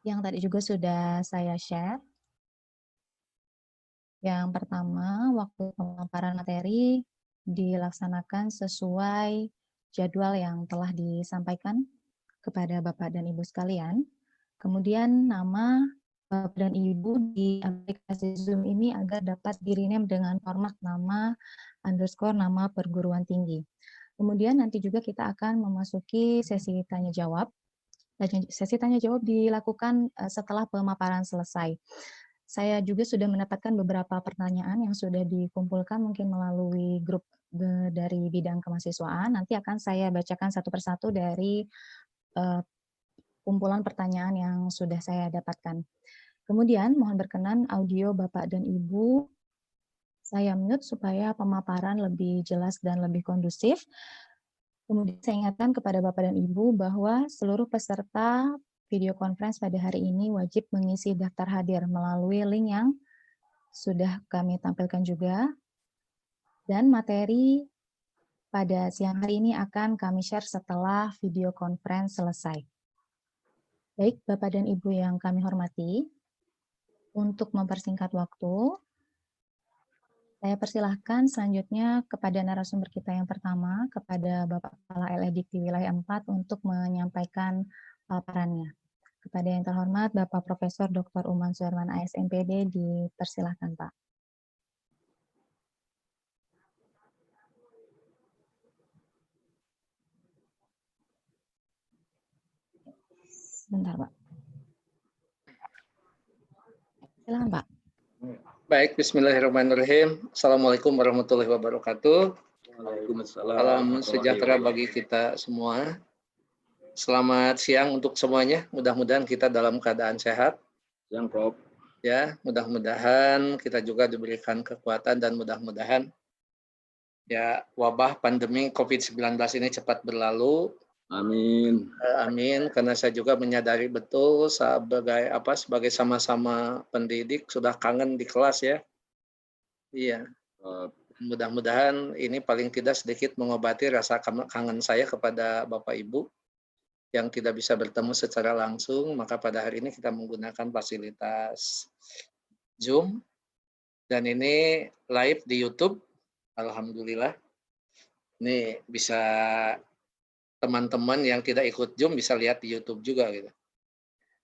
yang tadi juga sudah saya share. Yang pertama, waktu pemaparan materi dilaksanakan sesuai jadwal yang telah disampaikan kepada Bapak dan Ibu sekalian. Kemudian nama Bapak dan Ibu di aplikasi Zoom ini agar dapat di-rename dengan format nama perguruan tinggi. Kemudian nanti juga kita akan memasuki sesi tanya jawab. Sesi tanya jawab dilakukan setelah pemaparan selesai. Saya juga sudah mendapatkan beberapa pertanyaan yang sudah dikumpulkan mungkin melalui grup dari bidang kemahasiswaan. Nanti akan saya bacakan satu persatu dari kumpulan pertanyaan yang sudah saya dapatkan. Kemudian mohon berkenan audio Bapak dan Ibu saya mute supaya pemaparan lebih jelas dan lebih kondusif. Kemudian saya ingatkan kepada Bapak dan Ibu bahwa seluruh peserta video conference pada hari ini wajib mengisi daftar hadir melalui link yang sudah kami tampilkan juga. Dan materi pada siang hari ini akan kami share setelah video conference selesai. Baik, Bapak dan Ibu yang kami hormati, untuk mempersingkat waktu, saya persilahkan selanjutnya kepada narasumber kita yang pertama, kepada Bapak Kepala LEDIK di wilayah 4 untuk menyampaikan paparannya. Kepada yang terhormat Bapak Profesor Dr. Uman Suherman ASMPD, dipersilahkan Pak. Sebentar Pak. Silakan Pak. Baik, bismillahirrahmanirrahim. Assalamualaikum warahmatullahi wabarakatuh. Salam sejahtera bagi kita semua. Selamat siang untuk semuanya. Mudah-mudahan kita dalam keadaan sehat. Siang, Prof. Ya, mudah-mudahan kita juga diberikan kekuatan dan mudah-mudahan ya wabah pandemi COVID-19 ini cepat berlalu. Amin. Amin. Karena saya juga menyadari betul sebagai sama-sama pendidik sudah kangen di kelas ya. Iya. Mudah-mudahan ini paling tidak sedikit mengobati rasa kangen saya kepada Bapak Ibu yang tidak bisa bertemu secara langsung, maka pada hari ini kita menggunakan fasilitas Zoom dan ini live di YouTube. Alhamdulillah. Ini bisa teman-teman yang tidak ikut Zoom bisa lihat di YouTube juga gitu.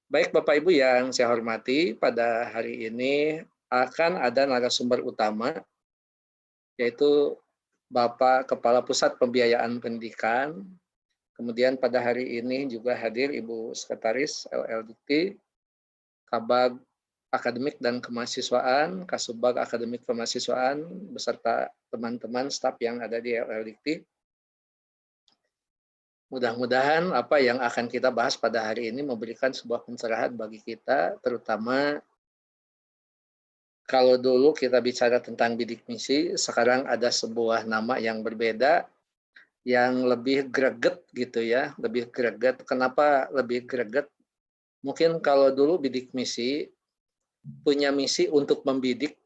Baik Bapak Ibu yang saya hormati, pada hari ini akan ada narasumber utama yaitu Bapak Kepala Pusat Pembiayaan Pendidikan. Kemudian pada hari ini juga hadir Ibu Sekretaris LLDikti, Kabag Akademik dan Kemahasiswaan, Kasubag Akademik Kemahasiswaan, beserta teman-teman staf yang ada di LLDikti. Mudah-mudahan apa yang akan kita bahas pada hari ini memberikan sebuah pencerahan bagi kita, terutama kalau dulu kita bicara tentang bidik misi, sekarang ada sebuah nama yang berbeda, yang lebih greget gitu ya, lebih greget. Kenapa lebih greget? Mungkin kalau dulu bidik misi punya misi untuk membidik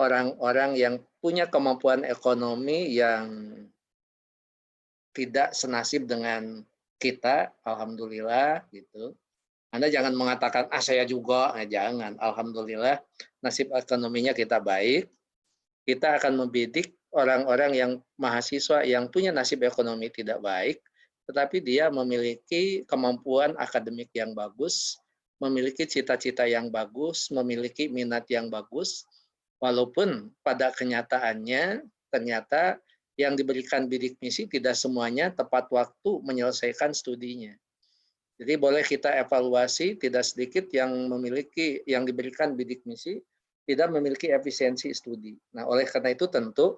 orang-orang yang punya kemampuan ekonomi yang tidak senasib dengan kita, alhamdulillah gitu. Anda jangan mengatakan saya juga, jangan. Alhamdulillah nasib ekonominya kita baik. Kita akan membidik orang-orang yang mahasiswa yang punya nasib ekonomi tidak baik, tetapi dia memiliki kemampuan akademik yang bagus, memiliki cita-cita yang bagus, memiliki minat yang bagus, walaupun pada kenyataannya ternyata yang diberikan bidik misi tidak semuanya tepat waktu menyelesaikan studinya. Jadi boleh kita evaluasi, tidak sedikit yang diberikan bidik misi tidak memiliki efisiensi studi. Nah, oleh karena itu tentu,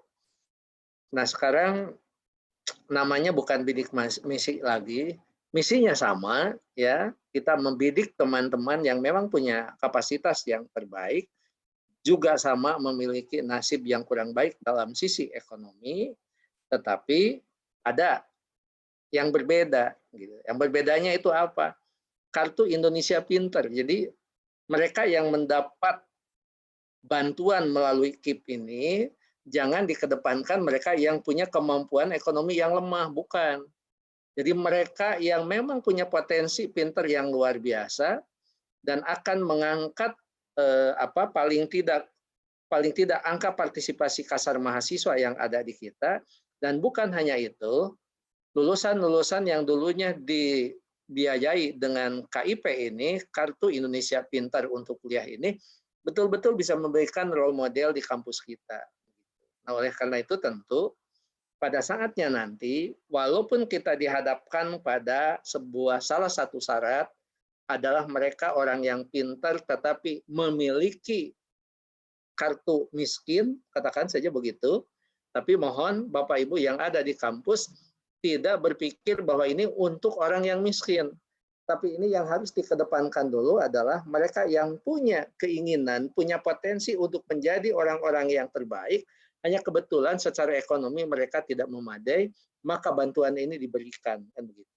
sekarang namanya bukan bidik misi lagi, misinya sama ya, kita membidik teman-teman yang memang punya kapasitas yang terbaik, juga sama memiliki nasib yang kurang baik dalam sisi ekonomi, tetapi ada yang berbeda. Gitu. Yang berbedanya itu apa? Kartu Indonesia Pinter. Jadi mereka yang mendapat bantuan melalui KIP ini, jangan dikedepankan mereka yang punya kemampuan ekonomi yang lemah, bukan. Jadi mereka yang memang punya potensi pinter yang luar biasa, dan akan mengangkat paling tidak angka partisipasi kasar mahasiswa yang ada di kita. Dan bukan hanya itu, lulusan-lulusan yang dulunya dibiayai dengan KIP ini, Kartu Indonesia Pintar untuk Kuliah ini, betul-betul bisa memberikan role model di kampus kita. Nah, oleh karena itu tentu pada saatnya nanti, walaupun kita dihadapkan pada salah satu syarat adalah mereka orang yang pintar tetapi memiliki kartu miskin, katakan saja begitu, tapi mohon Bapak Ibu yang ada di kampus tidak berpikir bahwa ini untuk orang yang miskin. Tapi ini yang harus dikedepankan dulu adalah mereka yang punya keinginan, punya potensi untuk menjadi orang-orang yang terbaik, hanya kebetulan secara ekonomi mereka tidak memadai, maka bantuan ini diberikan. Kan begitu.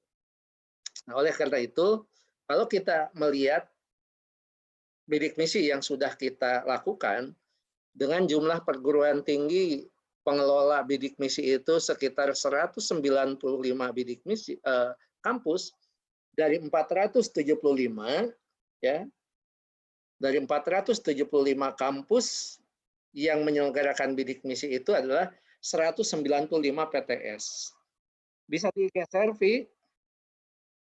Nah, oleh karena itu, kalau kita melihat bidik misi yang sudah kita lakukan, dengan jumlah perguruan tinggi pengelola bidik misi itu sekitar 195 bidik misi kampus dari 475 ya. Dari 475 kampus yang menyelenggarakan bidik misi itu adalah 195 PTS. Bisa digeser V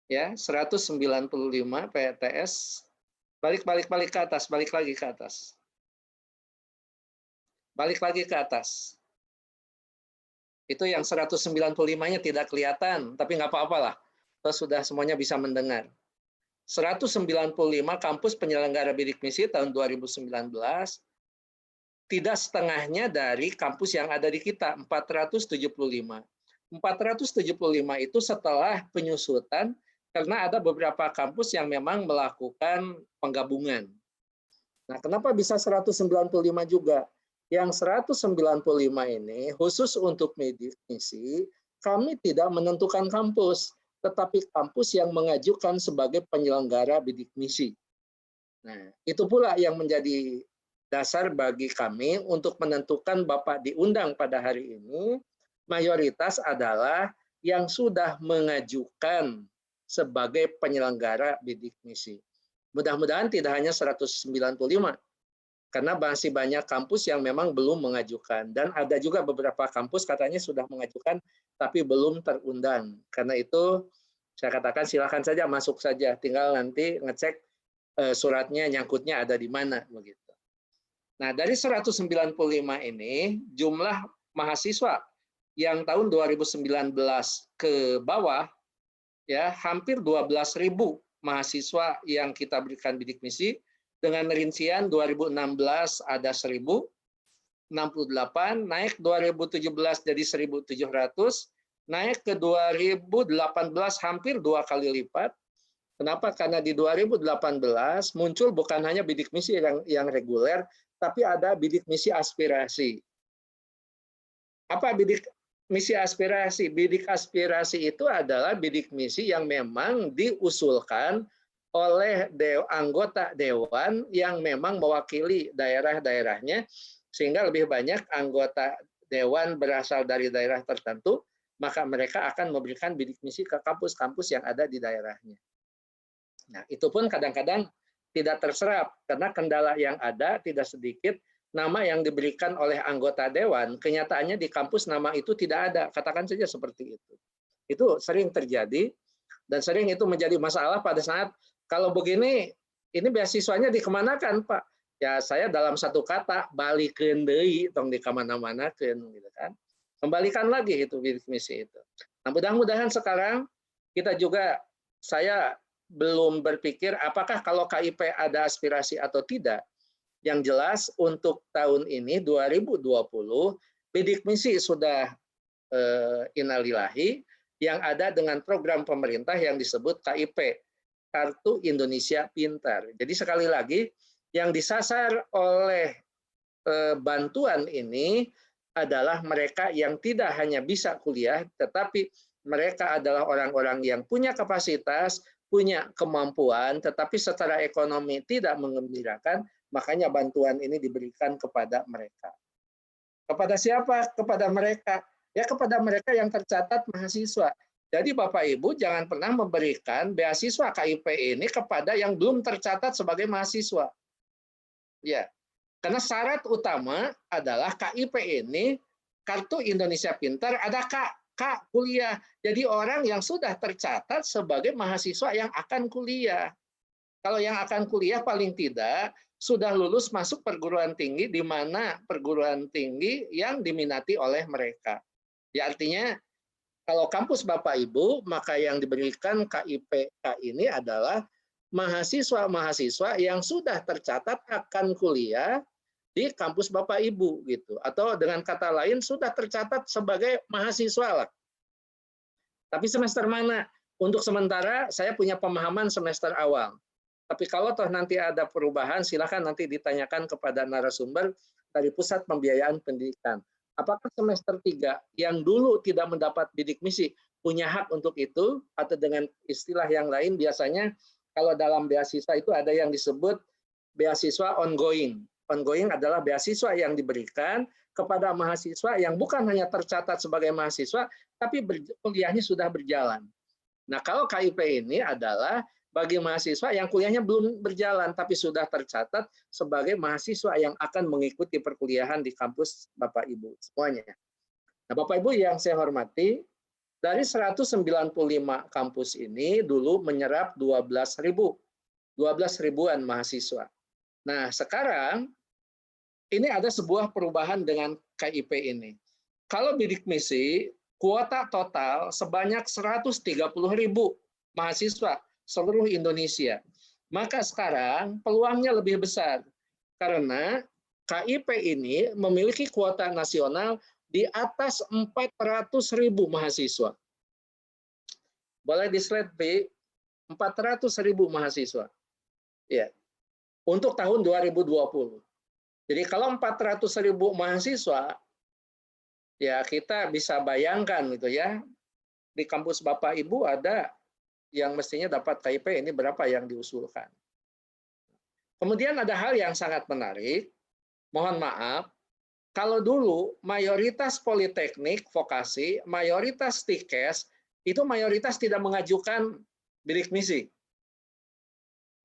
ya, 195 PTS. Balik ke atas, balik lagi ke atas. Balik lagi ke atas. Itu yang 195-nya tidak kelihatan, tapi nggak apa-apa lah. Sudah semuanya bisa mendengar. 195 kampus penyelenggara bidik misi tahun 2019, tidak setengahnya dari kampus yang ada di kita, 475. 475 itu setelah penyusutan, karena ada beberapa kampus yang memang melakukan penggabungan. Nah, kenapa bisa 195 juga? Yang 195 ini khusus untuk bidik misi, kami tidak menentukan kampus, tetapi kampus yang mengajukan sebagai penyelenggara bidik misi. Nah, itu pula yang menjadi dasar bagi kami untuk menentukan Bapak diundang pada hari ini, mayoritas adalah yang sudah mengajukan sebagai penyelenggara bidik misi. Mudah-mudahan tidak hanya 195, karena masih banyak kampus yang memang belum mengajukan. Dan ada juga beberapa kampus katanya sudah mengajukan, tapi belum terundang. Karena itu, saya katakan silakan saja, masuk saja. Tinggal nanti ngecek suratnya, nyangkutnya ada di mana. Begitu. Nah, dari 195 ini, jumlah mahasiswa yang tahun 2019 ke bawah, ya hampir 12.000 mahasiswa yang kita berikan bidik misi, dengan rincian 2016 ada 1.068, naik 2017 jadi 1.700, naik ke 2018 hampir 2 kali lipat. Kenapa? Karena di 2018 muncul bukan hanya bidik misi yang reguler, tapi ada bidik misi aspirasi. Apa bidik misi aspirasi? Bidik aspirasi itu adalah bidik misi yang memang diusulkan oleh anggota dewan yang memang mewakili daerah-daerahnya, sehingga lebih banyak anggota dewan berasal dari daerah tertentu, maka mereka akan memberikan bidik misi ke kampus-kampus yang ada di daerahnya. Nah, itu pun kadang-kadang tidak terserap, karena kendala yang ada tidak sedikit, nama yang diberikan oleh anggota dewan, kenyataannya di kampus nama itu tidak ada, katakan saja seperti itu. Itu sering terjadi, dan sering itu menjadi masalah pada saat, kalau begini, ini beasiswanya dikemanakan, Pak? Ya, saya dalam satu kata, balikeun deui, tong dikamana-manakeun, gitu kan. Kembalikan lagi itu bidik misi itu. Nah, mudah-mudahan sekarang kita juga, saya belum berpikir apakah kalau KIP ada aspirasi atau tidak. Yang jelas untuk tahun ini, 2020, bidik misi sudah innalillahi, yang ada dengan program pemerintah yang disebut KIP, Kartu Indonesia Pintar. Jadi sekali lagi, yang disasar oleh bantuan ini adalah mereka yang tidak hanya bisa kuliah, tetapi mereka adalah orang-orang yang punya kapasitas, punya kemampuan, tetapi secara ekonomi tidak menggembirakan, makanya bantuan ini diberikan kepada mereka. Kepada siapa? Kepada mereka. Ya, kepada mereka yang tercatat mahasiswa. Jadi Bapak Ibu jangan pernah memberikan beasiswa KIP ini kepada yang belum tercatat sebagai mahasiswa. Ya, karena syarat utama adalah KIP ini, Kartu Indonesia Pintar, ada K kuliah. Jadi orang yang sudah tercatat sebagai mahasiswa yang akan kuliah. Kalau yang akan kuliah paling tidak sudah lulus masuk perguruan tinggi, di mana perguruan tinggi yang diminati oleh mereka. Ya, artinya kalau kampus Bapak Ibu, maka yang diberikan KIPK ini adalah mahasiswa-mahasiswa yang sudah tercatat akan kuliah di kampus Bapak Ibu gitu. Atau dengan kata lain sudah tercatat sebagai mahasiswa lah. Tapi semester mana? Untuk sementara saya punya pemahaman semester awal. Tapi kalau toh nanti ada perubahan, silakan nanti ditanyakan kepada narasumber dari Pusat Pembiayaan Pendidikan. Apakah semester 3 yang dulu tidak mendapat bidik misi punya hak untuk itu, atau dengan istilah yang lain biasanya kalau dalam beasiswa itu ada yang disebut beasiswa ongoing. Ongoing adalah beasiswa yang diberikan kepada mahasiswa yang bukan hanya tercatat sebagai mahasiswa, tapi kuliahnya sudah berjalan. Nah, kalau KIP ini adalah bagi mahasiswa yang kuliahnya belum berjalan, tapi sudah tercatat sebagai mahasiswa yang akan mengikuti perkuliahan di kampus Bapak Ibu semuanya. Nah, Bapak Ibu yang saya hormati, dari 195 kampus ini dulu menyerap 12 ribuan mahasiswa. Nah, sekarang ini ada sebuah perubahan dengan KIP ini. Kalau bidik misi, kuota total sebanyak 130.000 mahasiswa seluruh Indonesia. Maka sekarang peluangnya lebih besar karena KIP ini memiliki kuota nasional di atas 400.000 mahasiswa. Boleh di slide B, 400.000 mahasiswa. Ya. Untuk tahun 2020. Jadi kalau 400.000 mahasiswa, ya kita bisa bayangkan gitu ya, di kampus Bapak Ibu ada yang mestinya dapat KIP ini berapa yang diusulkan. Kemudian ada hal yang sangat menarik, mohon maaf, kalau dulu mayoritas politeknik, vokasi, mayoritas TIKES, itu mayoritas tidak mengajukan bidik misi.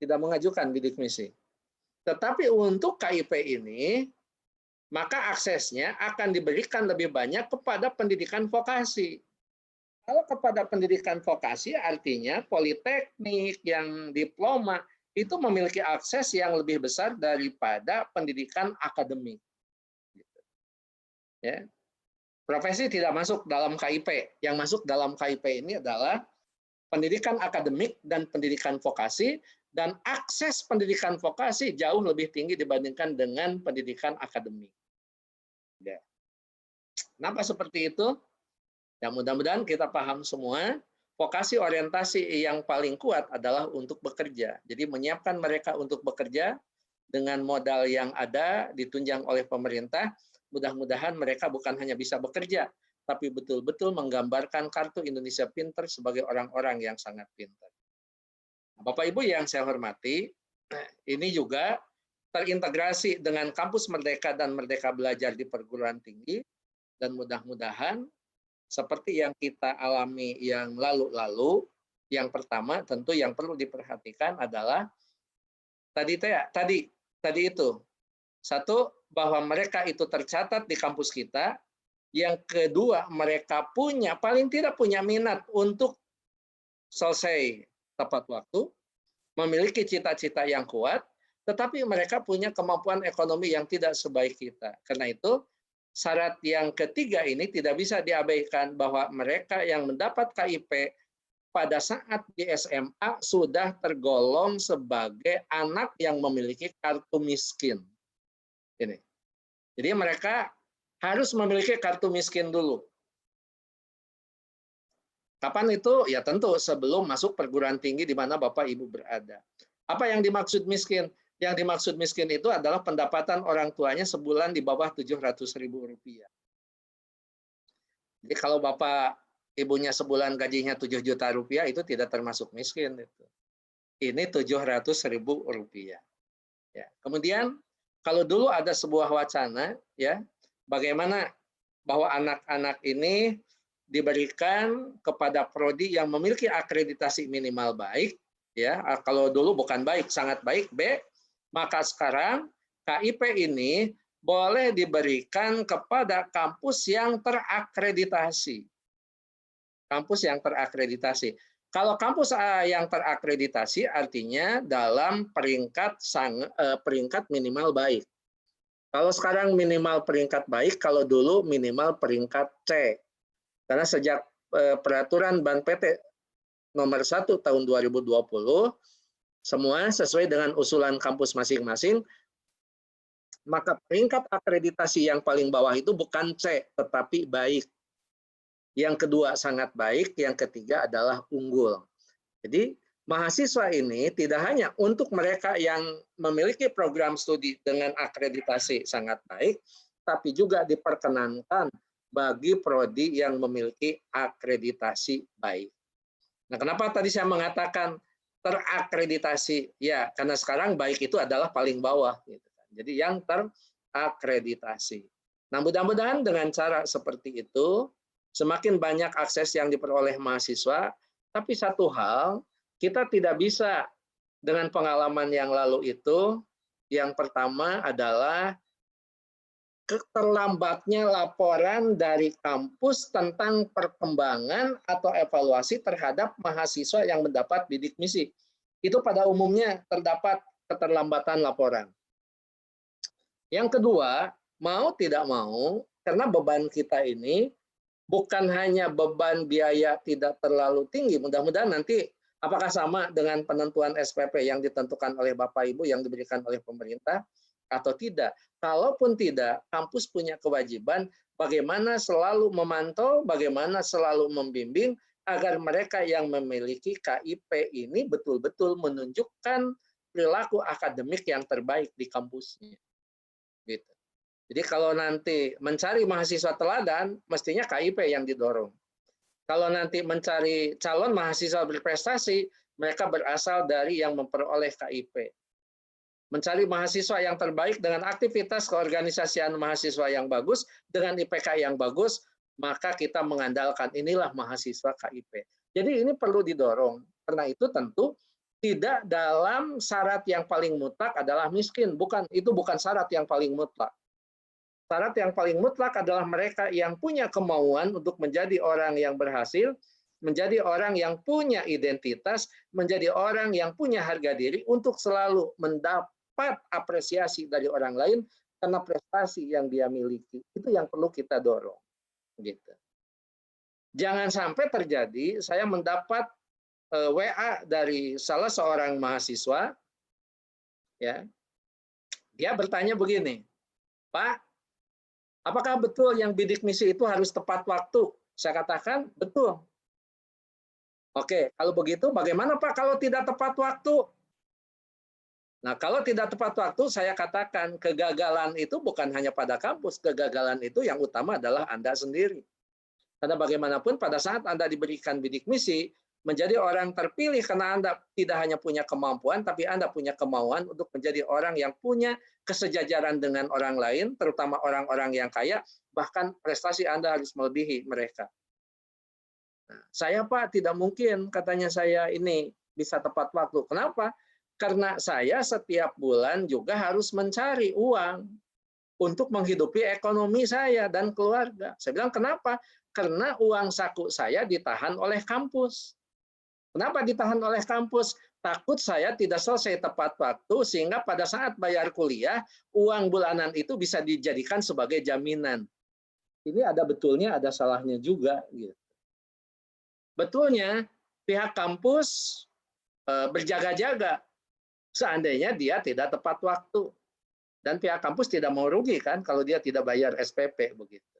Tidak mengajukan bidik misi. Tetapi untuk KIP ini, maka aksesnya akan diberikan lebih banyak kepada pendidikan vokasi. Kalau kepada pendidikan vokasi artinya politeknik yang diploma itu memiliki akses yang lebih besar daripada pendidikan akademik. Ya. Profesi tidak masuk dalam KIP. Yang masuk dalam KIP ini adalah pendidikan akademik dan pendidikan vokasi, dan akses pendidikan vokasi jauh lebih tinggi dibandingkan dengan pendidikan akademik. Ya. Kenapa seperti itu? Ya, mudah-mudahan kita paham semua, vokasi orientasi yang paling kuat adalah untuk bekerja. Jadi menyiapkan mereka untuk bekerja dengan modal yang ada, ditunjang oleh pemerintah, mudah-mudahan mereka bukan hanya bisa bekerja, tapi betul-betul menggambarkan Kartu Indonesia Pintar sebagai orang-orang yang sangat pintar. Bapak Ibu yang saya hormati, ini juga terintegrasi dengan Kampus Merdeka dan Merdeka Belajar di perguruan tinggi, dan mudah-mudahan seperti yang kita alami yang lalu-lalu, yang pertama tentu yang perlu diperhatikan adalah tadi itu, satu, bahwa mereka itu tercatat di kampus kita, yang kedua mereka paling tidak punya minat untuk selesai tepat waktu, memiliki cita-cita yang kuat, tetapi mereka punya kemampuan ekonomi yang tidak sebaik kita. Karena itu syarat yang ketiga ini tidak bisa diabaikan, bahwa mereka yang mendapat KIP pada saat di SMA sudah tergolong sebagai anak yang memiliki kartu miskin. Ini. Jadi mereka harus memiliki kartu miskin dulu. Kapan itu? Ya tentu sebelum masuk perguruan tinggi di mana Bapak Ibu berada. Apa yang dimaksud miskin? Yang dimaksud miskin itu adalah pendapatan orang tuanya sebulan di bawah Rp700.000. Jadi kalau Bapak Ibunya sebulan gajinya Rp7 juta itu tidak termasuk miskin. Ini Rp700.000. Ya. Kemudian kalau dulu ada sebuah wacana, ya, bagaimana bahwa anak-anak ini diberikan kepada prodi yang memiliki akreditasi minimal baik, ya. Kalau dulu bukan baik, sangat baik B, maka sekarang KIP ini boleh diberikan kepada kampus yang terakreditasi. Kampus yang terakreditasi. Kalau kampus yang terakreditasi artinya dalam peringkat minimal baik. Kalau sekarang minimal peringkat baik, kalau dulu minimal peringkat C. Karena sejak peraturan Ban PT nomor 1 tahun 2020, semua sesuai dengan usulan kampus masing-masing, maka peringkat akreditasi yang paling bawah itu bukan C, tetapi baik. Yang kedua sangat baik, yang ketiga adalah unggul. Jadi mahasiswa ini tidak hanya untuk mereka yang memiliki program studi dengan akreditasi sangat baik, tapi juga diperkenankan bagi prodi yang memiliki akreditasi baik. Nah, kenapa tadi saya mengatakan terakreditasi? Ya, karena sekarang baik itu adalah paling bawah. Jadi yang terakreditasi. Nah, mudah-mudahan dengan cara seperti itu, semakin banyak akses yang diperoleh mahasiswa, tapi satu hal, kita tidak bisa dengan pengalaman yang lalu itu, yang pertama adalah terlambatnya laporan dari kampus tentang perkembangan atau evaluasi terhadap mahasiswa yang mendapat bidik misi. Itu pada umumnya terdapat keterlambatan laporan. Yang kedua, mau tidak mau, karena beban kita ini bukan hanya beban biaya tidak terlalu tinggi, mudah-mudahan nanti apakah sama dengan penentuan SPP yang ditentukan oleh Bapak Ibu yang diberikan oleh pemerintah atau tidak. Kalaupun tidak, kampus punya kewajiban bagaimana selalu memantau, bagaimana selalu membimbing agar mereka yang memiliki KIP ini betul-betul menunjukkan perilaku akademik yang terbaik di kampusnya. Gitu. Jadi kalau nanti mencari mahasiswa teladan, mestinya KIP yang didorong. Kalau nanti mencari calon mahasiswa berprestasi, mereka berasal dari yang memperoleh KIP. Mencari mahasiswa yang terbaik dengan aktivitas keorganisasian mahasiswa yang bagus, dengan IPK yang bagus, maka kita mengandalkan inilah mahasiswa KIP. Jadi ini perlu didorong. Karena itu tentu tidak dalam syarat yang paling mutlak adalah miskin. Itu bukan syarat yang paling mutlak. Syarat yang paling mutlak adalah mereka yang punya kemauan untuk menjadi orang yang berhasil, menjadi orang yang punya identitas, menjadi orang yang punya harga diri untuk selalu mendapat apresiasi dari orang lain karena prestasi yang dia miliki. Itu yang perlu kita dorong. Gitu. Jangan sampai terjadi saya mendapat WA dari salah seorang mahasiswa, ya, dia bertanya begini, Pak, apakah betul yang bidik misi itu harus tepat waktu? Saya katakan, betul. Oke, kalau begitu bagaimana Pak kalau tidak tepat waktu? Nah, kalau tidak tepat waktu, saya katakan kegagalan itu bukan hanya pada kampus, kegagalan itu yang utama adalah Anda sendiri. Karena bagaimanapun pada saat Anda diberikan bidik misi, menjadi orang terpilih karena Anda tidak hanya punya kemampuan, tapi Anda punya kemauan untuk menjadi orang yang punya kesejajaran dengan orang lain, terutama orang-orang yang kaya, bahkan prestasi Anda harus melebihi mereka. Nah, saya Pak tidak mungkin katanya saya ini bisa tepat waktu. Kenapa? Karena saya setiap bulan juga harus mencari uang untuk menghidupi ekonomi saya dan keluarga. Saya bilang kenapa? Karena uang saku saya ditahan oleh kampus. Kenapa ditahan oleh kampus? Takut saya tidak selesai tepat waktu sehingga pada saat bayar kuliah, uang bulanan itu bisa dijadikan sebagai jaminan. Ini ada betulnya, ada salahnya juga. Gitu. Betulnya pihak kampus berjaga-jaga seandainya dia tidak tepat waktu. Dan pihak kampus tidak mau rugi kan kalau dia tidak bayar SPP begitu.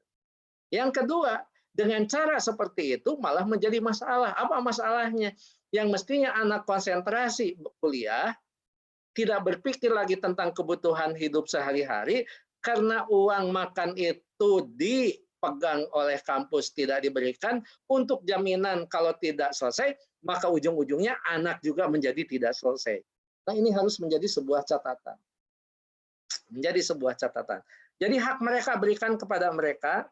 Yang kedua, dengan cara seperti itu malah menjadi masalah. Apa masalahnya? Yang mestinya anak konsentrasi kuliah, tidak berpikir lagi tentang kebutuhan hidup sehari-hari, karena uang makan itu dipegang oleh kampus tidak diberikan, untuk jaminan kalau tidak selesai, maka ujung-ujungnya anak juga menjadi tidak selesai. Nah, ini harus menjadi sebuah catatan. Menjadi sebuah catatan. Jadi hak mereka berikan kepada mereka,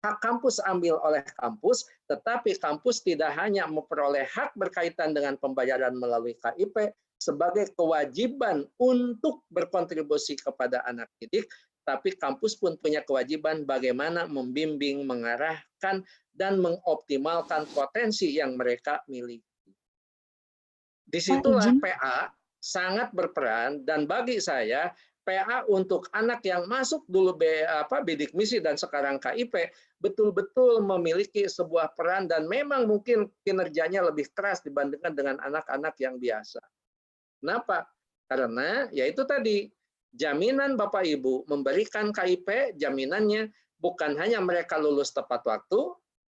hak kampus ambil oleh kampus, tetapi kampus tidak hanya memperoleh hak berkaitan dengan pembayaran melalui KIP sebagai kewajiban untuk berkontribusi kepada anak didik, tapi kampus pun punya kewajiban bagaimana membimbing, mengarahkan, dan mengoptimalkan potensi yang mereka miliki. Disitulah izin. PA sangat berperan, dan bagi saya PA untuk anak yang masuk dulu bidik misi dan sekarang KIP betul-betul memiliki sebuah peran dan memang mungkin kinerjanya lebih keras dibandingkan dengan anak-anak yang biasa. Kenapa? Karena yaitu tadi jaminan Bapak Ibu memberikan KIP, jaminannya bukan hanya mereka lulus tepat waktu,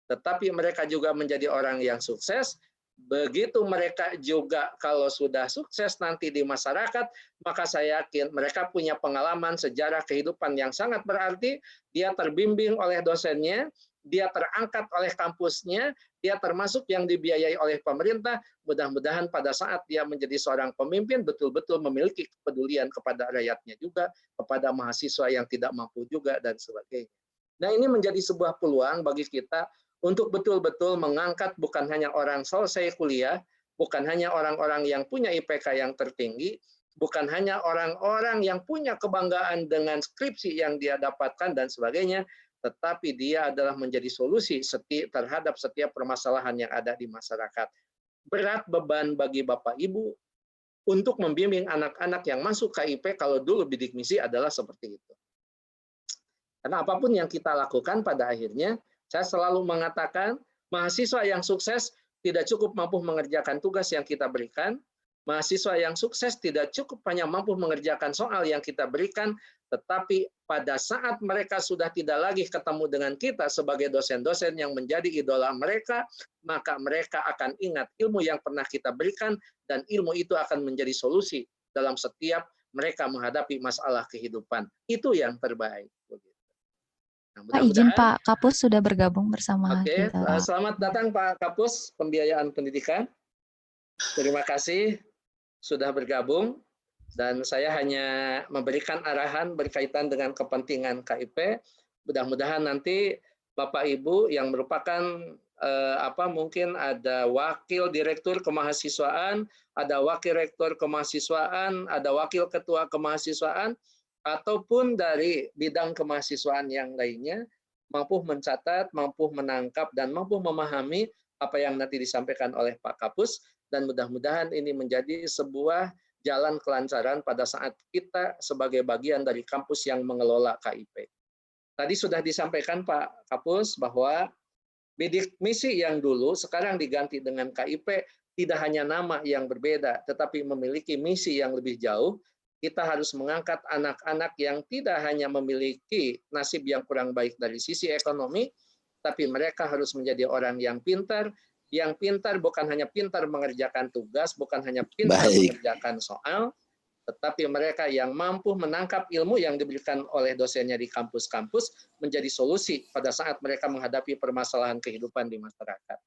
tetapi mereka juga menjadi orang yang sukses. Begitu mereka juga kalau sudah sukses nanti di masyarakat, maka saya yakin mereka punya pengalaman sejarah kehidupan yang sangat berarti, dia terbimbing oleh dosennya, dia terangkat oleh kampusnya, dia termasuk yang dibiayai oleh pemerintah. Mudah-mudahan pada saat dia menjadi seorang pemimpin, betul-betul memiliki kepedulian kepada rakyatnya juga, kepada mahasiswa yang tidak mampu juga, dan sebagainya. Nah, ini menjadi sebuah peluang bagi kita untuk betul-betul mengangkat bukan hanya orang selesai kuliah, bukan hanya orang-orang yang punya IPK yang tertinggi, bukan hanya orang-orang yang punya kebanggaan dengan skripsi yang dia dapatkan dan sebagainya, tetapi dia adalah menjadi solusi terhadap setiap permasalahan yang ada di masyarakat. Berat beban bagi Bapak Ibu untuk membimbing anak-anak yang masuk KIP kalau dulu bidik misi adalah seperti itu. Karena apapun yang kita lakukan pada akhirnya, saya selalu mengatakan, mahasiswa yang sukses tidak cukup mampu mengerjakan tugas yang kita berikan. Mahasiswa yang sukses tidak cukup hanya mampu mengerjakan soal yang kita berikan, tetapi pada saat mereka sudah tidak lagi ketemu dengan kita sebagai dosen-dosen yang menjadi idola mereka, maka mereka akan ingat ilmu yang pernah kita berikan, dan ilmu itu akan menjadi solusi dalam setiap mereka menghadapi masalah kehidupan. Itu yang terbaik. Nah, Pak, izin Pak Kapus sudah bergabung bersama Oke, kita. selamat datang Pak Kapus Pembiayaan Pendidikan. Terima kasih sudah bergabung, dan saya hanya memberikan arahan berkaitan dengan kepentingan KIP. Mudah-mudahan nanti Bapak Ibu yang merupakan mungkin ada wakil direktur kemahasiswaan, ada wakil rektor kemahasiswaan, ada wakil ketua kemahasiswaan, ataupun dari bidang kemahasiswaan yang lainnya, mampu mencatat, mampu menangkap, dan mampu memahami apa yang nanti disampaikan oleh Pak Kapus, dan mudah-mudahan ini menjadi sebuah jalan kelancaran pada saat kita sebagai bagian dari kampus yang mengelola KIP. Tadi sudah disampaikan Pak Kapus bahwa bidik misi yang dulu sekarang diganti dengan KIP, tidak hanya nama yang berbeda, tetapi memiliki misi yang lebih jauh. Kita harus mengangkat anak-anak yang tidak hanya memiliki nasib yang kurang baik dari sisi ekonomi, tapi mereka harus menjadi orang yang pintar bukan hanya pintar mengerjakan tugas, bukan hanya pintar mengerjakan soal, tetapi mereka yang mampu menangkap ilmu yang diberikan oleh dosennya di kampus-kampus menjadi solusi pada saat mereka menghadapi permasalahan kehidupan di masyarakat.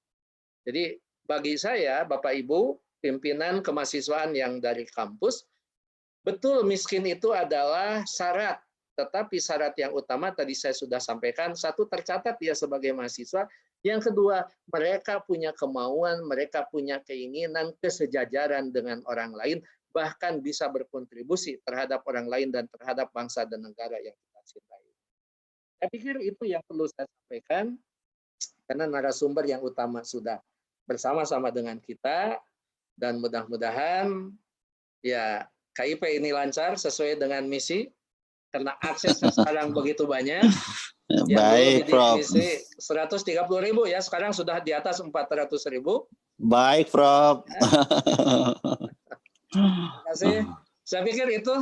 Jadi bagi saya, Bapak Ibu, pimpinan kemahasiswaan yang dari kampus, betul miskin itu adalah syarat, tetapi syarat yang utama tadi saya sudah sampaikan, satu, tercatat dia sebagai mahasiswa, yang kedua, mereka punya kemauan, mereka punya keinginan kesejajaran dengan orang lain, bahkan bisa berkontribusi terhadap orang lain dan terhadap bangsa dan negara yang kita cintai. Saya pikir itu yang perlu saya sampaikan, karena narasumber yang utama sudah bersama-sama dengan kita, dan mudah-mudahan ya KIP ini lancar sesuai dengan misi, karena aksesnya sekarang begitu banyak. Baik, Prof. Misi 130.000 ya, sekarang sudah di atas 400.000. Baik, Prof. Terima kasih. Saya pikir itu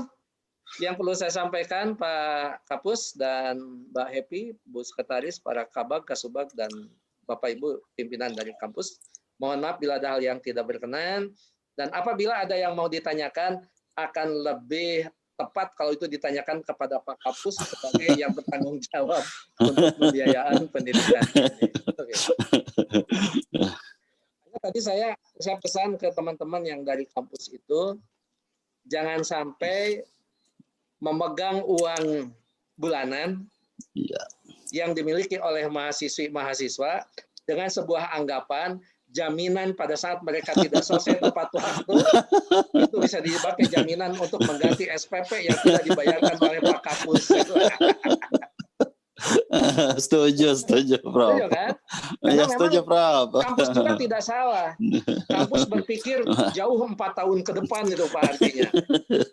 yang perlu saya sampaikan, Pak Kapus dan Mbak Happy, Bu Sekretaris, para Kabag, Kasubag, dan Bapak Ibu pimpinan dari kampus. Mohon maaf bila ada hal yang tidak berkenan, dan apabila ada yang mau ditanyakan, akan lebih tepat kalau itu ditanyakan kepada Pak Kapus sebagai yang bertanggung jawab untuk pembiayaan pendidikan ini. Oke. Tadi saya pesan ke teman-teman yang dari kampus itu, jangan sampai memegang uang bulanan, yang dimiliki oleh mahasiswa dengan sebuah anggapan jaminan pada saat mereka tidak selesai tepat waktu itu bisa dipakai jaminan untuk mengganti SPP yang tidak dibayarkan oleh Pak Kapus. Setuju, Prof. Setuju kan? Ya, Karena setuju, Prof. kampus juga tidak salah. Kampus berpikir jauh 4 tahun ke depan itu Pak artinya.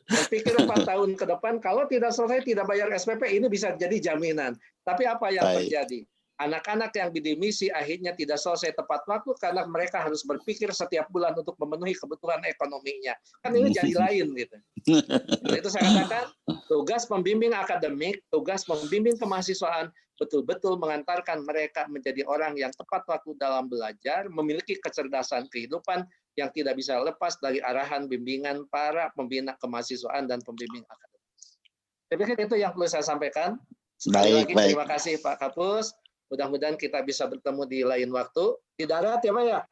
Berpikir 4 tahun ke depan, kalau tidak selesai tidak bayar SPP ini bisa jadi jaminan. Tapi apa yang terjadi? Anak-anak yang bidemisi akhirnya tidak selesai tepat waktu karena mereka harus berpikir setiap bulan untuk memenuhi kebutuhan ekonominya. Kan ini jadi lain gitu. Nah, itu saya katakan tugas pembimbing akademik, tugas pembimbing kemahasiswaan betul-betul mengantarkan mereka menjadi orang yang tepat waktu dalam belajar, memiliki kecerdasan kehidupan yang tidak bisa lepas dari arahan bimbingan para pembina kemahasiswaan dan pembimbing akademik. Saya pikir itu yang perlu saya sampaikan. Sekali lagi terima kasih Pak Kapus. Mudah-mudahan kita bisa bertemu di lain waktu. Di darat ya Pak ya?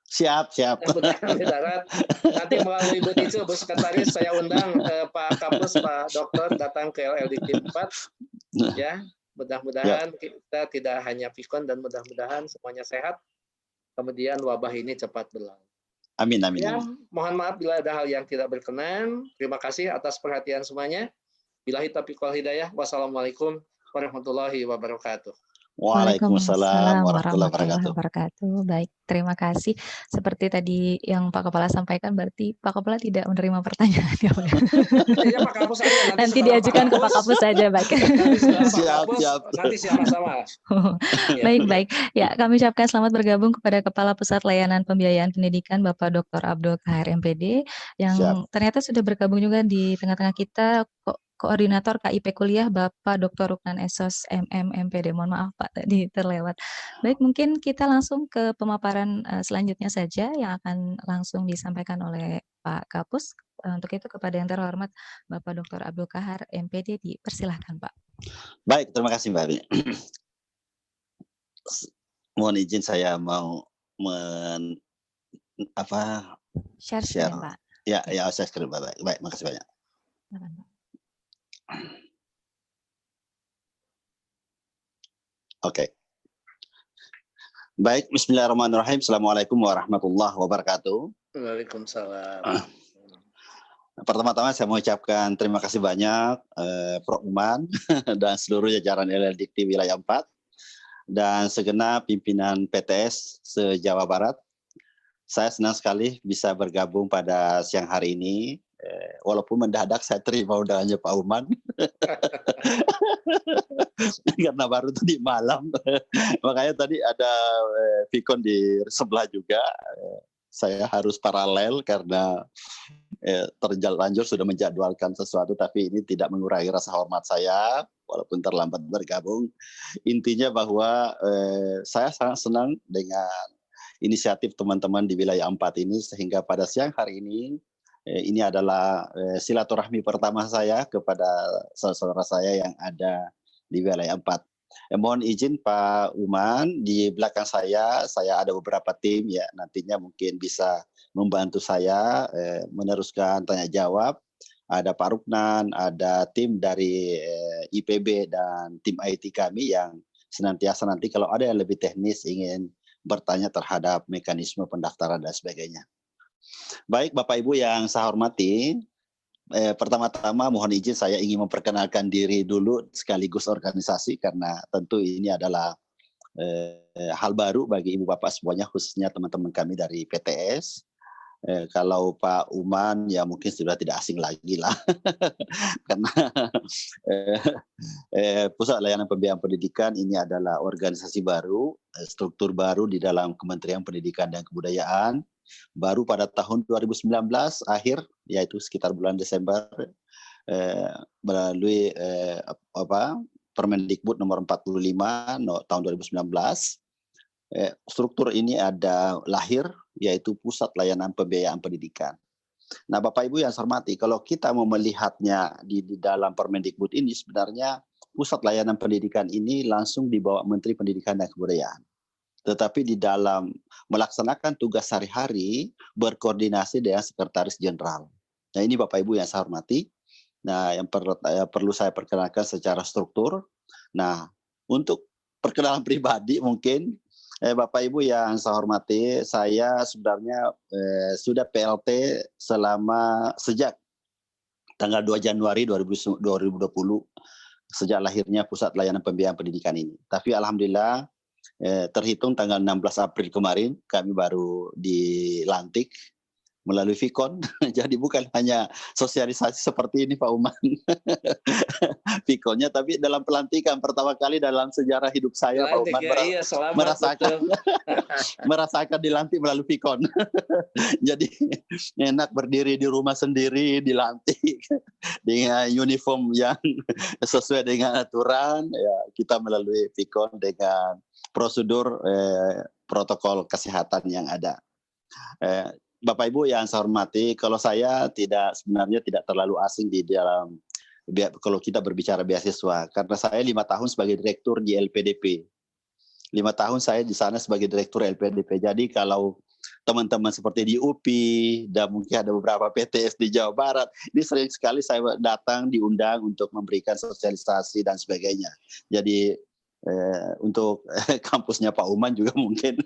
Siap. Mudah-mudahan di darat. Nanti melalui Bu Ticu, Bu Sekretaris, saya undang Pak Kapus, Pak Dokter datang ke LLDK 4. Ya, mudah-mudahan kita tidak hanya pikon dan mudah-mudahan semuanya sehat. Kemudian wabah ini cepat berlalu. Amin. Ya, mohon maaf bila ada hal yang tidak berkenan. Terima kasih atas perhatian semuanya. Billahi taufiq wal hidayah. Wassalamualaikum warahmatullahi wabarakatuh. Waalaikumsalam warahmatullahi wabarakatuh. Baik, terima kasih. Seperti tadi yang Pak Kepala sampaikan, berarti Pak Kepala tidak menerima pertanyaan. Ya, Pak Kapus saja. Nanti diajukan ke Pak Kapus saja, baik. Siap. Nanti sama-sama. Baik. Ya, kami ucapkan selamat bergabung kepada Kepala Pusat Layanan Pembiayaan Pendidikan, Bapak Dr. Abdul Kahar MPD, yang ternyata sudah bergabung juga di tengah-tengah kita, Koordinator KIP Kuliah Bapak Dr. Ruknan Esos MM MPD. Mohon maaf Pak tadi terlewat. Baik, mungkin kita langsung ke pemaparan selanjutnya saja yang akan langsung disampaikan oleh Pak Kapus. Untuk itu kepada yang terhormat Bapak Dr. Abdul Kahar MPD, dipersilahkan Pak. Baik, terima kasih Mbak Abi. Mohon izin saya mau share screen, Pak. Ya, share screen Pak. Baik, makasih banyak. Oke. Baik, bismillahirrahmanirrahim. Assalamualaikum warahmatullahi wabarakatuh. Waalaikumsalam. Pertama-tama saya mau ucapkan terima kasih banyak Prof. Uman dan seluruh jajaran LLDK wilayah 4 dan segenap pimpinan PTS se-Jawa Barat. Saya senang sekali bisa bergabung pada siang hari ini. Walaupun mendadak saya terima undangannya Pak Uman karena baru tadi malam, makanya tadi ada Vikon di sebelah juga. Saya harus paralel karena terlanjur sudah menjadwalkan sesuatu, tapi ini tidak mengurangi rasa hormat saya walaupun terlambat bergabung. Intinya bahwa saya sangat senang dengan inisiatif teman-teman di wilayah 4 ini, sehingga pada siang hari ini adalah silaturahmi pertama saya kepada saudara saya yang ada di wilayah 4. Mohon izin Pak Uman, di belakang saya ada beberapa tim ya, nantinya mungkin bisa membantu saya meneruskan tanya jawab. Ada Pak Ruknan, ada tim dari IPB dan tim IT kami yang senantiasa nanti kalau ada yang lebih teknis ingin bertanya terhadap mekanisme pendaftaran dan sebagainya. Baik Bapak Ibu yang saya hormati, pertama-tama mohon izin saya ingin memperkenalkan diri dulu sekaligus organisasi, karena tentu ini adalah hal baru bagi Ibu Bapak semuanya, khususnya teman-teman kami dari PTS. Kalau Pak Uman ya mungkin sudah tidak asing lagi lah karena Pusat Layanan Pembiayaan Pendidikan ini adalah organisasi baru, struktur baru di dalam Kementerian Pendidikan dan Kebudayaan. Baru pada tahun 2019 akhir, yaitu sekitar bulan Desember, melalui Permendikbud nomor 45 tahun 2019, struktur ini ada lahir, yaitu Pusat Layanan Pembiayaan Pendidikan. Nah, Bapak Ibu yang saya hormati, kalau kita mau melihatnya di dalam Permendikbud ini, sebenarnya Pusat Layanan Pendidikan ini langsung di bawah Menteri Pendidikan dan Kebudayaan. Tetapi di dalam melaksanakan tugas sehari-hari berkoordinasi dengan Sekretaris Jenderal. Nah, ini Bapak Ibu yang saya hormati. Nah, yang perlu saya perkenalkan secara struktur. Nah, Untuk perkenalan pribadi mungkin, Bapak Ibu yang saya hormati, saya sebenarnya sudah PLT sejak tanggal 2 Januari 2020, sejak lahirnya Pusat Layanan Pembiayaan Pendidikan ini. Tapi alhamdulillah terhitung tanggal 16 April kemarin kami baru dilantik melalui Vicon. Jadi bukan hanya sosialisasi seperti ini Pak Uman Viconnya, tapi dalam pelantikan pertama kali dalam sejarah hidup saya Pak Uman Iya, selamat, merasakan dilantik melalui Vicon. Jadi enak berdiri di rumah sendiri, dilantik dengan uniform yang sesuai dengan aturan. Ya, kita melalui Vicon dengan prosedur protokol kesehatan yang ada. Bapak Ibu yang saya hormati, kalau saya sebenarnya tidak terlalu asing di dalam kalau kita berbicara beasiswa, karena saya 5 tahun sebagai direktur di LPDP. 5 tahun saya di sana sebagai direktur LPDP. Jadi kalau teman-teman seperti di UPI dan mungkin ada beberapa PTS di Jawa Barat, ini sering sekali saya datang diundang untuk memberikan sosialisasi dan sebagainya. Jadi untuk kampusnya Pak Uman juga mungkin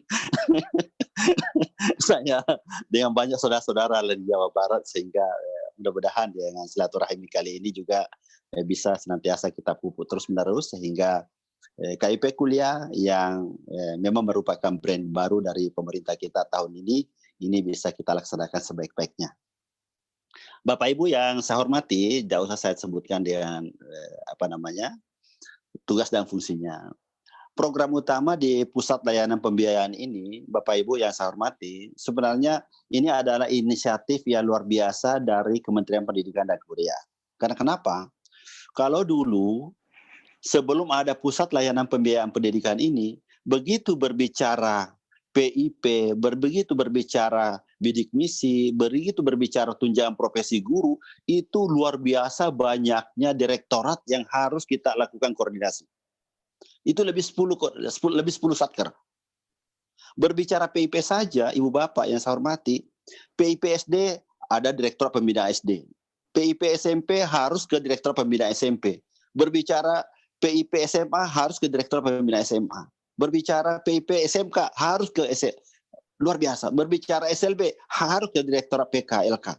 saya dengan banyak saudara-saudara di Jawa Barat, sehingga mudah-mudahan dengan silaturahmi kali ini juga bisa senantiasa kita pupuk terus-menerus, sehingga KIP Kuliah yang memang merupakan brand baru dari pemerintah kita tahun ini bisa kita laksanakan sebaik-baiknya. Bapak Ibu yang saya hormati, tidak usah saya sebutkan dengan tugas dan fungsinya. Program utama di Pusat Layanan Pembiayaan ini, Bapak Ibu yang saya hormati, sebenarnya ini adalah inisiatif yang luar biasa dari Kementerian Pendidikan dan Kebudayaan. Karena kenapa? Kalau dulu sebelum ada Pusat Layanan Pembiayaan Pendidikan ini, begitu berbicara PIP, begitu berbicara bidik misi, begitu berbicara tunjangan profesi guru, itu luar biasa banyaknya direktorat yang harus kita lakukan koordinasi. Itu lebih 10 satker. Berbicara PIP saja, Ibu Bapak yang saya hormati, PIP SD ada Direktorat Pembinaan SD. PIP SMP harus ke Direktorat Pembinaan SMP. Berbicara PIP SMA harus ke Direktorat Pembinaan SMA. Berbicara PIP SMK harus ke luar biasa. Berbicara SLB harus ke Direktorat PKLK.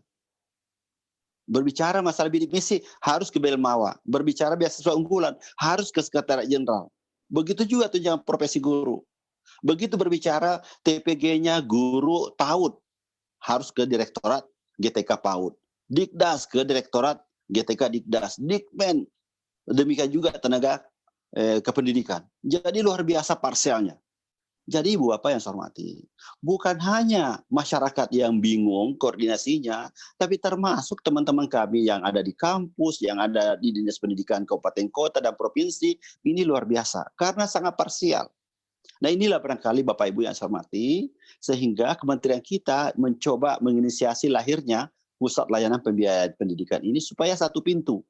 Berbicara masalah bidik misi harus ke Belmawa. Berbicara beasiswa unggulan harus ke Sekretariat Jenderal. Begitu juga tunjangan profesi guru. Begitu berbicara TPG-nya guru PAUD harus ke Direktorat GTK PAUD. Dikdas ke Direktorat GTK Dikdas. Dikmen demikian juga tenaga kependidikan. Jadi luar biasa parsialnya. Jadi Ibu Bapak yang saya hormati, bukan hanya masyarakat yang bingung koordinasinya, tapi termasuk teman-teman kami yang ada di kampus, yang ada di Dinas Pendidikan Kabupaten Kota dan Provinsi, ini luar biasa karena sangat parsial. Nah inilah barangkali Bapak Ibu yang saya hormati, sehingga kementerian kita mencoba menginisiasi lahirnya Pusat Layanan Pembiayaan Pendidikan ini supaya satu pintu.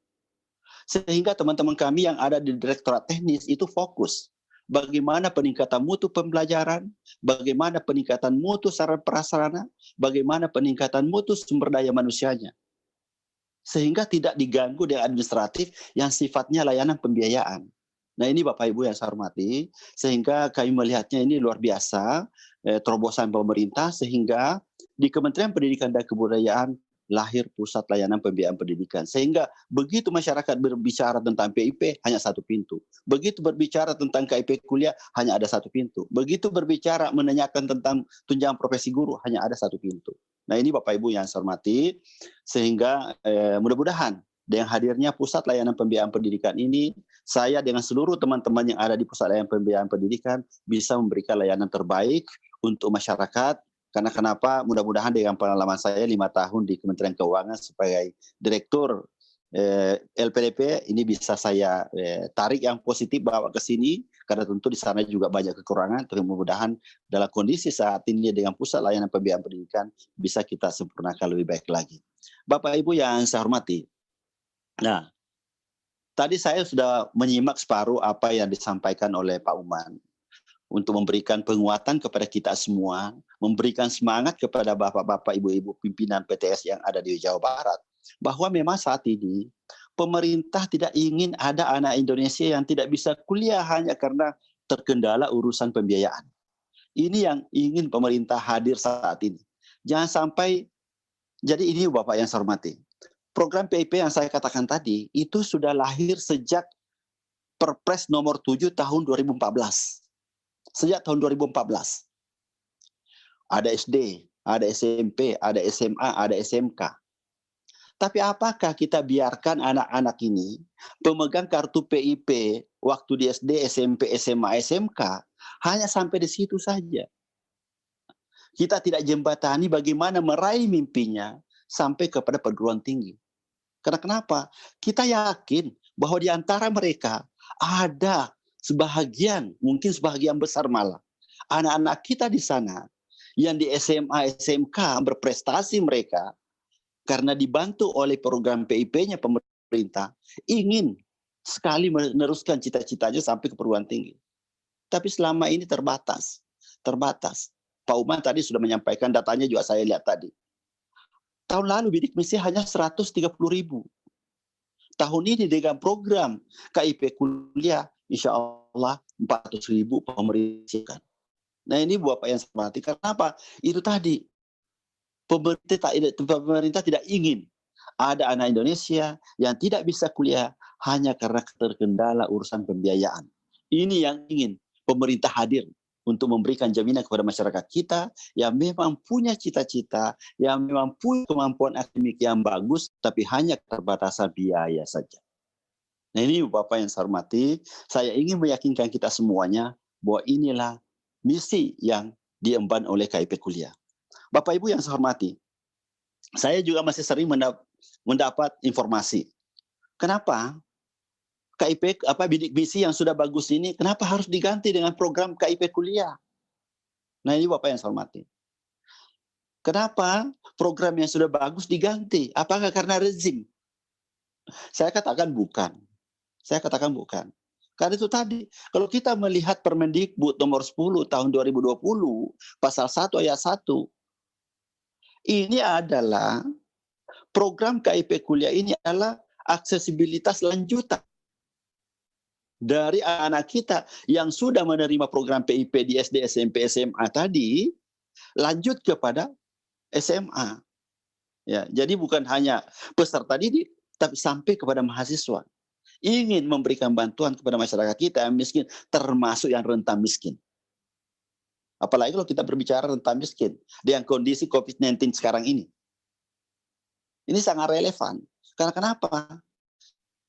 Sehingga teman-teman kami yang ada di Direktorat Teknis itu fokus. Bagaimana peningkatan mutu pembelajaran, bagaimana peningkatan mutu sarana prasarana, bagaimana peningkatan mutu sumber daya manusianya. Sehingga tidak diganggu dengan administratif yang sifatnya layanan pembiayaan. Nah ini Bapak Ibu yang saya hormati, sehingga kami melihatnya ini luar biasa, terobosan pemerintah, sehingga di Kementerian Pendidikan dan Kebudayaan lahir Pusat Layanan Pembiayaan Pendidikan. Sehingga begitu masyarakat berbicara tentang PIP, hanya satu pintu. Begitu berbicara tentang KIP kuliah, hanya ada satu pintu. Begitu berbicara menanyakan tentang tunjangan profesi guru, hanya ada satu pintu. Nah ini Bapak Ibu yang saya hormati, sehingga mudah-mudahan dengan hadirnya Pusat Layanan Pembiayaan Pendidikan ini, saya dengan seluruh teman-teman yang ada di Pusat Layanan Pembiayaan Pendidikan bisa memberikan layanan terbaik untuk masyarakat. Karena kenapa? Mudah-mudahan dengan pengalaman saya 5 tahun di Kementerian Keuangan sebagai Direktur LPDP, ini bisa saya tarik yang positif bawa ke sini, karena tentu di sana juga banyak kekurangan, tapi mudah-mudahan dalam kondisi saat ini dengan Pusat Layanan Pembiayaan Pendidikan bisa kita sempurnakan lebih baik lagi. Bapak Ibu yang saya hormati, nah tadi saya sudah menyimak separuh apa yang disampaikan oleh Pak Uman, untuk memberikan penguatan kepada kita semua, memberikan semangat kepada bapak-bapak, ibu-ibu pimpinan PTS yang ada di Jawa Barat, bahwa memang saat ini pemerintah tidak ingin ada anak Indonesia yang tidak bisa kuliah hanya karena terkendala urusan pembiayaan. Ini yang ingin pemerintah hadir saat ini. Jangan sampai, jadi ini Bapak yang saya hormati. Program PIP yang saya katakan tadi, itu sudah lahir sejak Perpres nomor 7 tahun 2014. Sejak tahun 2014. Ada SD, ada SMP, ada SMA, ada SMK. Tapi apakah kita biarkan anak-anak ini pemegang kartu PIP waktu di SD, SMP, SMA, SMK hanya sampai di situ saja? Kita tidak jembatani bagaimana meraih mimpinya sampai kepada perguruan tinggi. Karena kenapa? Kita yakin bahwa di antara mereka ada sebahagian, mungkin sebahagian besar malah, anak-anak kita di sana yang di SMA, SMK berprestasi mereka, karena dibantu oleh program PIP-nya pemerintah, ingin sekali meneruskan cita-citanya sampai ke perguruan tinggi. Tapi selama ini terbatas. Pak Uman tadi sudah menyampaikan datanya juga saya lihat tadi. Tahun lalu bidik misi hanya 130.000. Tahun ini dengan program KIP kuliah, insya Allah 400.000 pemerintah. Nah ini Bapak yang saya hormati. Kenapa? Itu tadi. Pemerintah tidak ingin ada anak Indonesia yang tidak bisa kuliah hanya karena terkendala urusan pembiayaan. Ini yang ingin pemerintah hadir untuk memberikan jaminan kepada masyarakat kita yang memang punya cita-cita, yang memang punya kemampuan akademik yang bagus, tapi hanya keterbatasan biaya saja. Nah ini Bapak yang saya hormati, saya ingin meyakinkan kita semuanya bahwa inilah misi yang diemban oleh KIP kuliah. Bapak Ibu yang saya hormati, saya juga masih sering mendapat informasi. Kenapa KIP bidik misi yang sudah bagus ini, kenapa harus diganti dengan program KIP kuliah? Nah ini Bapak yang saya hormati. Kenapa program yang sudah bagus diganti? Apakah karena rezim? Saya katakan bukan. Karena itu tadi, kalau kita melihat Permendikbud nomor 10 tahun 2020, pasal 1 ayat 1, ini adalah program KIP kuliah ini adalah aksesibilitas lanjutan dari anak kita yang sudah menerima program PIP di SD, SMP, SMA tadi, lanjut kepada SMA. Ya, jadi bukan hanya peserta didik, tapi sampai kepada mahasiswa. Ingin memberikan bantuan kepada masyarakat kita yang miskin, termasuk yang rentan miskin. Apalagi kalau kita berbicara rentan miskin dengan kondisi COVID-19 sekarang ini. Ini sangat relevan. Karena kenapa?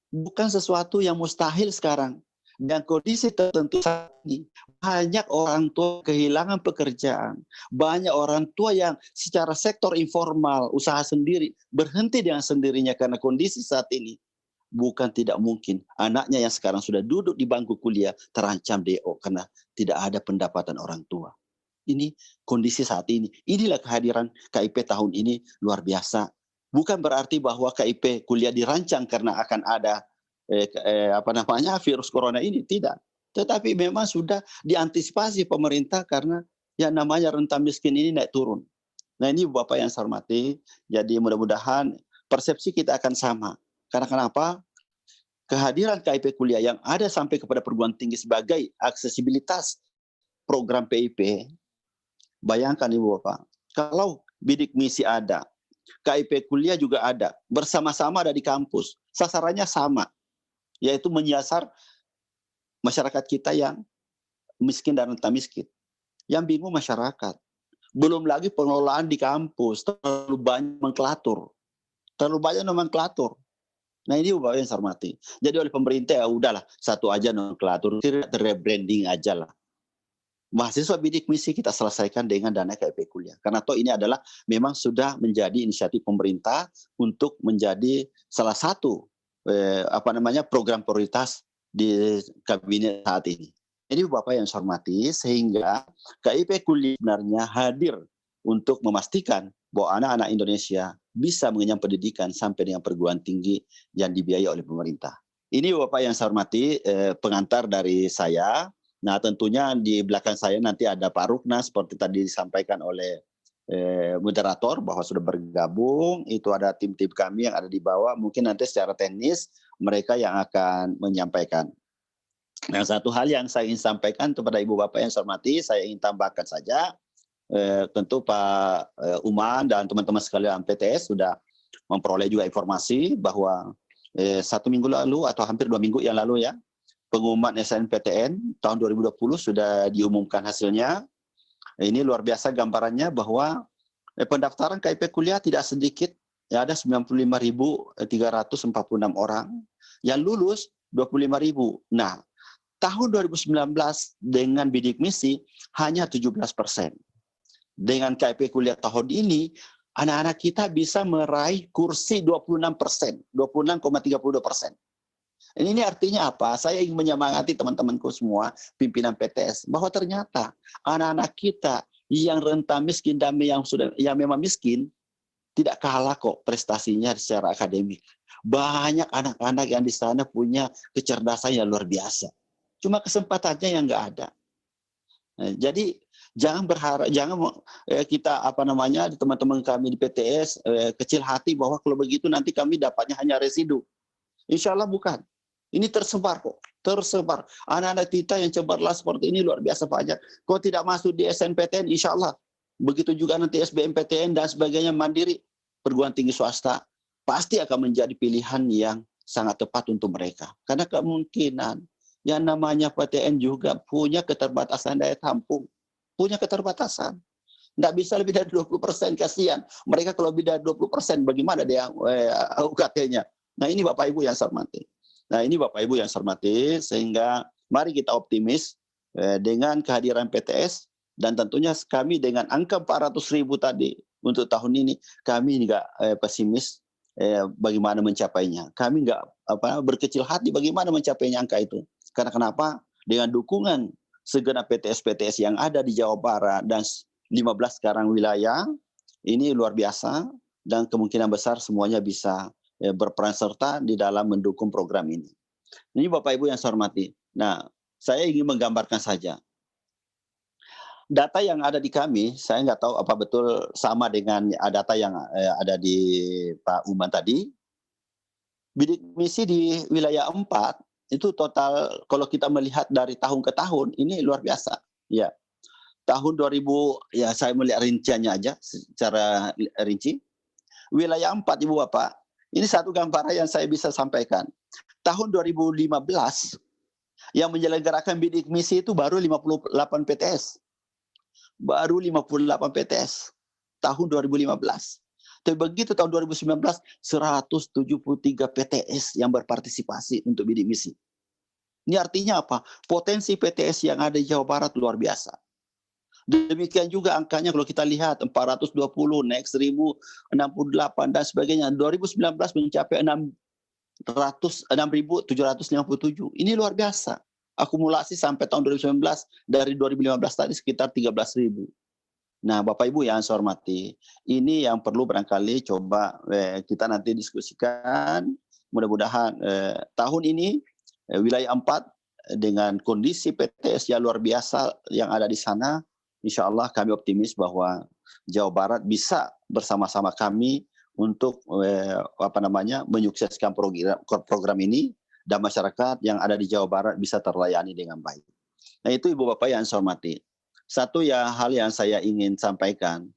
Bukan sesuatu yang mustahil sekarang. Dan kondisi tertentu saat ini, banyak orang tua kehilangan pekerjaan. Banyak orang tua yang secara sektor informal, usaha sendiri, berhenti dengan sendirinya karena kondisi saat ini. Bukan tidak mungkin anaknya yang sekarang sudah duduk di bangku kuliah terancam DO karena tidak ada pendapatan orang tua. Ini kondisi saat ini. Inilah kehadiran KIP tahun ini luar biasa. Bukan berarti bahwa KIP kuliah dirancang karena akan ada virus corona ini, tidak. Tetapi memang sudah diantisipasi pemerintah karena yang namanya rentan miskin ini naik turun. Nah ini Bapak yang saya hormati. Jadi mudah-mudahan persepsi kita akan sama. Karena kenapa? Kehadiran KIP kuliah yang ada sampai kepada perguruan tinggi sebagai aksesibilitas program PIP, bayangkan Ibu Bapak, kalau bidik misi ada, KIP kuliah juga ada, bersama-sama ada di kampus, sasarannya sama, yaitu menyasar masyarakat kita yang miskin dan rentan miskin. Yang bingung masyarakat. Belum lagi pengelolaan di kampus, terlalu banyak nomenklatur. Nah ini Bapak yang saya hormati. Jadi oleh pemerintah ya udahlah, satu aja nomenklatur, rebranding aja lah. Mahasiswa bidik misi kita selesaikan dengan dana KIP kuliah. Karena toh ini adalah memang sudah menjadi inisiatif pemerintah untuk menjadi salah satu program prioritas di kabinet saat ini. Jadi Bapak yang saya hormati, sehingga KIP kuliah sebenarnya hadir untuk memastikan bahwa anak-anak Indonesia bisa mengenyam pendidikan sampai dengan perguruan tinggi yang dibiayai oleh pemerintah. Ini Bapak yang saya hormati, pengantar dari saya. Nah tentunya di belakang saya nanti ada Pak Rukna seperti tadi disampaikan oleh moderator bahwa sudah bergabung. Itu ada tim-tim kami yang ada di bawah. Mungkin nanti secara teknis mereka yang akan menyampaikan. Nah, satu hal yang saya ingin sampaikan kepada Ibu Bapak yang saya hormati, saya ingin tambahkan saja. Tentu Pak Uman dan teman-teman sekalian PTS sudah memperoleh juga informasi bahwa 1 minggu lalu atau hampir 2 minggu yang lalu ya, pengumuman SNMPTN tahun 2020 sudah diumumkan hasilnya. Ini luar biasa gambarannya bahwa pendaftaran KIP kuliah tidak sedikit, ya ada 95.346 orang, yang lulus 25.000. Nah, tahun 2019 dengan bidik misi hanya 17%. Dengan KIP kuliah tahun ini, anak-anak kita bisa meraih kursi 26%, 26,32%. Ini artinya apa? Saya ingin menyemangati teman-temanku semua, pimpinan PTS, bahwa ternyata anak-anak kita yang rentan miskin dan yang memang miskin tidak kalah kok prestasinya secara akademik. Banyak anak-anak yang di sana punya kecerdasan yang luar biasa. Cuma kesempatannya yang nggak ada. Nah, jadi jangan berharap, kita teman-teman kami di PTS kecil hati bahwa kalau begitu nanti kami dapatnya hanya residu. Insya Allah bukan. Ini tersebar kok, tersebar. Anak-anak kita yang cemerlang seperti ini luar biasa banyak. Kalau tidak masuk di SNPTN, insya Allah. Begitu juga nanti SBMPTN dan sebagainya mandiri, perguruan tinggi swasta, pasti akan menjadi pilihan yang sangat tepat untuk mereka. Karena kemungkinan yang namanya PTN juga punya keterbatasan daya tampung. Punya keterbatasan. Tidak bisa lebih dari 20%, kasihan. Mereka kalau lebih dari 20%, bagaimana dia UKT-nya? Nah, ini Bapak Ibu yang saya hormati. Nah, ini Bapak Ibu yang saya hormati, sehingga mari kita optimis dengan kehadiran PTS, dan tentunya kami dengan angka 400.000 tadi untuk tahun ini, kami nggak pesimis bagaimana mencapainya. Kami nggak berkecil hati bagaimana mencapainya angka itu. Karena kenapa? Dengan dukungan segenap PTS-PTS yang ada di Jawa Barat dan 15 sekarang wilayah, ini luar biasa, dan kemungkinan besar semuanya bisa berperan serta di dalam mendukung program ini. Ini Bapak Ibu yang saya hormati. Nah, saya ingin menggambarkan saja. Data yang ada di kami, saya nggak tahu apa betul sama dengan data yang ada di Pak Uman tadi. Bidik misi di wilayah 4, itu total kalau kita melihat dari tahun ke tahun, ini luar biasa. Ya, tahun 2000, ya saya melihat rinciannya aja secara rinci. Wilayah 4, Ibu Bapak, ini satu gambaran yang saya bisa sampaikan. Tahun 2015, yang menyelenggarakan bidik misi itu baru 58 PTS. Baru 58 PTS. Tahun 2015. Tapi begitu tahun 2019, 173 PTS yang berpartisipasi untuk bidik misi. Ini artinya apa? Potensi PTS yang ada di Jawa Barat luar biasa. Demikian juga angkanya kalau kita lihat 420, naik 1068 dan sebagainya. 2019 mencapai 6.757. Ini luar biasa. Akumulasi sampai tahun 2019 dari 2015 tadi sekitar 13.000. Nah, Bapak Ibu yang saya hormati, ini yang perlu barangkali coba kita nanti diskusikan. Mudah-mudahan tahun ini wilayah 4 dengan kondisi PTS yang luar biasa yang ada di sana, insya Allah kami optimis bahwa Jawa Barat bisa bersama-sama kami untuk menyukseskan program ini, dan masyarakat yang ada di Jawa Barat bisa terlayani dengan baik. Nah, itu Ibu Bapak yang saya hormati. Satu hal yang saya ingin sampaikan,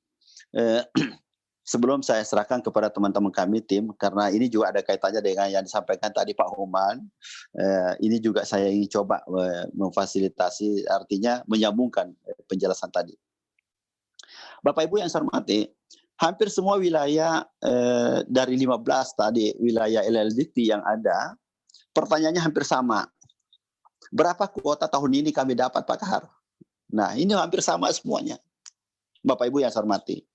sebelum saya serahkan kepada teman-teman kami tim, karena ini juga ada kaitannya dengan yang disampaikan tadi Pak Human, ini juga saya ingin coba memfasilitasi, artinya menyambungkan penjelasan tadi. Bapak Ibu yang saya hormati, hampir semua wilayah dari 15 tadi wilayah LLDT yang ada, pertanyaannya hampir sama. Berapa kuota tahun ini kami dapat Pak Kahar? Nah, ini hampir sama semuanya. Bapak Ibu yang saya hormati.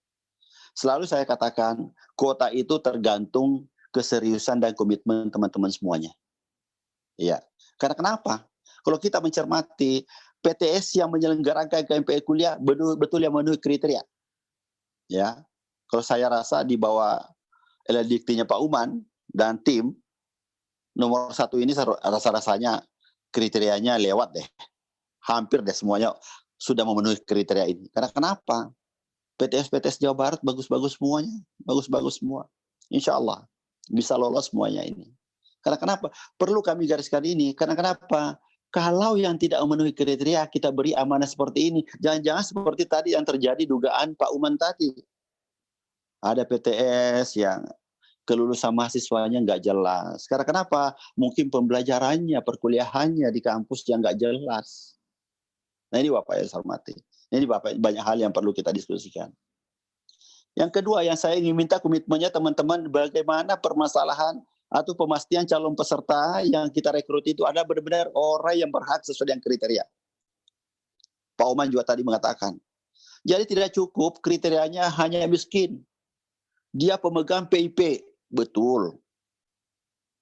Selalu saya katakan, kuota itu tergantung keseriusan dan komitmen teman-teman semuanya. Ya, karena kenapa? Kalau kita mencermati PTS yang menyelenggarakan KMP kuliah betul yang memenuhi kriteria. Ya, kalau saya rasa di bawah LLDT-nya Pak Uman dan tim, nomor 1 ini rasa-rasanya kriterianya lewat deh. Hampir deh semuanya sudah memenuhi kriteria ini. Karena kenapa? PTS Jawa Barat bagus-bagus semuanya, bagus-bagus semua. Insya Allah bisa lolos semuanya ini. Karena kenapa? Perlu kami gariskan ini. Karena kenapa? Kalau yang tidak memenuhi kriteria kita beri amanah seperti ini, jangan-jangan seperti tadi yang terjadi dugaan Pak Uman tadi. Ada PTS yang kelulusan mahasiswanya nggak jelas. Karena kenapa? Mungkin pembelajarannya, perkuliahannya di kampus yang nggak jelas. Nah ini Bapak yang saya hormati. Ini Bapak banyak hal yang perlu kita diskusikan. Yang kedua yang saya ingin minta komitmennya teman-teman, bagaimana permasalahan atau pemastian calon peserta yang kita rekrut itu ada benar-benar orang yang berhak sesuai dengan kriteria. Pak Oman juga tadi mengatakan. Jadi tidak cukup kriterianya hanya miskin. Dia pemegang PIP, betul.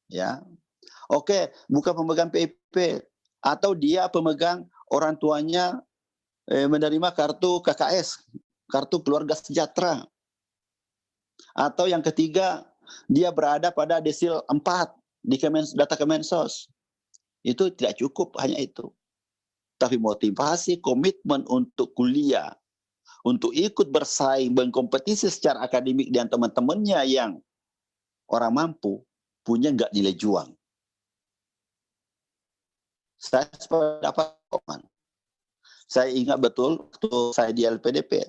Ya. Oke, bukan pemegang PIP atau dia pemegang orang tuanya menerima kartu KKS, kartu keluarga sejahtera. Atau yang ketiga, dia berada pada desil 4 di data Kemensos. Itu tidak cukup hanya itu. Tapi motivasi, komitmen untuk kuliah, untuk ikut bersaing, berkompetisi secara akademik dengan teman-temannya yang orang mampu, punya nggak nilai juang. Saya sependapat, saya ingat betul waktu saya di LPDP.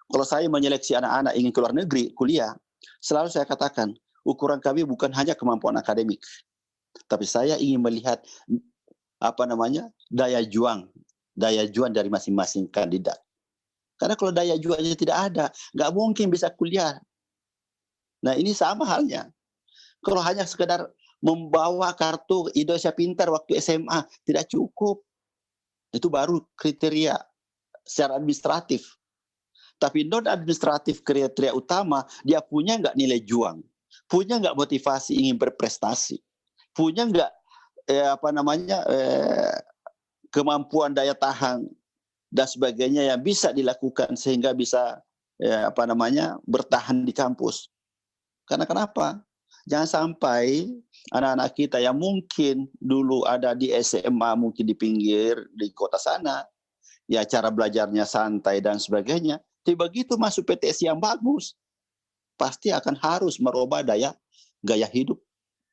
Kalau saya menyeleksi anak-anak ingin keluar negeri kuliah, selalu saya katakan ukuran kami bukan hanya kemampuan akademik, tapi saya ingin melihat daya juang dari masing-masing kandidat. Karena kalau daya juangnya tidak ada, nggak mungkin bisa kuliah. Nah ini sama halnya. Kalau hanya sekedar membawa kartu Indonesia Pintar waktu SMA tidak cukup. Itu baru kriteria secara administratif. Tapi non administratif kriteria utama, dia punya nggak nilai juang, punya nggak motivasi ingin berprestasi, punya nggak kemampuan daya tahan dan sebagainya yang bisa dilakukan sehingga bisa bertahan di kampus. Karena kenapa? Jangan sampai anak-anak kita yang mungkin dulu ada di SMA, mungkin di pinggir di kota sana, ya cara belajarnya santai dan sebagainya. Tapi begitu masuk PTS yang bagus, pasti akan harus merubah gaya hidup,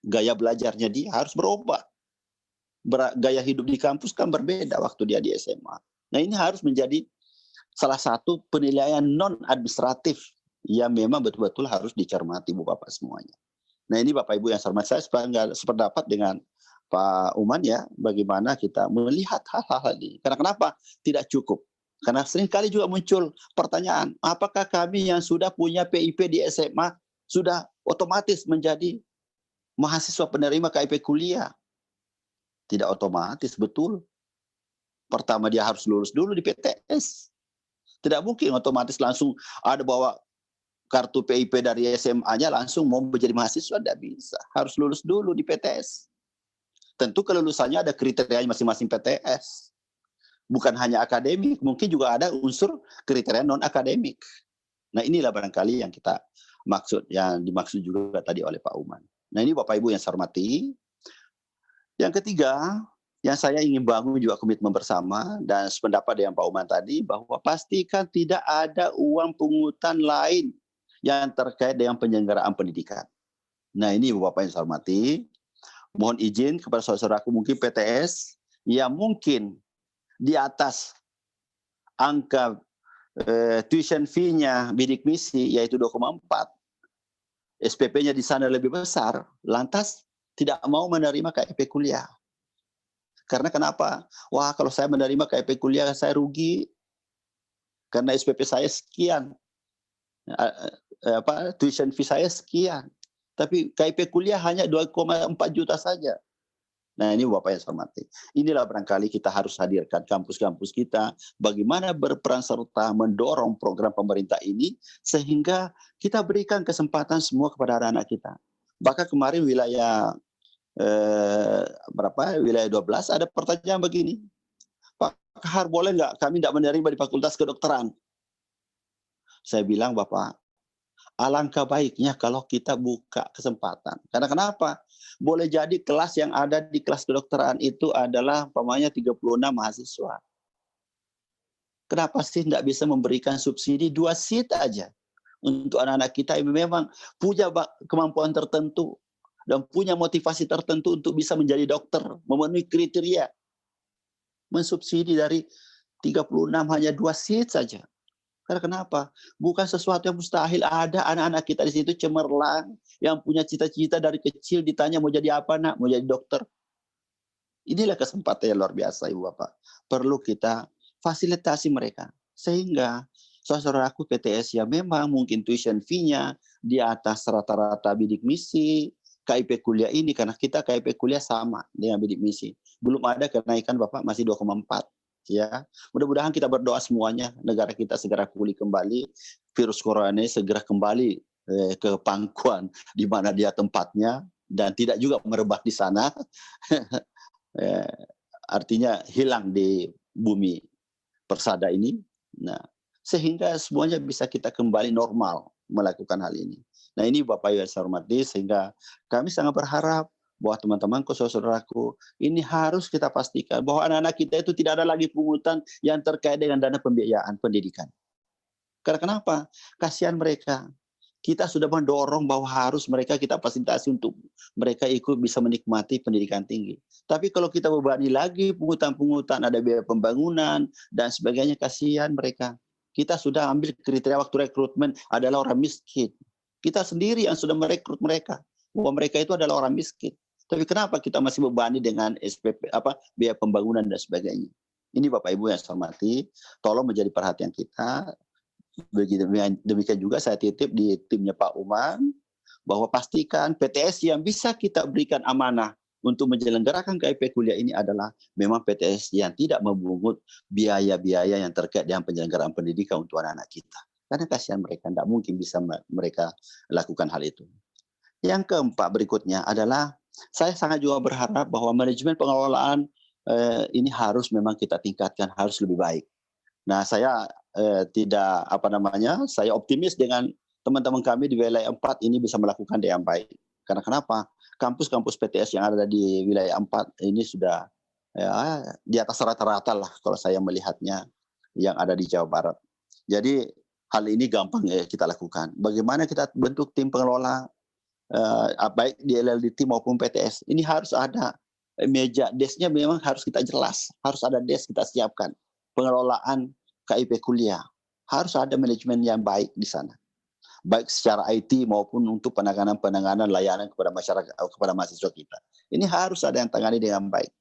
gaya belajarnya dia harus berubah. Gaya hidup di kampus kan berbeda waktu dia di SMA. Nah ini harus menjadi salah satu penilaian non-administratif yang memang betul-betul harus dicermati Bu Bapak semuanya. Nah ini Bapak Ibu yang saya hormati, saya sependapat dengan Pak Uman ya, bagaimana kita melihat hal-hal ini. Karena kenapa? Tidak cukup. Karena seringkali juga muncul pertanyaan, apakah kami yang sudah punya PIP di SMA sudah otomatis menjadi mahasiswa penerima KIP kuliah? Tidak otomatis, betul. Pertama dia harus lulus dulu di PTS. Tidak mungkin otomatis langsung ada bawa kartu PIP dari SMA-nya langsung mau menjadi mahasiswa, tidak bisa. Harus lulus dulu di PTS. Tentu kelulusannya ada kriteria masing-masing PTS. Bukan hanya akademik, mungkin juga ada unsur kriteria non-akademik. Nah inilah barangkali yang kita maksud, yang dimaksud juga tadi oleh Pak Uman. Nah ini Bapak Ibu yang saya hormati. Yang ketiga, yang saya ingin bangun juga komitmen bersama dan sependapat dengan Pak Uman tadi, bahwa pastikan tidak ada uang pungutan lain yang terkait dengan penyelenggaraan pendidikan. Nah ini Bapak yang saya hormati, mohon izin kepada saudaraku mungkin PTS yang mungkin di atas angka tuition fee-nya bidik misi yaitu 2,4, SPP-nya di sana lebih besar, lantas tidak mau menerima KIP kuliah. Karena kenapa? Wah kalau saya menerima KIP kuliah saya rugi karena SPP saya sekian, tuition fee saya sekian, tapi KIP kuliah hanya 2,4 juta saja. Nah ini Bapak yang saya hormati. Inilah barangkali kita harus hadirkan kampus-kampus kita, bagaimana berperan serta mendorong program pemerintah ini, sehingga kita berikan kesempatan semua kepada anak-anak kita. Bahkan kemarin wilayah wilayah 12 ada pertanyaan begini, Pak Kahar boleh nggak kami tidak menerima di Fakultas Kedokteran? Saya bilang Bapak, alangkah baiknya kalau kita buka kesempatan. Karena kenapa? Boleh jadi kelas yang ada di kelas kedokteran itu adalah umpamanya 36 mahasiswa. Kenapa sih tidak bisa memberikan subsidi 2 seat aja untuk anak-anak kita yang memang punya kemampuan tertentu dan punya motivasi tertentu untuk bisa menjadi dokter, memenuhi kriteria. Mensubsidi dari 36 hanya 2 seat saja. Karena kenapa? Bukan sesuatu yang mustahil. Ada anak-anak kita di situ cemerlang yang punya cita-cita dari kecil, ditanya mau jadi apa nak? Mau jadi dokter. Inilah kesempatan yang luar biasa Ibu Bapak. Perlu kita fasilitasi mereka. Sehingga saudaraku PTS ya memang mungkin tuition fee-nya di atas rata-rata bidik misi, KIP kuliah ini, karena kita KIP kuliah sama dengan bidik misi. Belum ada kenaikan Bapak, masih 2,4. Ya, mudah-mudahan kita berdoa semuanya negara kita segera pulih kembali, virus corona ini segera kembali ke pangkuan di mana dia tempatnya dan tidak juga merebak di sana. Artinya hilang di bumi persada ini. Nah, sehingga semuanya bisa kita kembali normal melakukan hal ini. Nah, ini Bapak Ibu yang saya hormati, sehingga kami sangat berharap bahwa teman-temanku, saudaraku, ini harus kita pastikan bahwa anak-anak kita itu tidak ada lagi pungutan yang terkait dengan dana pembiayaan pendidikan. Karena kenapa? Kasihan mereka. Kita sudah mendorong bahwa harus mereka kita fasilitasi untuk mereka ikut bisa menikmati pendidikan tinggi. Tapi kalau kita bebani lagi pungutan-pungutan, ada biaya pembangunan dan sebagainya, kasihan mereka. Kita sudah ambil kriteria waktu rekrutmen adalah orang miskin. Kita sendiri yang sudah merekrut mereka, bahwa mereka itu adalah orang miskin. Tapi kenapa kita masih bebani dengan SPP, biaya pembangunan dan sebagainya? Ini Bapak Ibu yang saya hormati, tolong menjadi perhatian kita. Demikian juga saya titip di timnya Pak Uman, bahwa pastikan PTS yang bisa kita berikan amanah untuk menyelenggarakan KIP kuliah ini adalah memang PTS yang tidak memungut biaya-biaya yang terkait dengan penyelenggaraan pendidikan untuk anak-anak kita. Karena kasihan mereka, tidak mungkin bisa mereka lakukan hal itu. Yang keempat berikutnya adalah saya sangat juga berharap bahwa manajemen pengelolaan ini harus memang kita tingkatkan, harus lebih baik. Nah, saya saya optimis dengan teman-teman kami di wilayah 4 ini bisa melakukan dengan baik. Karena kenapa? Kampus-kampus PTS yang ada di wilayah 4 ini sudah di atas rata-rata lah kalau saya melihatnya yang ada di Jawa Barat. Jadi hal ini gampang kita lakukan. Bagaimana kita bentuk tim pengelola baik di LLDT maupun PTS. Ini harus ada meja, desknya memang harus kita jelas. Harus ada desk kita siapkan. Pengelolaan KIP kuliah. Harus ada manajemen yang baik di sana. Baik secara IT maupun untuk penanganan layanan kepada masyarakat, kepada mahasiswa kita. Ini harus ada yang tangani dengan baik.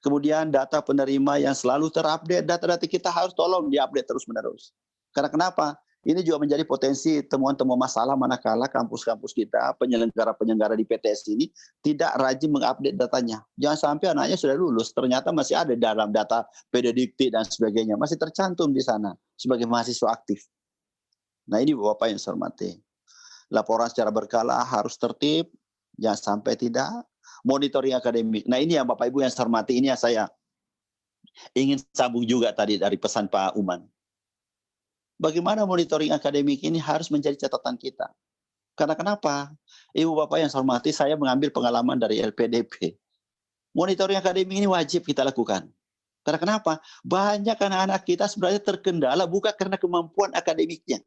Kemudian data penerima yang selalu terupdate, data-data kita harus tolong diupdate terus-menerus. Karena kenapa? Ini juga menjadi potensi temuan-temuan masalah manakala kampus-kampus kita, penyelenggara-penyelenggara di PTS ini tidak rajin mengupdate datanya. Jangan sampai anaknya sudah lulus, ternyata masih ada dalam data pedidikti dan sebagainya, masih tercantum di sana sebagai mahasiswa aktif. Nah, ini Bapak yang saya hormati. Laporan secara berkala harus tertib, jangan sampai tidak. Monitoring akademik. Nah, ini yang Bapak Ibu yang saya hormati, ini yang saya ingin sambung juga tadi dari pesan Pak Uman. Bagaimana monitoring akademik ini harus menjadi catatan kita. Karena kenapa? Ibu Bapak yang saya hormati, saya mengambil pengalaman dari LPDP. Monitoring akademik ini wajib kita lakukan. Karena kenapa? Banyak anak-anak kita sebenarnya terkendala bukan karena kemampuan akademiknya.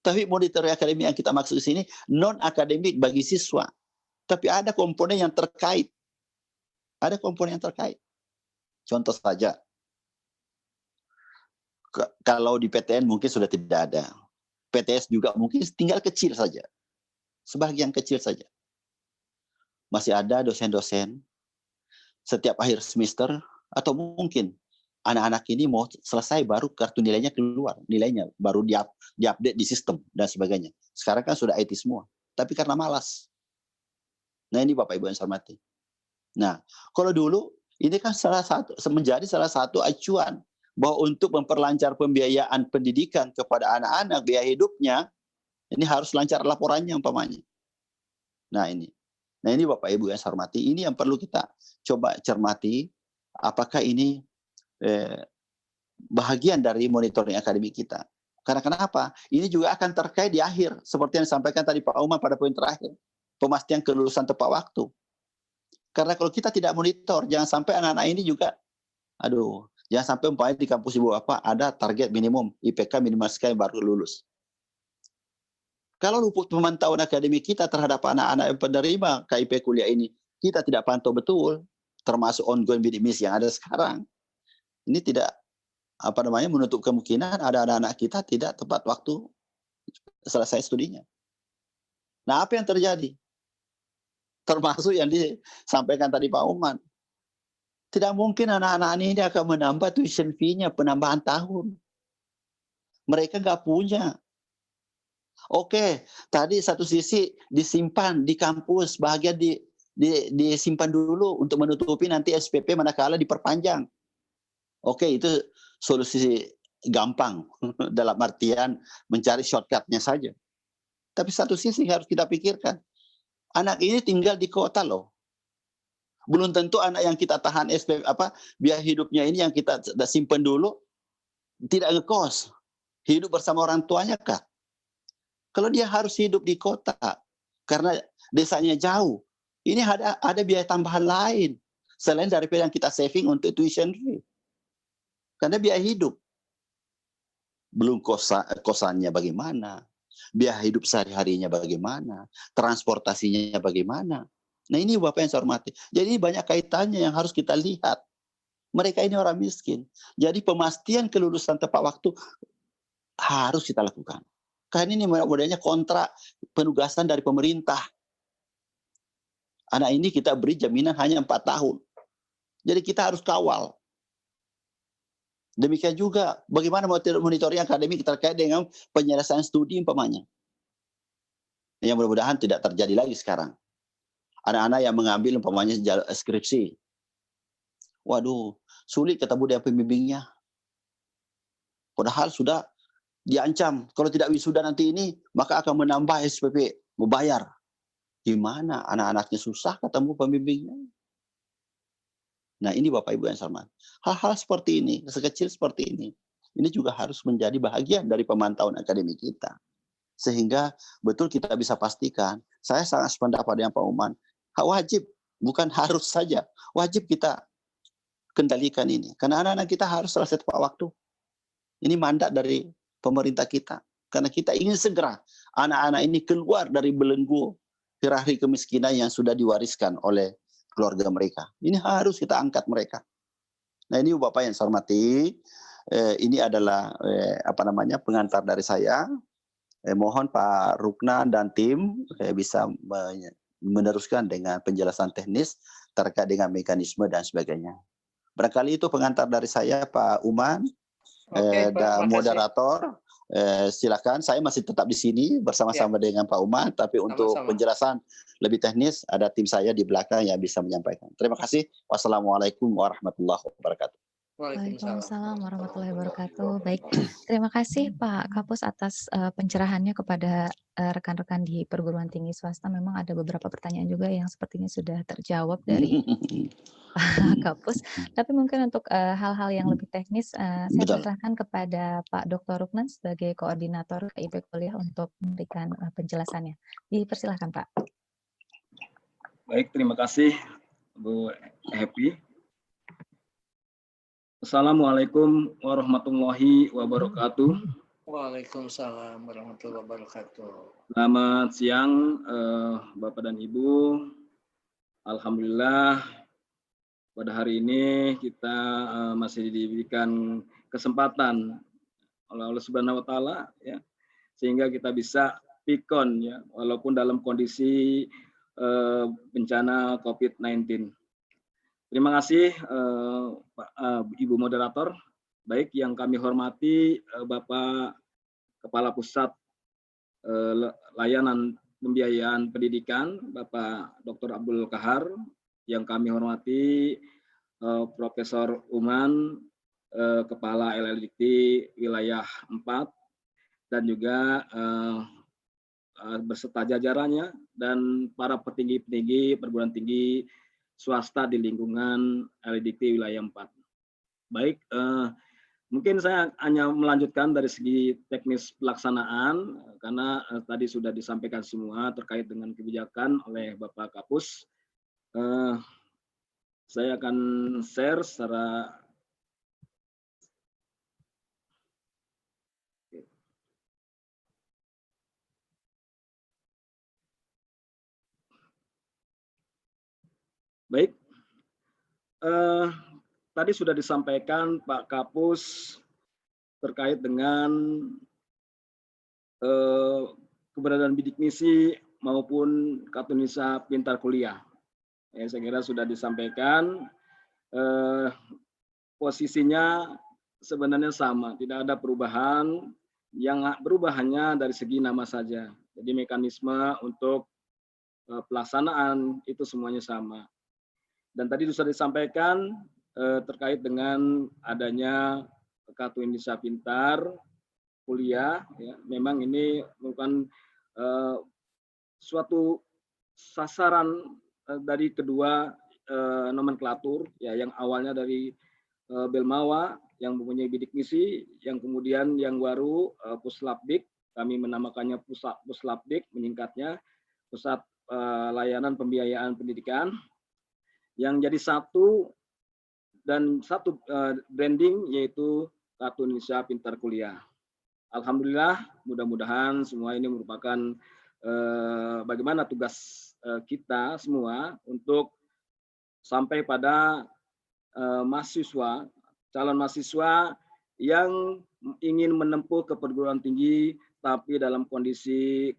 Tapi monitoring akademik yang kita maksud di sini non-akademik bagi siswa. Tapi ada komponen yang terkait. Ada komponen yang terkait. Contoh saja, kalau di PTN mungkin sudah tidak ada. PTS juga mungkin tinggal kecil saja. Sebagian kecil saja. Masih ada dosen-dosen setiap akhir semester, atau mungkin anak-anak ini mau selesai baru kartu nilainya keluar. Nilainya baru diupdate di sistem dan sebagainya. Sekarang kan sudah IT semua. Tapi karena malas. Nah, ini Bapak Ibu yang saya hormati. Nah, kalau dulu ini kan menjadi salah satu acuan bahwa untuk memperlancar pembiayaan pendidikan kepada anak-anak, biaya hidupnya, ini harus lancar laporannya umpamanya. Nah ini Bapak Ibu yang saya hormati, ini yang perlu kita coba cermati, apakah ini bahagian dari monitoring akademik kita. Karena kenapa? Ini juga akan terkait di akhir, seperti yang disampaikan tadi Pak Umar pada poin terakhir, pemastian kelulusan tepat waktu. Karena kalau kita tidak monitor, jangan sampai anak-anak ini juga, Jangan sampai umpamanya di kampus ibu bapak ada target minimum IPK minimal sekian baru lulus. Kalau luput pemantauan akademik kita terhadap anak-anak yang penerima KIP kuliah ini, kita tidak pantau betul, termasuk ongoing bidik misi yang ada sekarang. Ini tidak menutup kemungkinan ada anak-anak kita tidak tepat waktu selesai studinya. Nah, apa yang terjadi? Termasuk yang disampaikan tadi Pak Uman. Tidak mungkin anak-anak ini akan menambah tuition fee-nya penambahan tahun. Mereka nggak punya. Oke, tadi satu sisi disimpan di kampus, bahagian disimpan dulu untuk menutupi nanti SPP manakala diperpanjang. Oke, itu solusi gampang dalam artian mencari shortcut-nya saja. Tapi satu sisi harus kita pikirkan, anak ini tinggal di kota loh. Belum tentu anak yang kita tahan SPP biaya hidupnya ini yang kita simpan dulu tidak ngekos. Hidup bersama orang tuanya kah? Kalau dia harus hidup di kota karena desanya jauh, ini ada biaya tambahan lain selain daripada yang kita saving untuk tuition fee. Karena biaya hidup. Belum kosannya bagaimana, biaya hidup sehari-harinya bagaimana, transportasinya bagaimana. Nah, ini Bapak yang saya hormati. Jadi banyak kaitannya yang harus kita lihat. Mereka ini orang miskin. Jadi pemastian kelulusan tepat waktu harus kita lakukan. Karena ini modalnya kontrak penugasan dari pemerintah. Anak ini kita beri jaminan hanya 4 tahun. Jadi kita harus kawal. Demikian juga bagaimana monitoring akademik terkait dengan penyelesaian studi umpamanya. Yang mudah-mudahan tidak terjadi lagi sekarang. Anak-anak yang mengambil umpamanya skripsi. Waduh, sulit ketemu dengan pembimbingnya. Padahal sudah diancam, kalau tidak wisuda nanti ini, maka akan menambah SPP, mau bayar. Gimana anak-anaknya susah ketemu pembimbingnya. Nah, ini Bapak Ibu yang sama. Hal-hal seperti ini, sekecil seperti ini juga harus menjadi bahagian dari pemantauan akademik kita. Sehingga betul kita bisa pastikan, saya sangat sependapat dengan Pak Uman, wajib, bukan harus saja, wajib kita kendalikan ini. Karena anak-anak kita harus selesai tepat waktu. Ini mandat dari pemerintah kita. Karena kita ingin segera anak-anak ini keluar dari belenggu hierarki kemiskinan yang sudah diwariskan oleh keluarga mereka. Ini harus kita angkat mereka. Nah, ini Bapak yang saya hormati, ini adalah pengantar dari saya. Mohon Pak Rukna dan tim bisa meneruskan dengan penjelasan teknis terkait dengan mekanisme dan sebagainya. Barangkali itu pengantar dari saya, Pak Uman. Oke, Pak, dan makasih. moderator, silakan. Saya masih tetap di sini bersama-sama dengan Pak Umar, tapi untuk Sama-sama. penjelasan lebih teknis ada tim saya di belakang yang bisa menyampaikan. Terima kasih. Wassalamualaikum warahmatullahi wabarakatuh. Waalaikumsalam warahmatullahi wabarakatuh. Baik, terima kasih Pak Kapus atas pencerahannya kepada rekan-rekan di perguruan tinggi swasta. Memang ada beberapa pertanyaan juga yang sepertinya sudah terjawab dari Pak Kapus. Tapi mungkin untuk hal-hal yang lebih teknis, saya Betul. persilahkan kepada Pak Dr. Rukman sebagai koordinator KIP Kuliah untuk memberikan penjelasannya. Dipersilahkan Pak. Baik, terima kasih Bu Happy. Assalamualaikum warahmatullahi wabarakatuh. Waalaikumsalam warahmatullahi wabarakatuh. Selamat siang Bapak dan Ibu. Alhamdulillah pada hari ini kita masih diberikan kesempatan oleh Allah Subhanahu wa taala ya, sehingga kita bisa pikon ya, walaupun dalam kondisi bencana COVID-19. Terima kasih Ibu Moderator. Baik, yang kami hormati Bapak Kepala Pusat Layanan Pembiayaan Pendidikan, Bapak Dr. Abdul Kahar. Yang kami hormati Profesor Uman, Kepala LLDT Wilayah 4, dan juga beserta jajarannya, dan para petinggi-petinggi perguruan tinggi swasta di lingkungan LLDT Wilayah 4. Baik, mungkin saya hanya melanjutkan dari segi teknis pelaksanaan, karena tadi sudah disampaikan semua terkait dengan kebijakan oleh Bapak Kapus. Saya akan share secara Baik, tadi sudah disampaikan Pak Kapus terkait dengan keberadaan bidik misi maupun Kartu Indonesia Pintar Kuliah. Ya, saya kira sudah disampaikan, posisinya sebenarnya sama, tidak ada perubahan. Yang berubah hanya dari segi nama saja. Jadi mekanisme untuk pelaksanaan itu semuanya sama. Dan tadi sudah disampaikan terkait dengan adanya Kartu Indonesia Pintar Kuliah, ya, memang ini merupakan suatu sasaran dari kedua nomenklatur, ya, yang awalnya dari Belmawa yang mempunyai bidik misi, yang kemudian yang baru Puslapdik, kami menamakannya Puslapdik, menyingkatnya Pusat Layanan Pembiayaan Pendidikan, yang jadi satu dan satu branding yaitu Kartu Indonesia Pintar Kuliah. Alhamdulillah, mudah-mudahan semua ini merupakan bagaimana tugas kita semua untuk sampai pada mahasiswa, calon mahasiswa yang ingin menempuh ke perguruan tinggi tapi dalam kondisi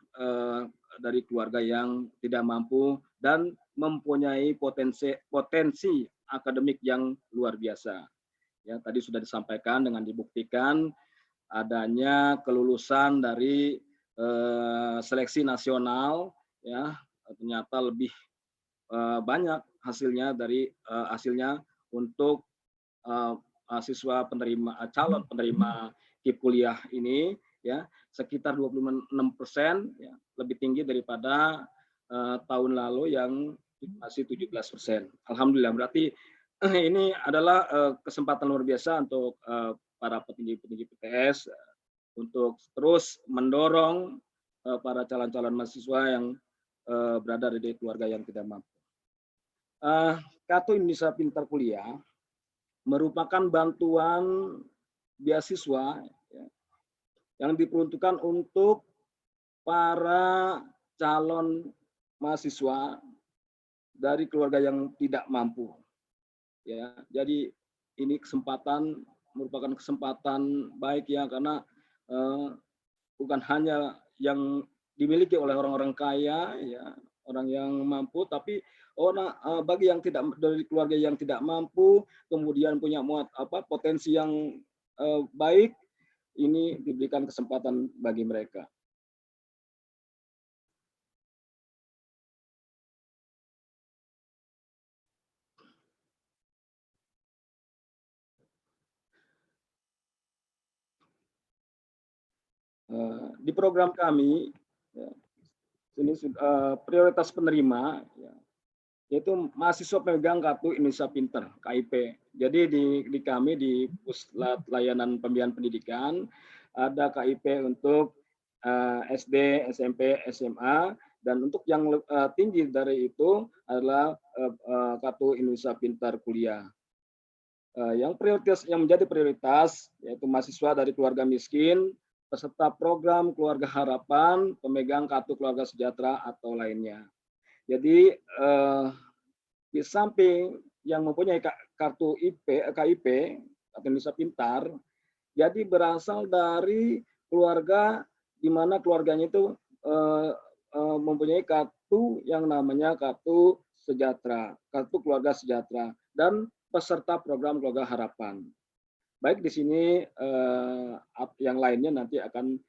dari keluarga yang tidak mampu dan mempunyai potensi akademik yang luar biasa. Ya, tadi sudah disampaikan dengan dibuktikan adanya kelulusan dari seleksi nasional, ya, ternyata lebih banyak hasilnya dari hasilnya untuk mahasiswa penerima calon penerima KIP kuliah ini, ya, sekitar 26%, ya, lebih tinggi daripada tahun lalu yang masih 17%. Alhamdulillah, berarti ini adalah kesempatan luar biasa untuk para petinggi-petinggi PTS untuk terus mendorong para calon-calon mahasiswa yang berada di keluarga yang tidak mampu. Kartu Indonesia Pintar Kuliah merupakan bantuan beasiswa, ya, yang diperuntukkan untuk para calon mahasiswa dari keluarga yang tidak mampu. Ya, jadi ini merupakan kesempatan baik, ya, karena bukan hanya yang dimiliki oleh orang-orang kaya, ya, orang yang mampu, tapi bagi yang tidak, dari keluarga yang tidak mampu, kemudian punya potensi yang baik, ini diberikan kesempatan bagi mereka. Di program kami, ya, ini prioritas penerima, ya, yaitu mahasiswa pemegang Kartu Indonesia Pintar (KIP). Jadi di kami di Pusat Layanan Pembiayaan Pendidikan ada KIP untuk SD, SMP, SMA, dan untuk yang tinggi dari itu adalah Kartu Indonesia Pintar Kuliah. Yang menjadi prioritas yaitu mahasiswa dari keluarga miskin, peserta program Keluarga Harapan, pemegang Kartu Keluarga Sejahtera atau lainnya. Jadi di samping yang mempunyai kartu KIP, Kartu Indonesia Pintar, jadi berasal dari keluarga di mana keluarganya itu mempunyai kartu yang namanya Kartu Sejahtera, Kartu Keluarga Sejahtera, dan peserta program Keluarga Harapan. Baik, di sini yang lainnya nanti akan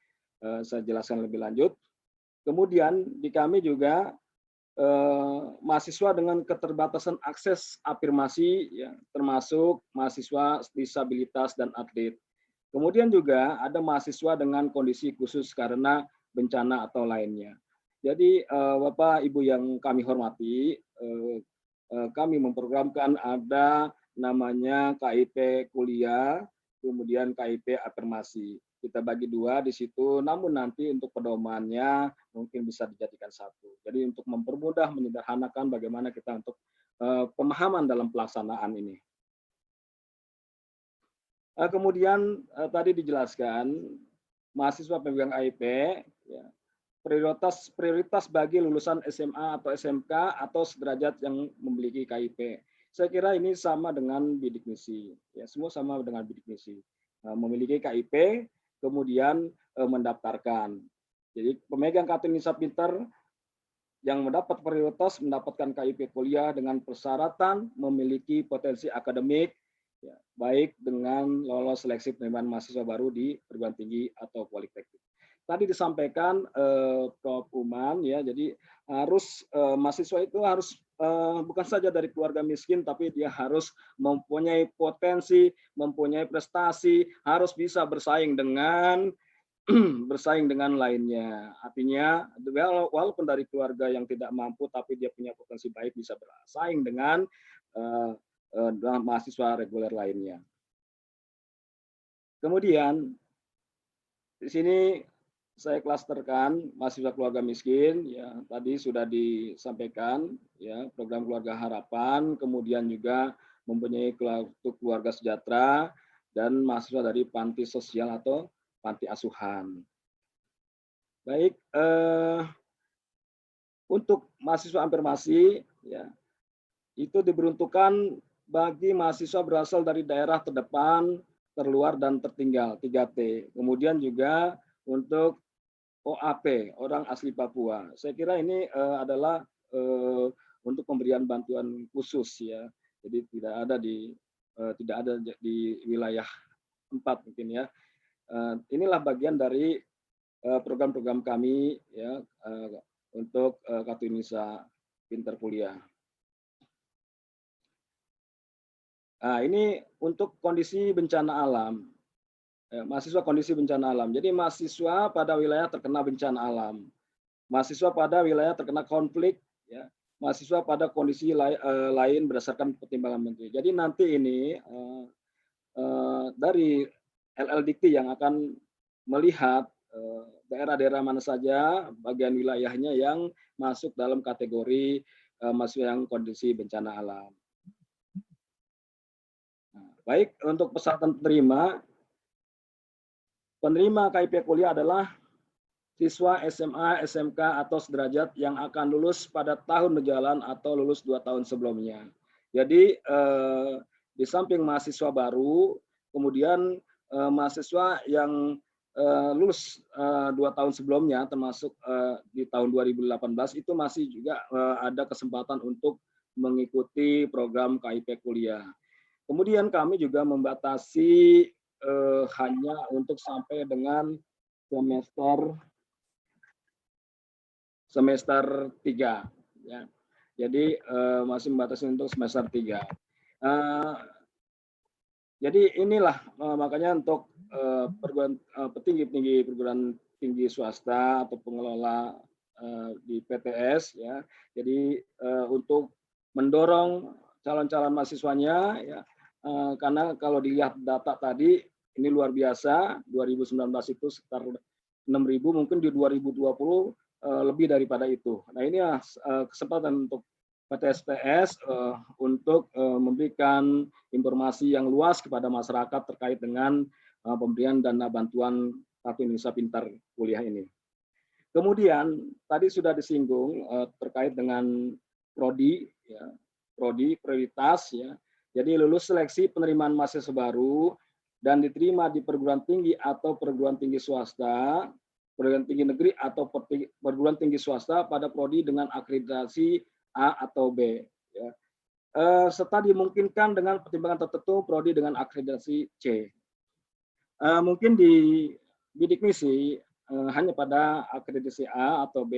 saya jelaskan lebih lanjut. Kemudian di kami juga mahasiswa dengan keterbatasan akses afirmasi, ya, termasuk mahasiswa disabilitas dan atlet. Kemudian juga ada mahasiswa dengan kondisi khusus karena bencana atau lainnya. Jadi Bapak Ibu yang kami hormati, kami memprogramkan ada namanya KIP kuliah, kemudian KIP afirmasi. Kita bagi dua di situ, namun nanti untuk pedomannya mungkin bisa dijadikan satu. Jadi untuk mempermudah, menyederhanakan bagaimana kita untuk pemahaman dalam pelaksanaan ini. Kemudian tadi dijelaskan mahasiswa pemegang KIP, ya, prioritas bagi lulusan SMA atau SMK atau sederajat yang memiliki KIP. Saya kira ini sama dengan bidik misi, ya semua sama dengan bidik misi. Memiliki KIP, kemudian mendaftarkan. Jadi pemegang kartu Indonesia Pintar yang mendapat prioritas mendapatkan KIP kuliah dengan persyaratan memiliki potensi akademik, ya, baik dengan lolos seleksi penerimaan mahasiswa baru di perguruan tinggi atau politeknik. Tadi disampaikan Prof. Uman, ya, jadi harus mahasiswa itu harus bukan saja dari keluarga miskin, tapi dia harus mempunyai potensi, mempunyai prestasi, harus bisa bersaing dengan lainnya. Artinya, walaupun dari keluarga yang tidak mampu, tapi dia punya potensi baik, bisa bersaing dengan mahasiswa reguler lainnya. Kemudian, di sini saya klasterkan mahasiswa keluarga miskin, ya tadi sudah disampaikan, ya program keluarga harapan, kemudian juga mempunyai keluarga sejahtera dan mahasiswa dari panti sosial atau panti asuhan. Baik, untuk mahasiswa afirmasi, ya itu diperuntukkan bagi mahasiswa berasal dari daerah terdepan, terluar dan tertinggal 3T. Kemudian juga untuk OAP, orang asli Papua. Saya kira ini adalah untuk pemberian bantuan khusus, ya. Jadi tidak ada di wilayah 4 mungkin, ya. Inilah bagian dari program-program kami, ya, untuk Kartu Indonesia Pintar Kuliah. Nah, ini untuk kondisi bencana alam. Mahasiswa kondisi bencana alam. Jadi mahasiswa pada wilayah terkena bencana alam, mahasiswa pada wilayah terkena konflik, ya, mahasiswa pada kondisi lain berdasarkan pertimbangan menteri. Jadi nanti ini dari LLDikti yang akan melihat daerah-daerah mana saja bagian wilayahnya yang masuk dalam kategori mahasiswa yang kondisi bencana alam. Nah, baik, untuk persyaratan penerima KIP kuliah adalah siswa SMA, SMK atau sederajat yang akan lulus pada tahun berjalan atau lulus 2 tahun sebelumnya. Jadi di samping mahasiswa baru, kemudian mahasiswa yang lulus 2 tahun sebelumnya, termasuk di tahun 2018 itu masih juga ada kesempatan untuk mengikuti program KIP kuliah. Kemudian kami juga membatasi hanya untuk sampai dengan semester 3, ya. Jadi masih membatasi untuk semester 3. Jadi inilah makanya untuk petinggi perguruan tinggi swasta atau pengelola di PTS, ya. Jadi untuk mendorong calon-calon mahasiswanya, ya, karena kalau dilihat data tadi ini luar biasa, 2019 itu sekitar 6.000, mungkin di 2020 lebih daripada itu. Nah, ini kesempatan untuk PTSPS untuk memberikan informasi yang luas kepada masyarakat terkait dengan pemberian dana bantuan Kartu Indonesia Pintar Kuliah ini. Kemudian tadi sudah disinggung terkait dengan prodi, ya, prodi prioritas, ya. Jadi lulus seleksi penerimaan mahasiswa baru dan diterima di perguruan tinggi atau perguruan tinggi swasta, perguruan tinggi negeri atau perguruan tinggi swasta pada prodi dengan akreditasi A atau B, ya. Serta dimungkinkan dengan pertimbangan tertentu prodi dengan akreditasi C. Mungkin di bidik misi hanya pada akreditasi A atau B.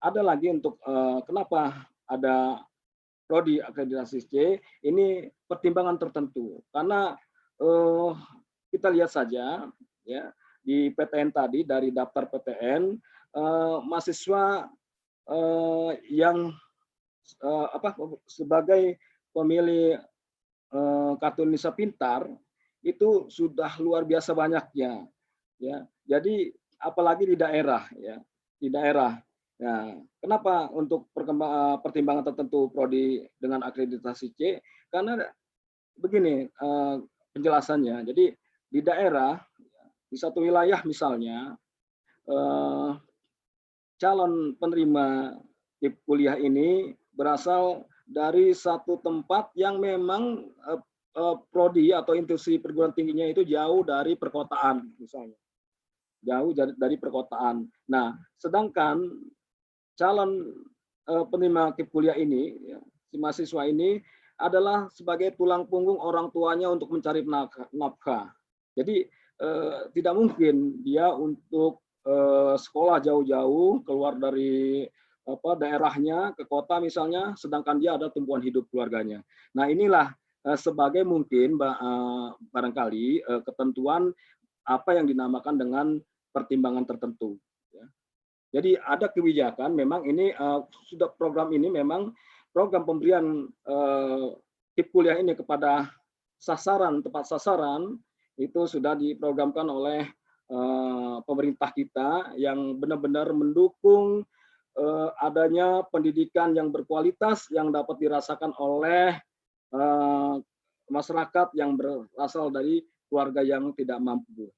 Ada lagi untuk kenapa ada prodi akreditasi C, ini pertimbangan tertentu. Karena kita lihat saja, ya, di PTN tadi, dari daftar PTN, mahasiswa yang sebagai pemilih Kartu Indonesia Pintar itu sudah luar biasa banyaknya, ya. Jadi apalagi di daerah, ya, di daerah. Nah, kenapa untuk pertimbangan tertentu prodi dengan akreditasi C? Karena begini penjelasannya. Jadi di daerah, di satu wilayah misalnya, calon penerima kuliah ini berasal dari satu tempat yang memang prodi atau institusi perguruan tingginya itu jauh dari perkotaan, misalnya jauh dari perkotaan. Nah, sedangkan calon penerima kuliah ini, ya, si mahasiswa ini adalah sebagai tulang punggung orang tuanya untuk mencari nafkah. Jadi tidak mungkin dia untuk sekolah jauh-jauh keluar dari daerahnya ke kota misalnya, sedangkan dia ada tumpuan hidup keluarganya. Nah, inilah sebagai mungkin barangkali ketentuan apa yang dinamakan dengan pertimbangan tertentu. Ya. Jadi ada kebijakan, memang ini sudah program ini memang program pemberian kuliah ini kepada tepat sasaran itu sudah diprogramkan oleh pemerintah kita yang benar-benar mendukung adanya pendidikan yang berkualitas yang dapat dirasakan oleh masyarakat yang berasal dari keluarga yang tidak mampu.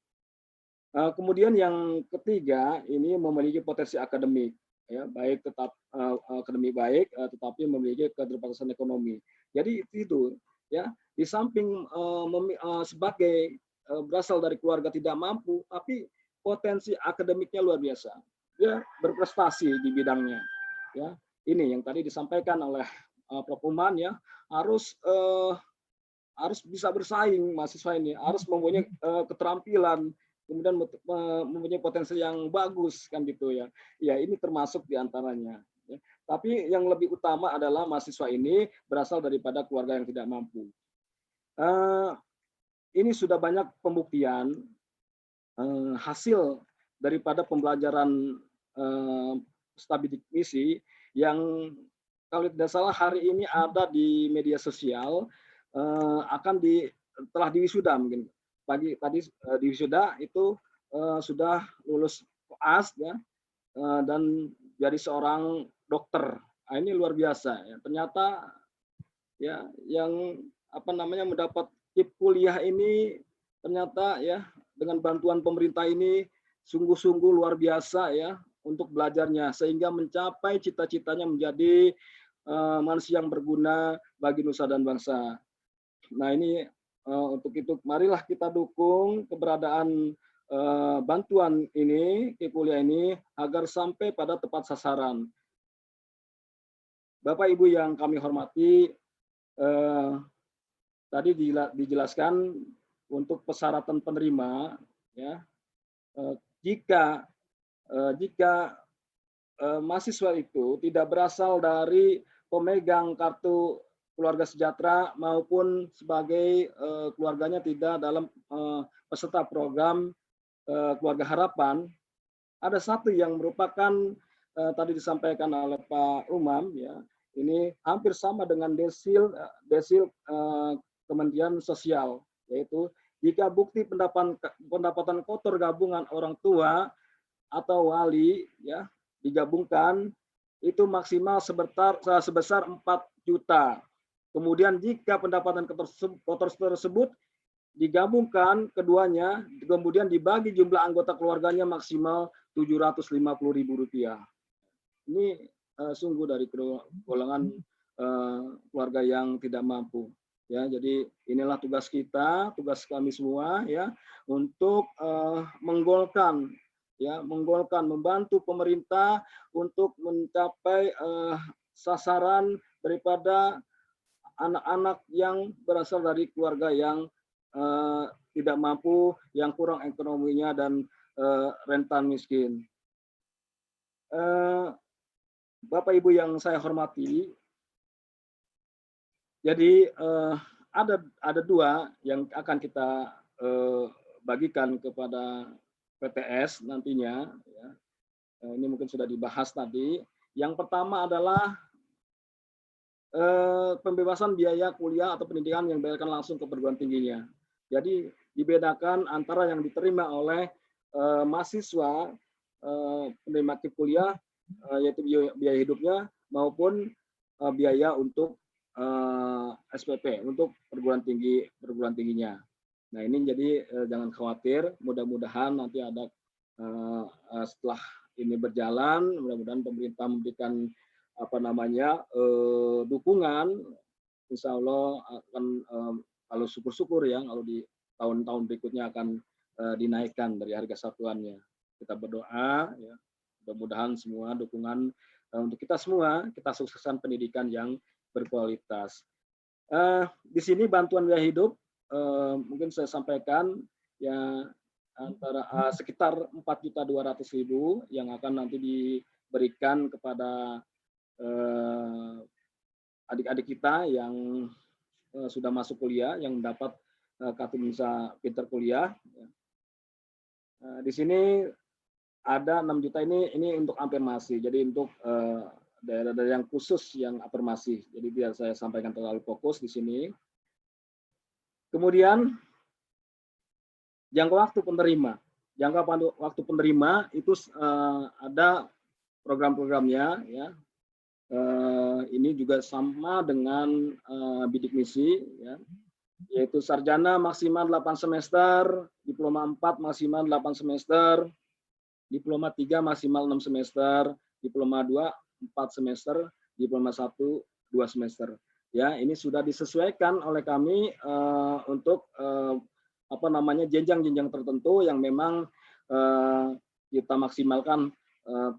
Kemudian yang ketiga, ini memiliki potensi akademik, ya, baik tetap akademik baik, tetapi memiliki keterbatasan ekonomi. Jadi itu, ya, di samping sebagai berasal dari keluarga tidak mampu, tapi potensi akademiknya luar biasa. Dia berprestasi di bidangnya. Ya, ini yang tadi disampaikan oleh Prof. Uman, ya, harus bisa bersaing mahasiswa ini, harus mempunyai keterampilan, kemudian mempunyai potensi yang bagus, kan gitu ya. Ya, ini termasuk diantaranya. Ya. Tapi yang lebih utama adalah mahasiswa ini berasal daripada keluarga yang tidak mampu. Ini sudah banyak pembuktian hasil daripada pembelajaran stability misi yang kalau tidak salah hari ini ada di media sosial, telah diwisuda mungkin. Tadi di wisuda itu sudah lulus koas, ya, dan jadi seorang dokter. Nah, ini luar biasa, ya. Ternyata, ya, yang mendapat kuliah ini ternyata, ya, dengan bantuan pemerintah ini sungguh-sungguh luar biasa, ya, untuk belajarnya sehingga mencapai cita-citanya menjadi manusia yang berguna bagi nusa dan bangsa. Nah, ini untuk itu marilah kita dukung keberadaan bantuan ini, kuliah ini agar sampai pada tepat sasaran. Bapak Ibu yang kami hormati, tadi dijelaskan untuk persyaratan penerima, ya, jika mahasiswa itu tidak berasal dari pemegang kartu keluarga sejahtera maupun sebagai keluarganya tidak dalam peserta program keluarga harapan, ada satu yang merupakan tadi disampaikan oleh Pak Umam, ya, ini hampir sama dengan desil Kementerian Sosial, yaitu jika bukti pendapatan kotor gabungan orang tua atau wali, ya, digabungkan itu maksimal sebesar 4 juta. Kemudian jika pendapatan kotor tersebut digabungkan keduanya, kemudian dibagi jumlah anggota keluarganya maksimal Rp750.000. Ini sungguh dari golongan keluarga yang tidak mampu. Ya, jadi inilah tugas kita, tugas kami semua, ya, untuk menggolkan, membantu pemerintah untuk mencapai sasaran daripada anak-anak yang berasal dari keluarga yang tidak mampu, yang kurang ekonominya dan rentan miskin. Bapak Ibu yang saya hormati, jadi ada dua yang akan kita bagikan kepada PTS nantinya. Ya. Ini mungkin sudah dibahas tadi. Yang pertama adalah pembebasan biaya kuliah atau pendidikan yang dibayarkan langsung ke perguruan tingginya. Jadi dibedakan antara yang diterima oleh mahasiswa penerima kuliah, yaitu biaya hidupnya maupun biaya untuk SPP untuk perguruan tingginya. Nah, ini jadi jangan khawatir, mudah-mudahan nanti ada Setelah ini berjalan, mudah-mudahan pemerintah memberikan dukungan, insya Allah akan kalau syukur-syukur ya, kalau di tahun-tahun berikutnya akan dinaikkan dari harga satuannya. Kita berdoa ya, mudah-mudahan semua dukungan untuk kita semua, kita sukseskan pendidikan yang berkualitas. Di sini bantuan biaya hidup mungkin saya sampaikan ya, antara sekitar 4.200.000 yang akan nanti diberikan kepada adik-adik kita yang sudah masuk kuliah, yang mendapat kartu Indonesia Pintar Kuliah. Di sini ada 6 juta ini untuk afirmasi, jadi untuk daerah-daerah yang khusus yang afirmasi. Jadi biar saya sampaikan terlalu fokus di sini. Kemudian jangka waktu penerima. Jangka waktu penerima itu ada program-programnya ya. Ini juga sama dengan bidik misi ya. Yaitu sarjana maksimal 8 semester, diploma 4 maksimal 8 semester, diploma 3 maksimal 6 semester, diploma 2 4 semester, diploma 1 2 semester. Ya, ini sudah disesuaikan oleh kami untuk jenjang-jenjang tertentu yang memang kita maksimalkan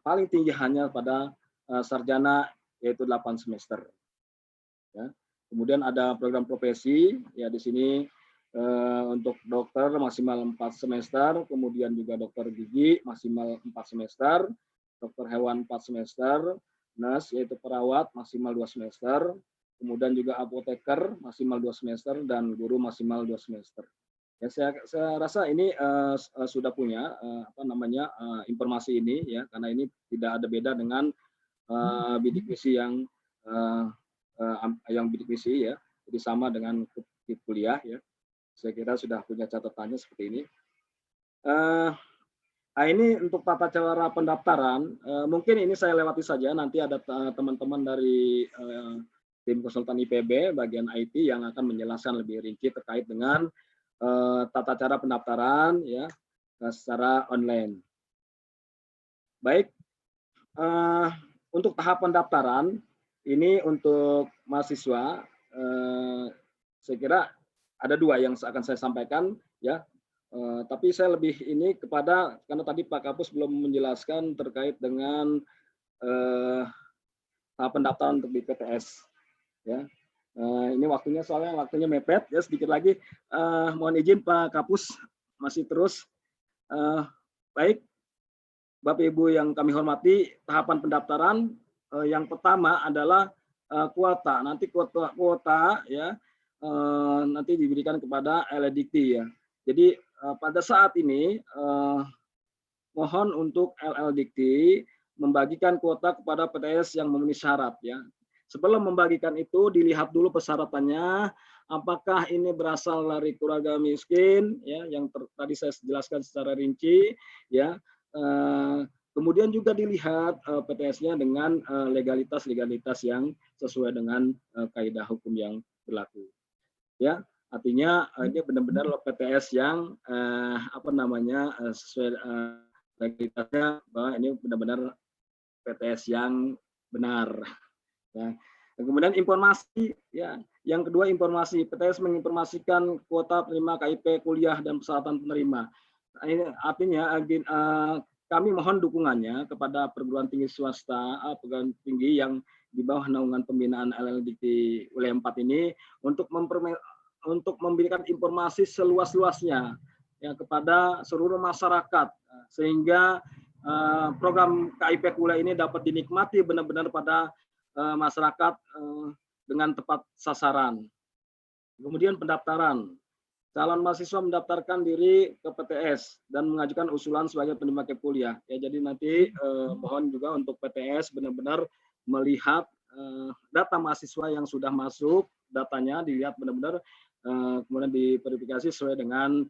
paling tinggi hanya pada sarjana, yaitu 8 semester. Ya. Kemudian ada program profesi, ya di sini untuk dokter maksimal 4 semester, kemudian juga dokter gigi maksimal 4 semester, dokter hewan 4 semester, nurse yaitu perawat maksimal 2 semester, kemudian juga apoteker maksimal 2 semester, dan guru maksimal 2 semester. Ya, saya rasa ini sudah punya informasi ini ya, karena ini tidak ada beda dengan bidik misi yang bidik misi ya, jadi sama dengan kuliah ya. Saya kira sudah punya catatannya seperti ini. Ini untuk tata cara pendaftaran, mungkin ini saya lewati saja, nanti ada teman-teman dari tim konsultan IPB bagian IT yang akan menjelaskan lebih rinci terkait dengan tata cara pendaftaran ya secara online. Baik, untuk tahap pendaftaran ini untuk mahasiswa, saya kira ada 2 yang akan saya sampaikan ya. Tapi saya lebih ini kepada, karena tadi Pak Kapus belum menjelaskan terkait dengan tahap pendaftaran untuk di PTS ya. Ini soalnya waktunya mepet ya, sedikit lagi. Mohon izin Pak Kapus masih terus. Baik, Bapak Ibu yang kami hormati, tahapan pendaftaran yang pertama adalah kuota. Nanti kuota ya nanti diberikan kepada LLDikti ya. Jadi pada saat ini mohon untuk LLDikti membagikan kuota kepada PTS yang memenuhi syarat ya. Sebelum membagikan itu dilihat dulu persyaratannya, apakah ini berasal dari keluarga miskin ya, yang tadi saya jelaskan secara rinci ya. Kemudian juga dilihat PTS-nya dengan legalitas yang sesuai dengan kaidah hukum yang berlaku. Ya, artinya ini benar-benar PTS yang sesuai legalitasnya, bahwa ini benar-benar PTS yang benar. Ya. Kemudian informasi ya, yang kedua informasi, PTS menginformasikan kuota penerima KIP kuliah dan persyaratan penerima. Ini artinya kami mohon dukungannya kepada perguruan tinggi swasta, perguruan tinggi yang di bawah naungan pembinaan LLDikti wilayah 4 ini untuk memberikan informasi seluas-luasnya ya kepada seluruh masyarakat, sehingga program KIP kuliah ini dapat dinikmati benar-benar pada masyarakat dengan tepat sasaran. Kemudian pendaftaran. Calon mahasiswa mendaftarkan diri ke PTS dan mengajukan usulan sebagai penerima KIP kuliah. Ya, jadi nanti mohon juga untuk PTS benar-benar melihat data mahasiswa yang sudah masuk, datanya dilihat benar-benar, kemudian diverifikasi sesuai dengan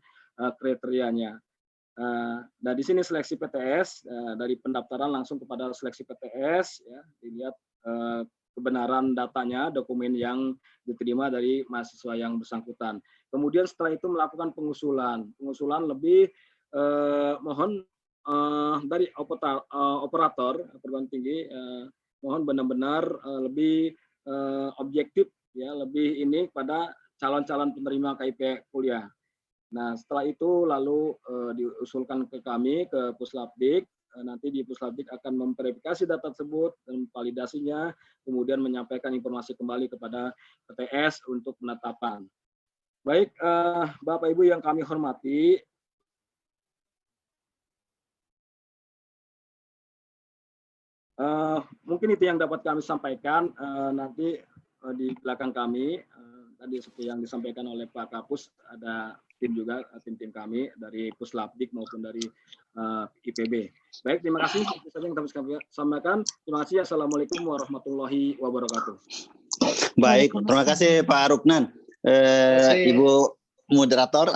kriterianya. Nah, di sini seleksi PTS, dari pendaftaran langsung kepada seleksi PTS, ya, dilihat kebenaran datanya, dokumen yang diterima dari mahasiswa yang bersangkutan. Kemudian setelah itu melakukan pengusulan lebih mohon dari operator perguruan tinggi, mohon benar-benar lebih objektif ya, lebih ini pada calon-calon penerima KIP kuliah. Nah, setelah itu lalu diusulkan ke kami, ke Puslapdik. Nanti di Puslapdik akan memverifikasi data tersebut dan validasinya, kemudian menyampaikan informasi kembali kepada PTS untuk penetapan. Baik, Bapak Ibu yang kami hormati, mungkin itu yang dapat kami sampaikan. Nanti di belakang kami, tadi seperti yang disampaikan oleh Pak Kapus, ada tim juga, tim-tim kami dari Puslapdik maupun dari IPB. Baik, terima kasih. Itu saja yang dapat kami sampaikan. Terima kasih. Assalamualaikum warahmatullahi wabarakatuh. Baik, terima kasih Pak Ruknan. Ibu moderator,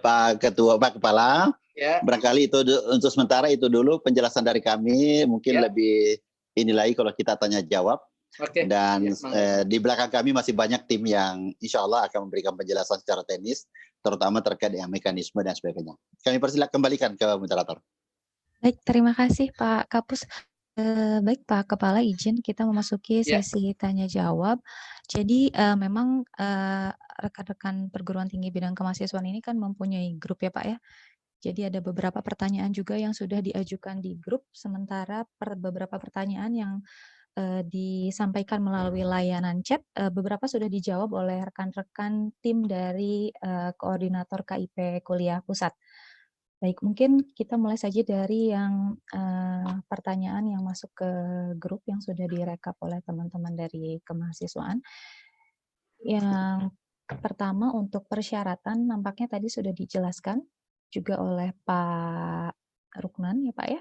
Pak Ketua, Pak Kepala. Ya. Barangkali itu untuk sementara itu dulu penjelasan dari kami. Mungkin Ya. lebih ini lagi kalau kita tanya jawab. Oke. Dan Ya, di belakang kami masih banyak tim yang insya Allah akan memberikan penjelasan secara teknis, terutama terkait dengan mekanisme dan sebagainya. Kami persilakan kembalikan ke moderator. Baik, terima kasih Pak Kapus. Baik Pak Kepala, izin kita memasuki Ya. sesi tanya jawab. Jadi memang rekan-rekan perguruan tinggi bidang kemahasiswaan ini kan mempunyai grup ya Pak ya. Jadi ada beberapa pertanyaan juga yang sudah diajukan di grup, sementara beberapa pertanyaan yang disampaikan melalui layanan chat, beberapa sudah dijawab oleh rekan-rekan tim dari koordinator KIP Kuliah Pusat. Baik, mungkin kita mulai saja dari yang pertanyaan yang masuk ke grup yang sudah direkap oleh teman-teman dari kemahasiswaan. Yang pertama untuk persyaratan nampaknya tadi sudah dijelaskan juga oleh Pak Ruknan ya Pak ya,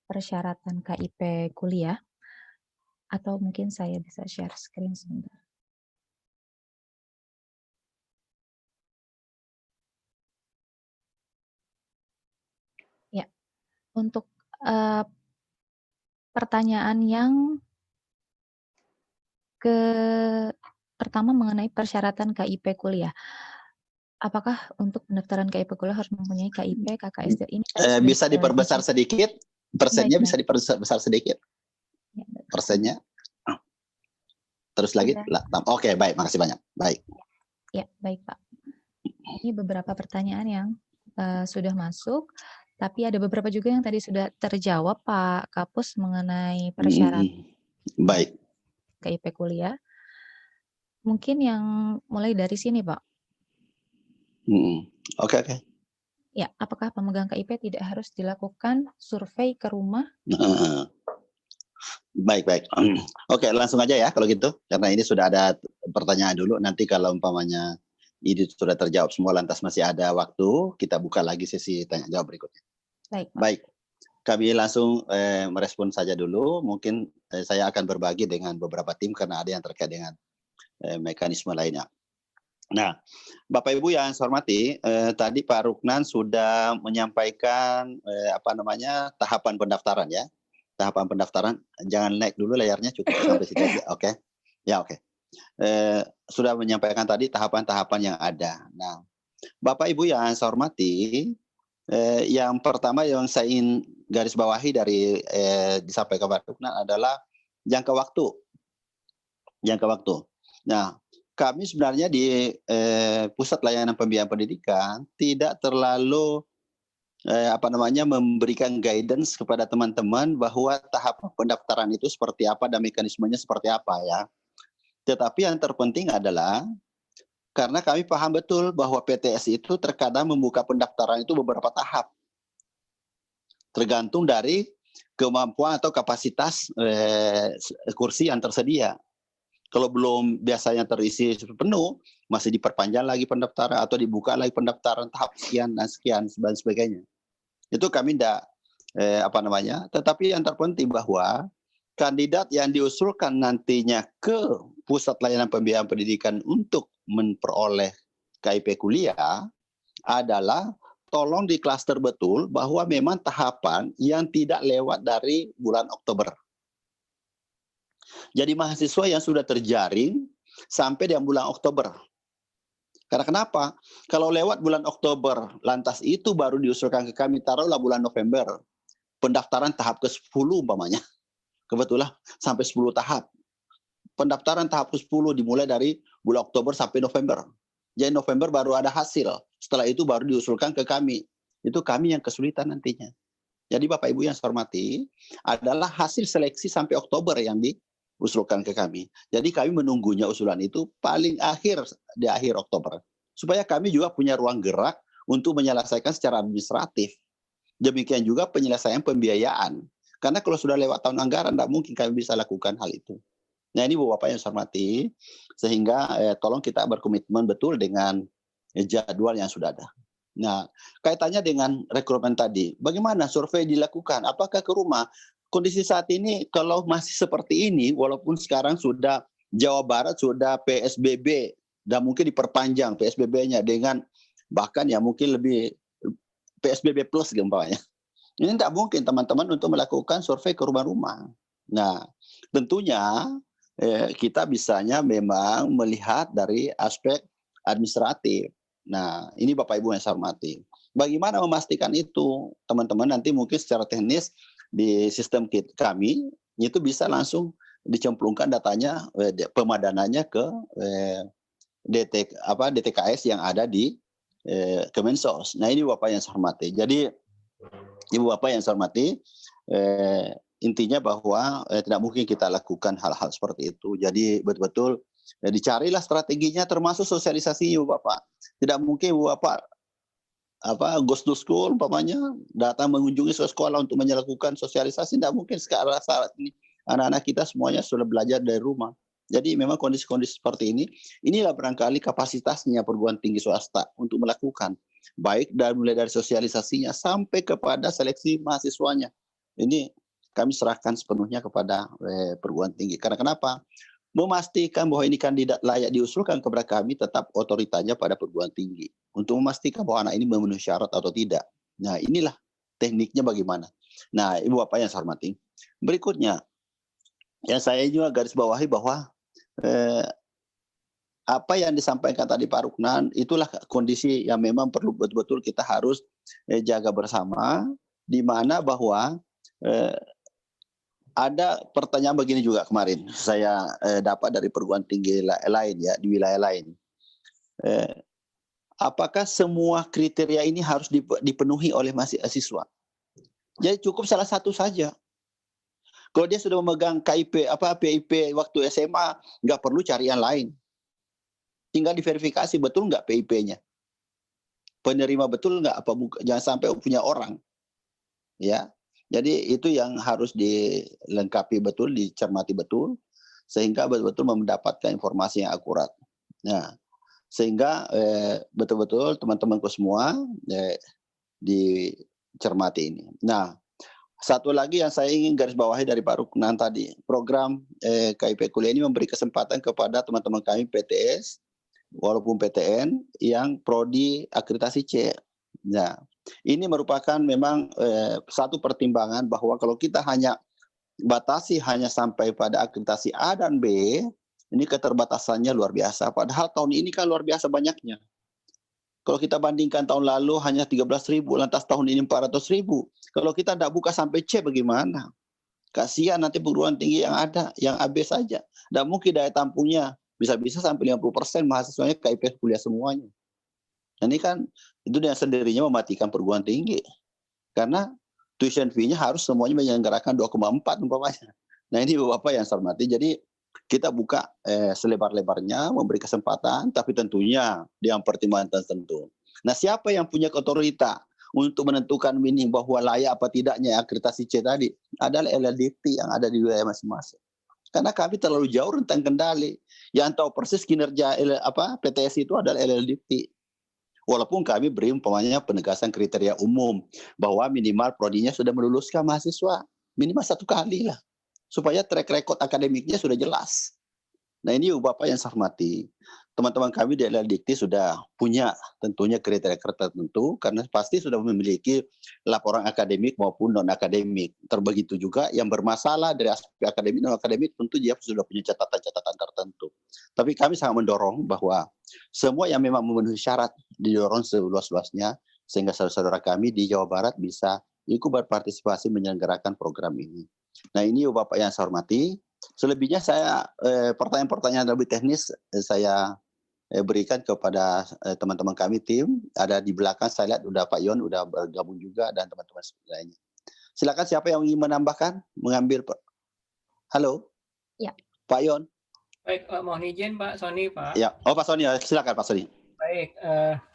persyaratan KIP kuliah. Atau mungkin saya bisa share screen sebentar. Ya, untuk pertanyaan yang pertama mengenai persyaratan KIP kuliah. Apakah untuk pendaftaran KIP kuliah harus mempunyai KIP, KKSD ini? Bisa diperbesar sedikit, persennya Baik, bisa diperbesar sedikit. Ya, persennya. Terus lagi. Oke, baik, makasih banyak. Baik. Ya, baik Pak. Ini beberapa pertanyaan yang sudah masuk, tapi ada beberapa juga yang tadi sudah terjawab Pak Kapus mengenai persyaratan Baik. KIP kuliah. Mungkin yang mulai dari sini Pak. Oke. Ya, apakah pemegang KIP tidak harus dilakukan survei ke rumah? Baik. Oke, langsung aja ya kalau gitu. Karena ini sudah ada pertanyaan dulu. Nanti kalau umpamanya ini sudah terjawab semua lantas masih ada waktu, kita buka lagi sesi tanya jawab berikutnya. Baik, Pak. Baik. Kami langsung merespon saja dulu. Mungkin saya akan berbagi dengan beberapa tim karena ada yang terkait dengan mekanisme lainnya. Nah, Bapak Ibu yang saya hormati, tadi Pak Ruknan sudah menyampaikan tahapan pendaftaran ya. Tahapan pendaftaran, jangan naik dulu layarnya, cukup sampai situ aja. Oke. Ya, oke. Sudah menyampaikan tadi tahapan-tahapan yang ada. Nah, Bapak Ibu yang saya hormati, yang pertama yang saya ingin garis bawahi dari disampaikan Pak Ruknan adalah jangka waktu. Nah, kami sebenarnya di Pusat Layanan Pembiayaan Pendidikan tidak terlalu memberikan guidance kepada teman-teman bahwa tahap pendaftaran itu seperti apa dan mekanismenya seperti apa ya. Tetapi yang terpenting adalah karena kami paham betul bahwa PTS itu terkadang membuka pendaftaran itu beberapa tahap. Tergantung dari kemampuan atau kapasitas kursi yang tersedia. Kalau belum biasanya terisi penuh, masih diperpanjang lagi pendaftaran atau dibuka lagi pendaftaran tahap sekian dan sekian dan sebagainya. Itu kami tidak tetapi yang terpenting bahwa kandidat yang diusulkan nantinya ke Pusat Layanan Pembiayaan Pendidikan untuk memperoleh KIP kuliah adalah tolong diklaster betul bahwa memang tahapan yang tidak lewat dari bulan Oktober. Jadi mahasiswa yang sudah terjaring sampai di bulan Oktober. Karena kenapa? Kalau lewat bulan Oktober, lantas itu baru diusulkan ke kami, taruhlah bulan November. pendaftaran tahap ke-10 umpamanya. Kebetulan sampai 10 tahap. Pendaftaran tahap ke-10 dimulai dari bulan Oktober sampai November. Jadi November baru ada hasil. Setelah itu baru diusulkan ke kami. Itu kami yang kesulitan nantinya. Jadi Bapak Ibu yang saya hormati, adalah hasil seleksi sampai Oktober yang diusulkan ke kami. Jadi kami menunggunya usulan itu paling akhir di akhir Oktober. Supaya kami juga punya ruang gerak untuk menyelesaikan secara administratif. Demikian juga penyelesaian pembiayaan. Karena kalau sudah lewat tahun anggaran, tidak mungkin kami bisa lakukan hal itu. Nah ini Bapak yang saya hormati, sehingga tolong kita berkomitmen betul dengan jadwal yang sudah ada. Nah, kaitannya dengan rekrutmen tadi, bagaimana survei dilakukan? Apakah ke rumah? Kondisi saat ini kalau masih seperti ini, walaupun sekarang sudah Jawa Barat sudah PSBB dan mungkin diperpanjang PSBB-nya dengan bahkan ya mungkin lebih PSBB plus gempanya. Ini tidak mungkin teman-teman untuk melakukan survei ke rumah-rumah. Nah, tentunya kita bisanya memang melihat dari aspek administratif. Nah, ini Bapak Ibu yang saya hormati. Bagaimana memastikan itu, teman-teman? Nanti mungkin secara teknis di sistem kami itu bisa langsung dicemplungkan datanya, pemadanannya ke DTKS yang ada di Kemensos. Nah, ini Bapak yang saya hormati. Jadi, Ibu Bapak yang saya hormati, intinya bahwa tidak mungkin kita lakukan hal-hal seperti itu. Jadi betul-betul dicarilah strateginya termasuk sosialisasi Ibu Bapak. Tidak mungkin Ibu Bapak goes to school umpamanya datang mengunjungi sekolah untuk melakukan sosialisasi, tidak mungkin sekarang saat ini anak-anak kita semuanya sudah belajar dari rumah. Jadi memang kondisi-kondisi seperti ini, inilah barangkali kapasitasnya perguruan tinggi swasta untuk melakukan baik mulai dari sosialisasinya sampai kepada seleksi mahasiswanya. Ini kami serahkan sepenuhnya kepada perguruan tinggi. Karena kenapa? Memastikan bahwa ini kandidat layak diusulkan kepada kami, tetap otoritasnya pada perguruan tinggi untuk memastikan bahwa anak ini memenuhi syarat atau tidak. Nah, inilah tekniknya bagaimana. Nah, Ibu Bapak yang saya hormati, berikutnya yang saya juga garis bawahi bahwa apa yang disampaikan tadi Pak Ruknan itulah kondisi yang memang perlu betul-betul kita harus jaga bersama, di mana bahwa ada pertanyaan begini juga kemarin saya dapat dari perguruan tinggi lain ya di wilayah lain. Apakah semua kriteria ini harus dipenuhi oleh mahasiswa? Jadi cukup salah satu saja. Kalau dia sudah memegang PIP waktu SMA, nggak perlu cari yang lain. Tinggal diverifikasi betul nggak PIP-nya. Penerima betul nggak, jangan sampai punya orang. Ya. Jadi itu yang harus dilengkapi betul, dicermati betul, sehingga betul-betul mendapatkan informasi yang akurat. Nah, sehingga betul-betul teman-temanku semua dicermati ini. Nah, satu lagi yang saya ingin garis bawahi dari Pak Ruknan tadi, program KIP Kuliah ini memberi kesempatan kepada teman-teman kami PTS, walaupun PTN, yang prodi akreditasi C. Nah, ini merupakan memang satu pertimbangan bahwa kalau kita batasi hanya sampai pada akreditasi A dan B, ini keterbatasannya luar biasa. Padahal tahun ini kan luar biasa banyaknya. Kalau kita bandingkan tahun lalu hanya 13.000, lantas tahun ini 400.000. Kalau kita tidak buka sampai C bagaimana? Kasihan nanti perguruan tinggi yang ada, yang AB saja. Tidak mungkin daya tampungnya bisa-bisa sampai 50% mahasiswanya KIP kuliah semuanya. Ini kan itu dengan sendirinya mematikan perguruan tinggi. Karena tuition fee-nya harus semuanya menyelenggarakan 2,4 umpamanya. Nah ini Bapak yang saya hormati. Jadi kita buka selebar-lebarnya, memberi kesempatan, tapi tentunya dengan pertimbangan tertentu. Nah siapa yang punya otoritas untuk menentukan minim bahwa layak apa tidaknya akreditasi C tadi adalah LLDT yang ada di wilayah masing-masing. Karena kami terlalu jauh rentang kendali. Yang tahu persis kinerja PTS itu adalah LLDT. Walaupun kami beri umpamanya penegasan kriteria umum bahwa minimal prodinya sudah meluluskan mahasiswa minimal 1 kali lah, supaya track record akademiknya sudah jelas. Nah ini Bapak yang saya hormati, teman-teman kami di LLDikti sudah punya tentunya kriteria tertentu karena pasti sudah memiliki laporan akademik maupun non akademik. Terbegitu juga yang bermasalah dari aspek akademik non akademik tentu dia sudah punya catatan-catatan tertentu. Tapi kami sangat mendorong bahwa semua yang memang memenuhi syarat didorong seluas-luasnya sehingga saudara-saudara kami di Jawa Barat bisa ikut berpartisipasi menyelenggarakan program ini. Nah ini Bapak yang saya hormati, selebihnya saya pertanyaan-pertanyaan lebih teknis saya berikan kepada teman-teman kami tim. Ada di belakang saya lihat udah Pak Yon udah bergabung juga dan teman-teman lainnya. Silakan siapa yang ingin menambahkan, mengambil Pak. Halo. Ya. Pak Yon. Baik, mohon izin Pak Sony, Pak. Ya, oh Pak Sony, silakan Pak Sony. Baik,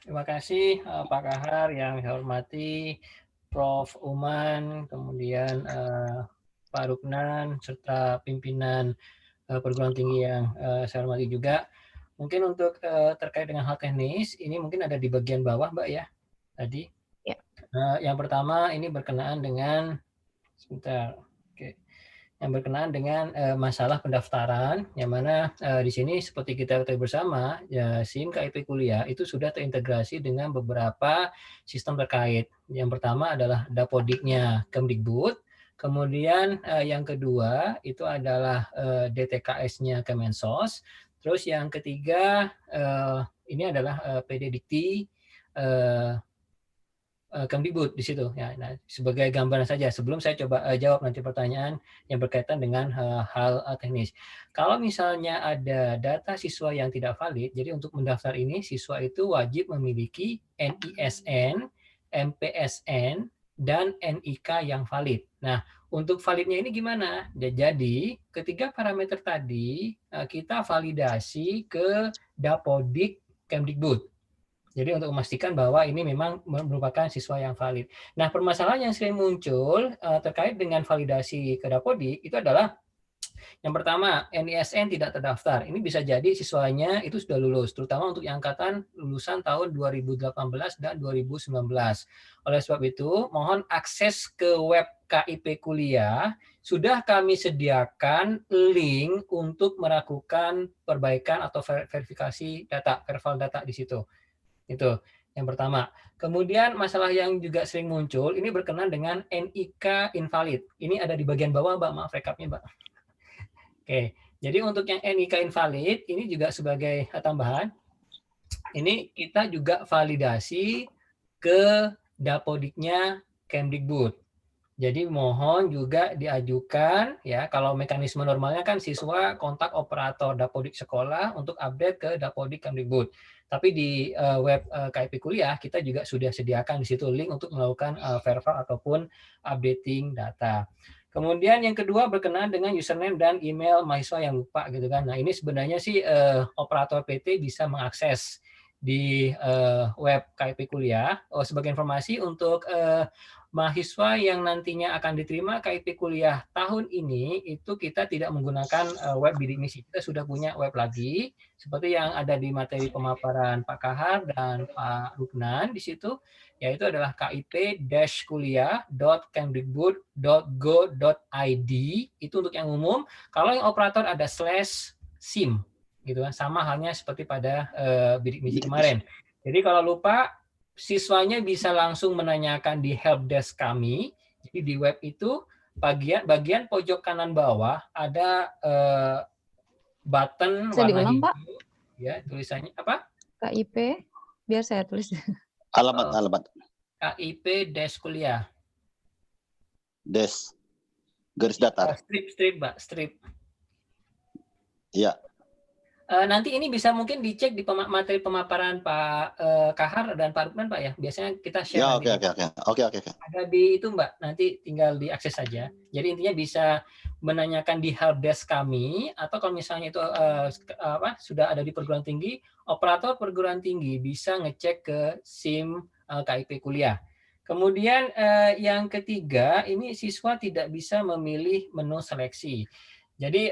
terima kasih Pak Kahar yang saya hormati, Prof. Uman, kemudian Pak Ruknan, serta pimpinan perguruan tinggi yang saya hormati juga. Mungkin untuk terkait dengan hal teknis, ini mungkin ada di bagian bawah Mbak ya, tadi. Ya. Yang pertama ini berkenaan dengan, sebentar, oke. Yang berkenaan dengan masalah pendaftaran, yang mana di sini seperti kita ketahui bersama, ya, SIM KIP kuliah itu sudah terintegrasi dengan beberapa sistem terkait. Yang pertama adalah Dapodiknya Kemdikbud, kemudian yang kedua itu adalah DTKS-nya Kemensos, terus yang ketiga ini adalah PD Dikti Kemdikbud di situ. Ya, nah, sebagai gambaran saja sebelum saya coba jawab nanti pertanyaan yang berkaitan dengan hal teknis. Kalau misalnya ada data siswa yang tidak valid, jadi untuk mendaftar ini siswa itu wajib memiliki NISN, MPSN, dan NIK yang valid. Nah, untuk validnya ini gimana? Jadi, ketiga parameter tadi kita validasi ke Dapodik Kemdikbud. Jadi untuk memastikan bahwa ini memang merupakan siswa yang valid. Nah, permasalahan yang sering muncul terkait dengan validasi ke Dapodik itu adalah yang pertama, NISN tidak terdaftar. Ini bisa jadi siswanya itu sudah lulus, terutama untuk yang angkatan lulusan tahun 2018 dan 2019. Oleh sebab itu, mohon akses ke web KIP kuliah. Sudah kami sediakan link untuk melakukan perbaikan atau verifikasi data, verval data di situ. Itu yang pertama. Kemudian masalah yang juga sering muncul, ini berkenaan dengan NIK invalid. Ini ada di bagian bawah, Mbak. Maaf rekapnya, Mbak. Oke, jadi untuk yang NIK invalid, ini juga sebagai tambahan, ini kita juga validasi ke Dapodiknya Kemdikbud. Jadi mohon juga diajukan, ya, kalau mekanisme normalnya kan siswa kontak operator Dapodik sekolah untuk update ke Dapodik Kemdikbud. Tapi di web KIP kuliah kita juga sudah sediakan di situ link untuk melakukan verify ataupun updating data. Kemudian yang kedua berkenaan dengan username dan email mahasiswa yang lupa gitu kan. Nah, ini sebenarnya sih operator PT bisa mengakses di web KIP kuliah. Sebagai informasi untuk mahasiswa yang nantinya akan diterima KIP kuliah tahun ini itu kita tidak menggunakan web bidik misi. Kita sudah punya web lagi seperti yang ada di materi pemaparan Pak Kahar dan Pak Ruknan di situ, yaitu adalah kip-kuliah.kemdikbud.go.id. Itu untuk yang umum. Kalau yang operator ada /SIM gitu kan, sama halnya seperti pada bidik misi kemarin. Jadi kalau lupa, siswanya bisa langsung menanyakan di helpdesk kami. Jadi di web itu bagian pojok kanan bawah ada button Bisa warna diulang, hijau. Pak? Ya, tulisannya apa? KIP, biar saya tulis. Alamat. KIP kuliah. Garis datar. Strip, Mbak, strip. Iya. Nanti ini bisa mungkin dicek di materi pemaparan Pak Kahar dan Pak Rukman, Pak ya. Biasanya kita share. Ya, oke. Ada di itu, Mbak. Nanti tinggal diakses saja. Jadi intinya bisa menanyakan di helpdesk kami, atau kalau misalnya itu sudah ada di perguruan tinggi, operator perguruan tinggi bisa ngecek ke SIM KIP kuliah. Kemudian yang ketiga, ini siswa tidak bisa memilih menu seleksi. Jadi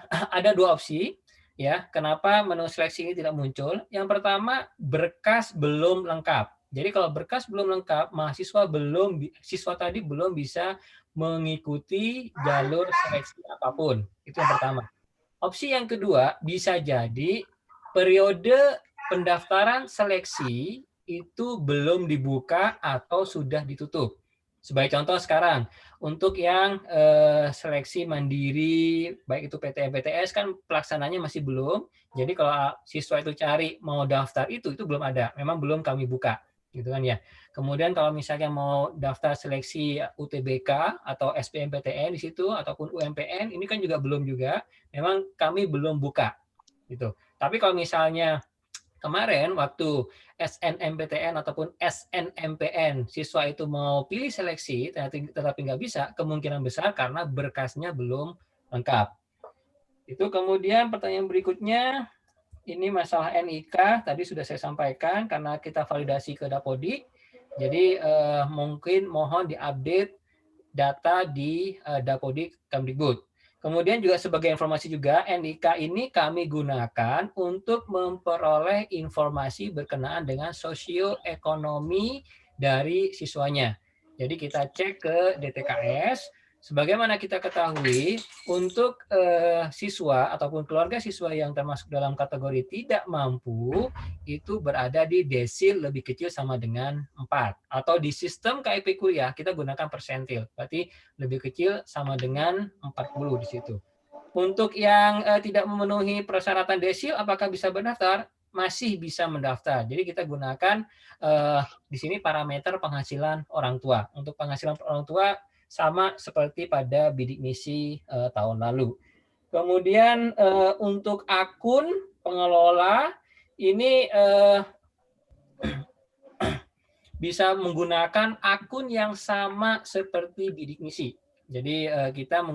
ada dua opsi. Ya, kenapa menu seleksi ini tidak muncul? Yang pertama, berkas belum lengkap. Jadi kalau berkas belum lengkap, siswa tadi belum bisa mengikuti jalur seleksi apapun. Itu yang pertama. Opsi yang kedua, bisa jadi periode pendaftaran seleksi itu belum dibuka atau sudah ditutup. Sebagai contoh sekarang, untuk yang seleksi mandiri, baik itu PTN, PTS kan pelaksananya masih belum. Jadi kalau siswa itu cari mau daftar itu belum ada, memang belum kami buka. gitu kan ya. Kemudian kalau misalnya mau daftar seleksi UTBK atau SBMPTN di situ ataupun UMPN, ini kan juga belum juga. Memang kami belum buka gitu. Tapi kalau misalnya kemarin waktu SNMPTN ataupun SNMPN siswa itu mau pilih seleksi tetapi nggak bisa, kemungkinan besar karena berkasnya belum lengkap. Itu kemudian pertanyaan berikutnya, ini masalah NIK tadi sudah saya sampaikan karena kita validasi ke Dapodik. Jadi mungkin mohon diupdate data di Dapodik Kemdikbud. Kemudian juga sebagai informasi juga, NIK ini kami gunakan untuk memperoleh informasi berkenaan dengan sosioekonomi dari siswanya. Jadi kita cek ke DTKS, sebagaimana kita ketahui, untuk siswa ataupun keluarga siswa yang termasuk dalam kategori tidak mampu, itu berada di desil lebih kecil sama dengan 4. Atau di sistem KIP kuliah, kita gunakan persentil. Berarti lebih kecil sama dengan 40 di situ. Untuk yang tidak memenuhi persyaratan desil, apakah bisa mendaftar? Masih bisa mendaftar. Jadi kita gunakan di sini parameter penghasilan orang tua. Untuk penghasilan orang tua sama seperti pada bidik misi tahun lalu. Kemudian untuk akun pengelola ini bisa menggunakan akun yang sama seperti bidik misi. Jadi kita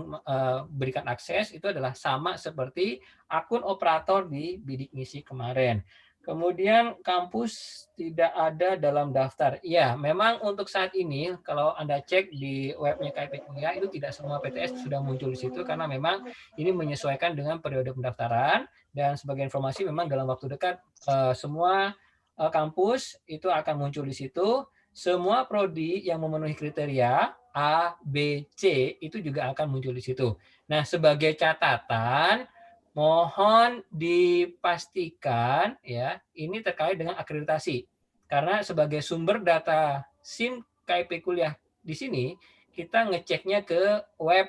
berikan akses itu adalah sama seperti akun operator di bidik misi kemarin. Kemudian kampus tidak ada dalam daftar. Ya, memang untuk saat ini kalau Anda cek di webnya KIP Kuliah itu tidak semua PTS sudah muncul di situ karena memang ini menyesuaikan dengan periode pendaftaran dan sebagai informasi memang dalam waktu dekat semua kampus itu akan muncul di situ. Semua prodi yang memenuhi kriteria A, B, C itu juga akan muncul di situ. Nah, sebagai catatan mohon dipastikan ya, ini terkait dengan akreditasi. Karena sebagai sumber data SIM KIP Kuliah di sini kita ngeceknya ke web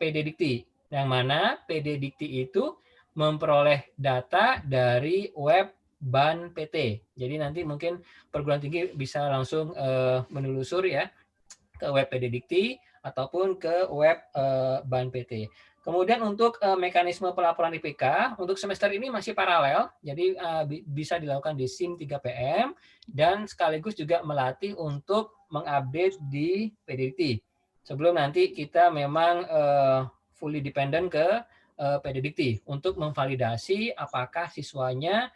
PD Dikti. Yang mana PD Dikti itu memperoleh data dari web BAN PT. Jadi nanti mungkin perguruan tinggi bisa langsung menelusur ya ke web PD Dikti ataupun ke web BAN PT. Kemudian untuk mekanisme pelaporan IPK untuk semester ini masih paralel, jadi bisa dilakukan di SIM 3PM dan sekaligus juga melatih untuk mengupdate di PD Dikti. Sebelum nanti kita memang fully dependent ke PD Dikti untuk memvalidasi apakah siswanya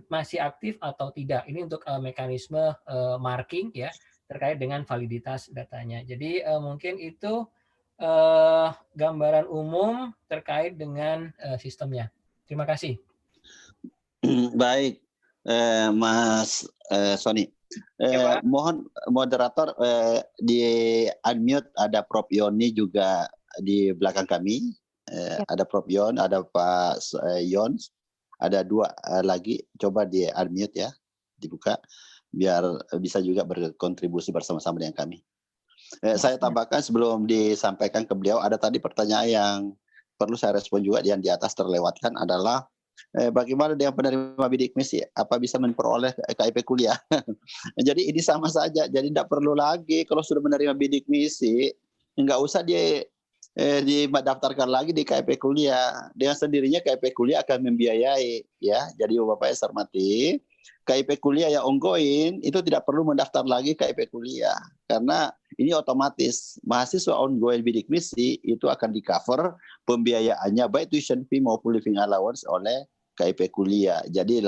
masih aktif atau tidak. Ini untuk mekanisme marking ya terkait dengan validitas datanya. Jadi mungkin itu gambaran umum terkait dengan sistemnya. Terima kasih. Baik, Mas Sony. Mohon moderator di unmute, ada Prof Yoni juga di belakang kami. Ada Prof Yon, ada Pak Yon, ada dua lagi. Coba di unmute ya, dibuka biar bisa juga berkontribusi bersama-sama dengan kami. Saya tambahkan sebelum disampaikan ke beliau, ada tadi pertanyaan yang perlu saya respon juga yang di atas terlewatkan adalah bagaimana dengan penerima bidik misi? Apa bisa memperoleh KIP kuliah? Jadi ini sama saja. Jadi tidak perlu lagi kalau sudah menerima bidik misi, nggak usah didaftarkan lagi di KIP kuliah. Dengan sendirinya KIP kuliah akan membiayai, ya. Jadi Bapak saya hormati, KIP kuliah yang ongoing itu tidak perlu mendaftar lagi KIP kuliah karena ini otomatis mahasiswa ongoing bidik misi itu akan di cover pembiayaannya baik tuition fee maupun living allowance oleh KIP kuliah. Jadi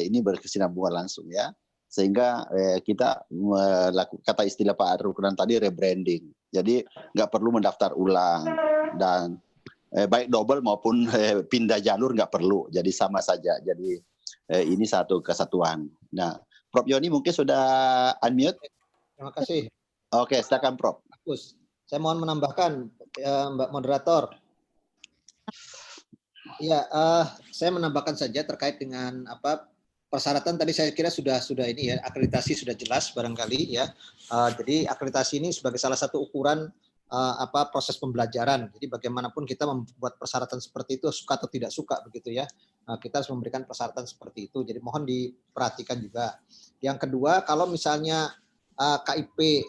ini berkesinambungan langsung ya, sehingga kita melakukan kata istilah Pak Rukran tadi rebranding. Jadi nggak perlu mendaftar ulang dan baik double maupun pindah jalur nggak perlu. Jadi sama saja. Jadi ini satu kesatuan. Nah, Prof Yoni mungkin sudah unmute. Terima kasih. Oke, silakan Prof. Bagus. Saya mohon menambahkan, Mbak Moderator. Ya, saya menambahkan saja terkait dengan persyaratan tadi saya kira sudah ini ya, akreditasi sudah jelas barangkali ya. Jadi akreditasi ini sebagai salah satu ukuran proses pembelajaran. Jadi bagaimanapun kita membuat persyaratan seperti itu suka atau tidak suka begitu ya. kita harus memberikan persyaratan seperti itu. Jadi mohon diperhatikan juga. Yang kedua, kalau misalnya KIP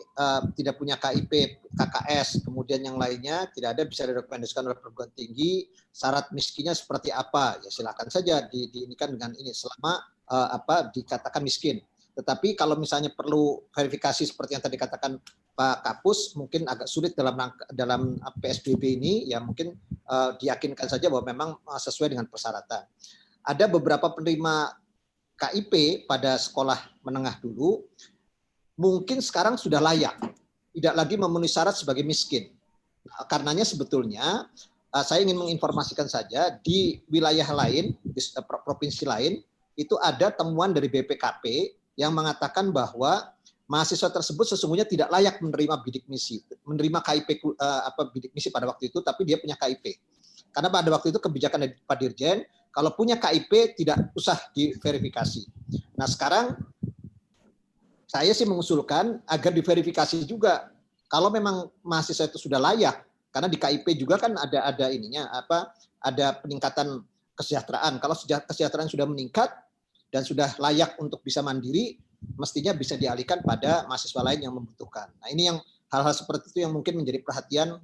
tidak punya KIP, KKS, kemudian yang lainnya tidak ada, bisa direkomendasikan oleh perguruan tinggi. Syarat miskinnya seperti apa? Ya silakan saja diinikan dengan ini selama dikatakan miskin. Tetapi kalau misalnya perlu verifikasi seperti yang tadi katakan Pak Kapus, mungkin agak sulit dalam PSBB ini, ya mungkin diyakinkan saja bahwa memang sesuai dengan persyaratan. Ada beberapa penerima KIP pada sekolah menengah dulu, mungkin sekarang sudah layak, tidak lagi memenuhi syarat sebagai miskin. Karenanya sebetulnya saya ingin menginformasikan saja, di wilayah lain, di provinsi lain, itu ada temuan dari BPKP yang mengatakan bahwa mahasiswa tersebut sesungguhnya tidak layak menerima bidik misi, menerima KIP bidik misi pada waktu itu, tapi dia punya KIP. Karena pada waktu itu kebijakan dari Pak Dirjen, kalau punya KIP tidak usah diverifikasi. Nah sekarang saya sih mengusulkan agar diverifikasi juga. Kalau memang mahasiswa itu sudah layak, karena di KIP juga kan ada ininya ada peningkatan kesejahteraan. Kalau kesejahteraan sudah meningkat dan sudah layak untuk bisa mandiri, mestinya bisa dialihkan pada mahasiswa lain yang membutuhkan. Nah, ini yang hal-hal seperti itu yang mungkin menjadi perhatian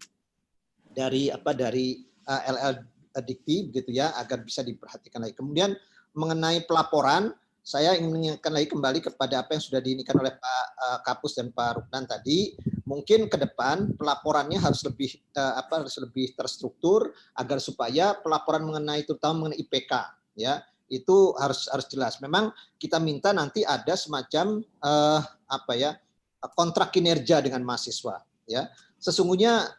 dari LL Dikti begitu ya, agar bisa diperhatikan lagi. Kemudian mengenai pelaporan, saya ingin mengingatkan lagi kembali kepada apa yang sudah diinikan oleh Pak Kapus dan Pak Ruknan tadi. Mungkin ke depan pelaporannya harus lebih terstruktur agar supaya pelaporan terutama mengenai IPK ya, itu harus jelas. Memang kita minta nanti ada semacam kontrak kinerja dengan mahasiswa ya. Sesungguhnya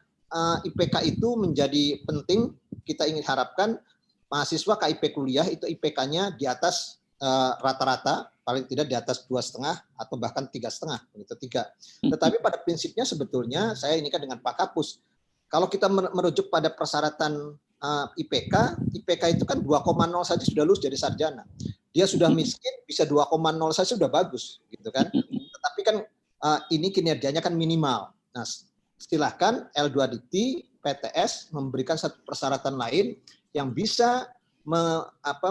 IPK itu menjadi penting. Kita ingin harapkan mahasiswa KIP kuliah itu IPK-nya di atas rata-rata, paling tidak di atas 2,5 atau bahkan 3,5 gitu, 3. Tetapi pada prinsipnya sebetulnya saya ini kan dengan Pak Kapus, kalau kita merujuk pada persyaratan IPK itu kan 2,0 saja sudah lulus jadi sarjana. Dia sudah miskin bisa 2,0 saja sudah bagus gitu kan. Tetapi kan ini kinerjanya kan minimal. Nah, silahkan L2 Dikti, PTS memberikan satu persyaratan lain yang bisa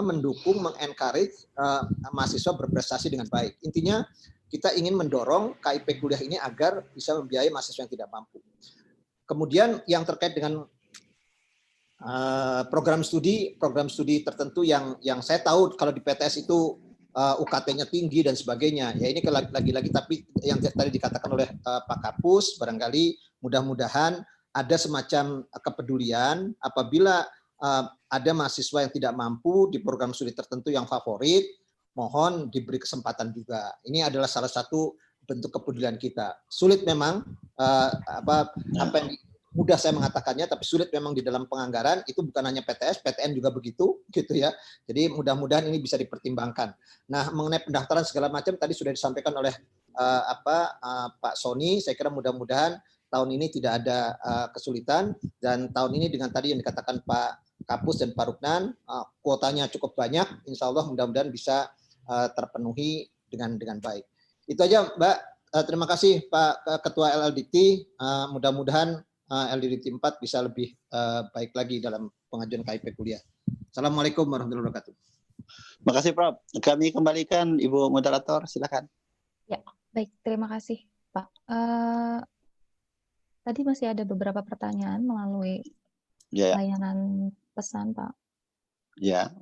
mendukung, mengencourage mahasiswa berprestasi dengan baik. Intinya kita ingin mendorong KIP kuliah ini agar bisa membiayai mahasiswa yang tidak mampu. Kemudian yang terkait dengan program studi tertentu yang saya tahu kalau di PTS itu UKT-nya tinggi dan sebagainya. Ya ini lagi-lagi, tapi yang tadi dikatakan oleh Pak Kapus, barangkali mudah-mudahan ada semacam kepedulian apabila ada mahasiswa yang tidak mampu di program studi tertentu yang favorit, mohon diberi kesempatan juga. Ini adalah salah satu bentuk kepedulian kita. Sulit memang apa yang mudah saya mengatakannya, tapi sulit memang di dalam penganggaran. Itu bukan hanya PTS, PTN juga begitu, gitu ya. Jadi mudah-mudahan ini bisa dipertimbangkan. Nah, mengenai pendaftaran segala macam tadi sudah disampaikan oleh Pak Sony. Saya kira mudah-mudahan tahun ini tidak ada kesulitan, dan tahun ini dengan tadi yang dikatakan Pak Kapus dan Pak Ruknan, kuotanya cukup banyak. Insya Allah mudah-mudahan bisa terpenuhi dengan baik. Itu aja, Mbak. Terima kasih Pak Ketua LL Dikti. Mudah-mudahan LDDT 4 bisa lebih baik lagi dalam pengajuan KIP kuliah. Assalamualaikum warahmatullahi wabarakatuh. Terima kasih Prof. Kami kembalikan Ibu Moderator, silakan. Ya, baik. Terima kasih Pak. Tadi masih ada beberapa pertanyaan melalui layanan pesan Pak. Ya.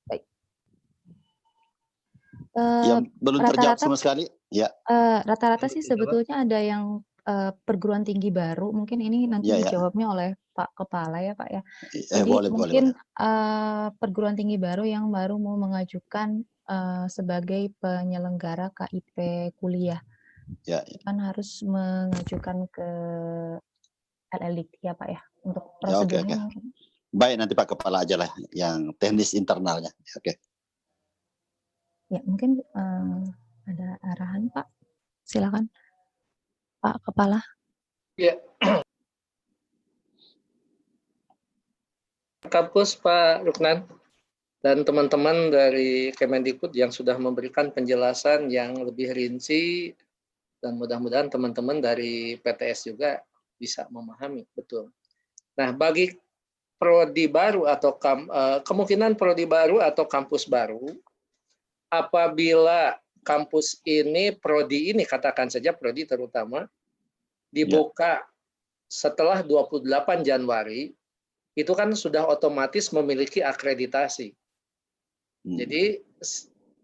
Baik. Yang belum terjawab sama sekali. Ya. Rata-rata sih sebetulnya ada yang perguruan tinggi baru, mungkin ini nanti dijawabnya oleh Pak Kepala ya Pak ya. Jadi mungkin perguruan tinggi baru yang baru mau mengajukan sebagai penyelenggara KIP kuliah, kan harus mengajukan ke LLDIK ya Pak ya untuk prosedurnya. Okay. Baik, nanti Pak Kepala aja lah yang teknis internalnya. Oke. Ya mungkin ada arahan Pak, silakan. Pak Kepala. Ya. Kapus Pak Ruknan dan teman-teman dari Kemendikbud yang sudah memberikan penjelasan yang lebih rinci, dan mudah-mudahan teman-teman dari PTS juga bisa memahami betul. Nah, bagi prodi baru atau kemungkinan prodi baru atau kampus baru apabila kampus ini, prodi ini, katakan saja prodi terutama, dibuka setelah 28 Januari, itu kan sudah otomatis memiliki akreditasi. Jadi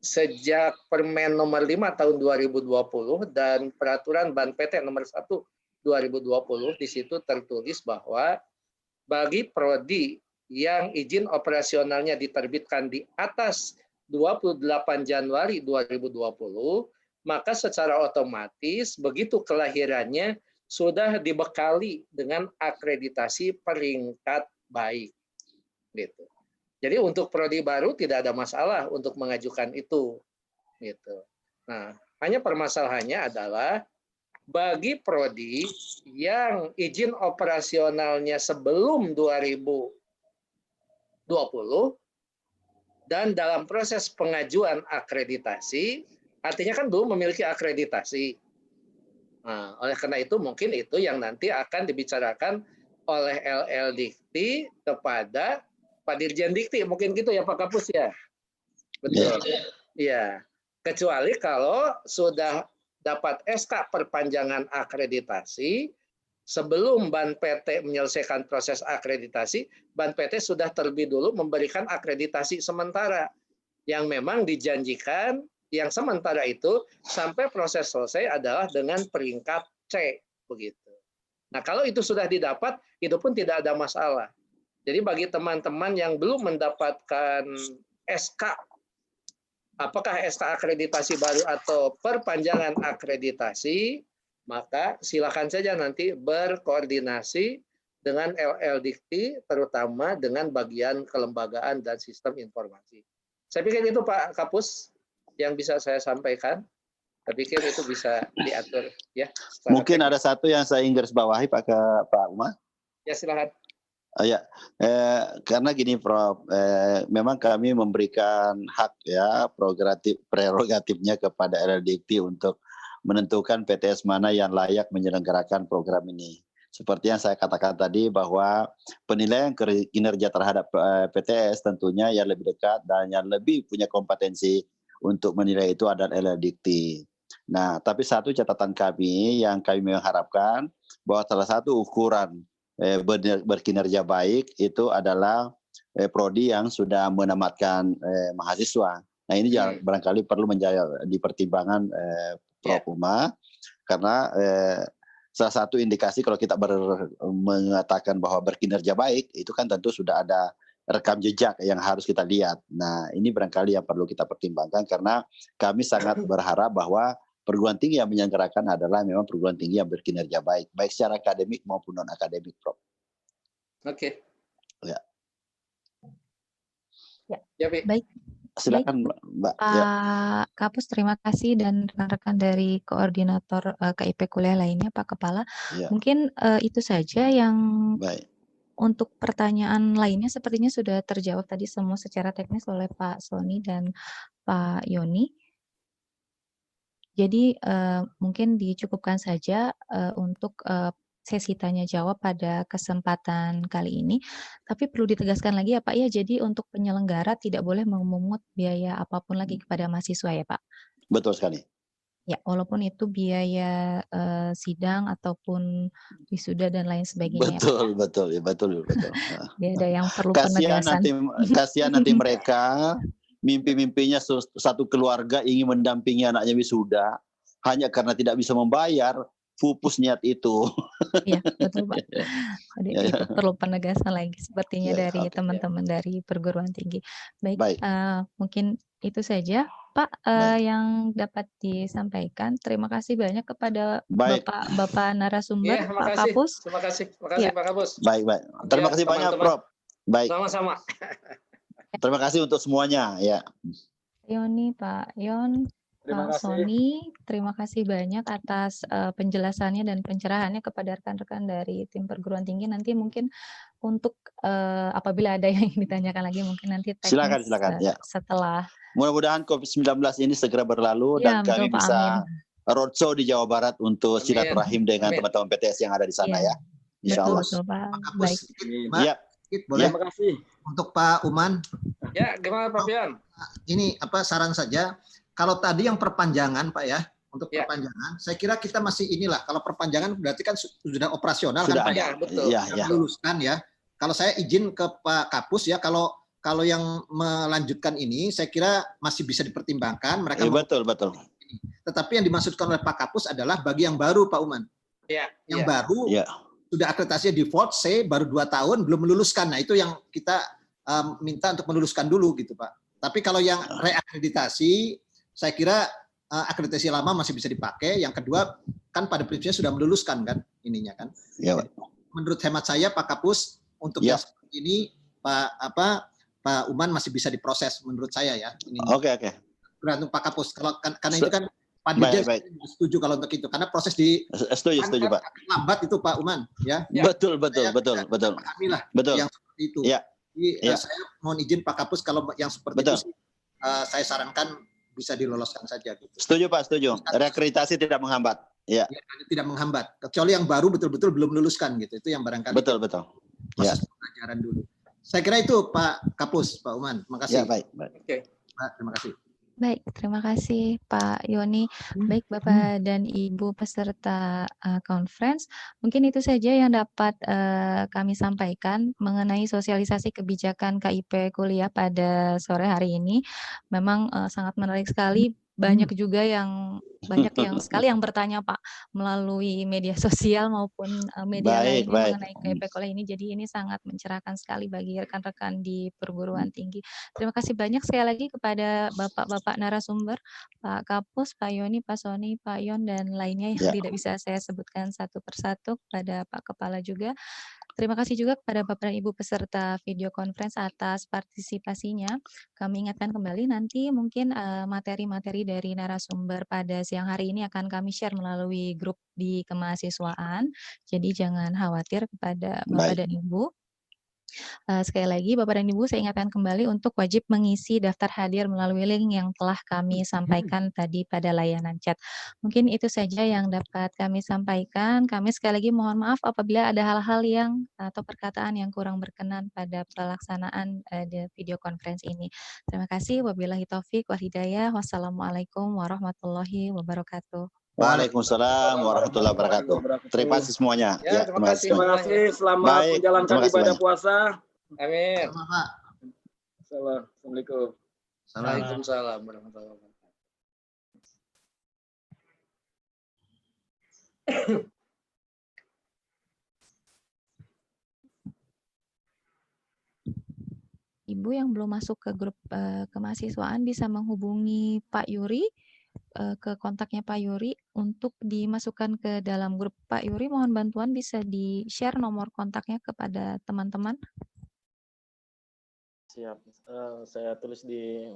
sejak Permen nomor 5 tahun 2020 dan peraturan Ban PT nomor 1 2020, di situ tertulis bahwa bagi prodi yang izin operasionalnya diterbitkan di atas 28 Januari 2020, maka secara otomatis begitu kelahirannya sudah dibekali dengan akreditasi peringkat baik. Gitu. Jadi untuk prodi baru tidak ada masalah untuk mengajukan itu. Gitu. Nah, hanya permasalahannya adalah bagi prodi yang izin operasionalnya sebelum 2020 dan dalam proses pengajuan akreditasi, artinya kan belum memiliki akreditasi. Nah, oleh karena itu mungkin itu yang nanti akan dibicarakan oleh LL Dikti kepada Pak Dirjen Dikti, mungkin gitu ya Pak Kapus ya. Betul. Iya. Kecuali kalau sudah dapat SK perpanjangan akreditasi, sebelum Ban PT menyelesaikan proses akreditasi, Ban PT sudah terlebih dulu memberikan akreditasi sementara yang memang dijanjikan yang sementara itu sampai proses selesai adalah dengan peringkat C begitu. Nah, kalau itu sudah didapat, itu pun tidak ada masalah. Jadi bagi teman-teman yang belum mendapatkan SK, apakah SK akreditasi baru atau perpanjangan akreditasi, maka silakan saja nanti berkoordinasi dengan LL Dikti, terutama dengan bagian kelembagaan dan sistem informasi. Saya pikir itu Pak Kapus yang bisa saya sampaikan. Saya pikir itu bisa diatur ya. Mungkin ada satu yang saya ingin garis bawahi Pak Umar. Ya silakan. Ya, karena gini Prof, memang kami memberikan hak ya prerogatifnya kepada LL Dikti untuk menentukan PTS mana yang layak menyelenggarakan program ini. Seperti yang saya katakan tadi bahwa penilaian kinerja terhadap PTS tentunya yang lebih dekat dan yang lebih punya kompetensi untuk menilai itu adalah LL Dikti. Nah, tapi satu catatan kami yang kami mengharapkan bahwa salah satu ukuran berkinerja baik itu adalah prodi yang sudah menamatkan mahasiswa. Nah, ini barangkali perlu menjadi dipertimbangkan Prof. Uma, karena salah satu indikasi kalau kita mengatakan bahwa berkinerja baik, itu kan tentu sudah ada rekam jejak yang harus kita lihat. Nah, ini barangkali yang perlu kita pertimbangkan karena kami sangat berharap bahwa perguruan tinggi yang menyelenggarakan adalah memang perguruan tinggi yang berkinerja baik, baik secara akademik maupun non-akademik, Prof. Oke. Ya. Ya, baik. Silakan Mbak. Pak Kapus, terima kasih dan rekan-rekan dari koordinator KIP kuliah lainnya, Pak Kepala. Ya. Mungkin itu saja yang baik. Untuk pertanyaan lainnya sepertinya sudah terjawab tadi semua secara teknis oleh Pak Sony dan Pak Yoni. Jadi mungkin dicukupkan saja untuk sesi tanya jawab pada kesempatan kali ini. Tapi perlu ditegaskan lagi ya Pak ya, jadi untuk penyelenggara tidak boleh memungut biaya apapun lagi kepada mahasiswa ya Pak? Betul sekali. Ya, walaupun itu biaya sidang ataupun wisuda dan lain sebagainya. Betul. Dia ada yang perlu kasihan penegasan. Kasihan nanti mereka mimpi-mimpinya satu keluarga ingin mendampingi anaknya wisuda hanya karena tidak bisa membayar. Pupus niat itu. Iya, betul Pak. Jadi itu perlu penegasan lagi sepertinya dari teman-teman dari perguruan tinggi. Baik. Mungkin itu saja Pak yang dapat disampaikan. Terima kasih banyak kepada Bapak narasumber, Pak Kapus. Terima kasih Pak Kapus. Baik. Terima kasih banyak Prof. Baik. Sama-sama. Terima kasih untuk semuanya ya. Yoni, Pak Yon. Pak Sony, terima kasih banyak atas penjelasannya dan pencerahannya kepada rekan-rekan dari tim perguruan tinggi. Nanti mungkin untuk apabila ada yang ditanyakan lagi mungkin nanti teknis silakan ya. Setelah. Mudah-mudahan COVID-19 ini segera berlalu dan kami betul, bisa roadshow di Jawa Barat untuk silaturahim dengan teman-teman PTS yang ada di sana ya. Insya Allah. Betul Pak. Baik. Ya. Sedikit, boleh Terima kasih. untuk Pak Uman. Ya, gimana Pak Pian? Ini saran saja. Kalau tadi yang perpanjangan Pak ya, untuk Ya. perpanjangan, saya kira kita masih inilah. Kalau perpanjangan berarti kan sudah operasional Sudah kan Pak ada. ya, Ya, betul. Iya, sudah iya. meluluskan ya. Kalau saya izin ke Pak Kapus ya, kalau yang melanjutkan ini, saya kira masih bisa dipertimbangkan. Mereka Betul, betul. Tetapi yang dimaksudkan oleh Pak Kapus adalah bagi yang baru Pak Uman. Ya, Yang ya. baru Iya. sudah akreditasinya default C baru 2 tahun belum meluluskan. Nah, itu yang kita minta untuk meluluskan dulu gitu, Pak. Tapi kalau yang reakreditasi, saya kira akreditasi lama masih bisa dipakai. Yang kedua, kan pada prinsipnya sudah meluluskan kan ininya kan. Ya, Menurut hemat saya Pak Kapus untuk Ya. yang seperti ini Pak Uman masih bisa diproses menurut saya ya. Oke. Tergantung Pak Kapus. Karena itu kan Pak Baik, Dirjen setuju kalau untuk itu. Karena proses di Setuju Pak. lambat itu Pak Uman ya. Ya. Betul. Kami lah Betul. yang seperti itu. Ya. Jadi Ya. saya mohon izin Pak Kapus kalau yang seperti Betul. itu sih, saya sarankan bisa diloloskan saja. Gitu. Setuju Pak, setuju. Reakreditasi tidak menghambat. Ya. Ya, tidak menghambat. Kecuali yang baru betul-betul belum luluskan gitu. Itu yang barangkali. Betul. Ya. Proses pelajaran dulu. Saya kira itu Pak Kapus, Pak Uman. Terima kasih. Ya, baik. Oke. Pak, terima kasih. Baik, terima kasih Pak Yoni. Baik Bapak dan Ibu peserta conference, mungkin itu saja yang dapat kami sampaikan mengenai sosialisasi kebijakan KIP kuliah pada sore hari ini. Memang sangat menarik sekali. Banyak sekali yang bertanya Pak melalui media sosial maupun media Baik, lainnya baik. mengenai KIP kuliah ini. Jadi ini sangat mencerahkan sekali bagi rekan-rekan di perguruan tinggi. Terima kasih banyak sekali lagi kepada Bapak-Bapak narasumber, Pak Kapus, Pak Yoni, Pak Soni, Pak Yon, dan lainnya yang Ya. tidak bisa saya sebutkan satu persatu, kepada Pak Kepala juga. Terima kasih juga kepada Bapak dan Ibu peserta video conference atas partisipasinya. Kami ingatkan kembali nanti mungkin materi-materi dari narasumber pada siang hari ini akan kami share melalui grup di kemahasiswaan. Jadi jangan khawatir kepada Bapak Baik. dan Ibu. Sekali lagi Bapak dan Ibu saya ingatkan kembali untuk wajib mengisi daftar hadir melalui link yang telah kami sampaikan tadi pada layanan chat. Mungkin itu saja yang dapat kami sampaikan. Kami sekali lagi mohon maaf apabila ada hal-hal yang atau perkataan yang kurang berkenan pada pelaksanaan video conference ini. Terima kasih. Wabillahi taufik wal hidayah. Wassalamualaikum warahmatullahi wabarakatuh. Waalaikumsalam warahmatullahi wabarakatuh. Terima kasih semuanya. Ya, terima kasih. Terima kasih. Selamat Baik, menjalankan terima kasih ibadah banyak. puasa. Amin. Sama Pak. Assalamualaikum. Waalaikumsalam warahmatullahi wabarakatuh. Ibu yang belum masuk ke grup kemahasiswaan bisa menghubungi Pak Yuri, ke kontaknya Pak Yuri untuk dimasukkan ke dalam grup. Pak Yuri mohon bantuan bisa di-share nomor kontaknya kepada teman-teman. Siap, saya tulis di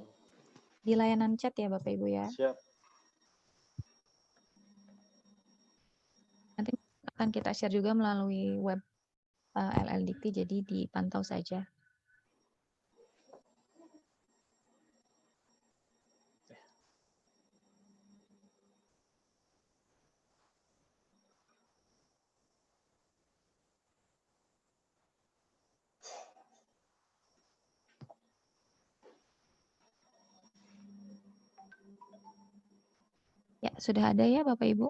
Di layanan chat ya Bapak Ibu ya. siap. Nanti akan kita share juga melalui web LL Dikti, jadi dipantau saja. Ya, sudah ada ya Bapak Ibu?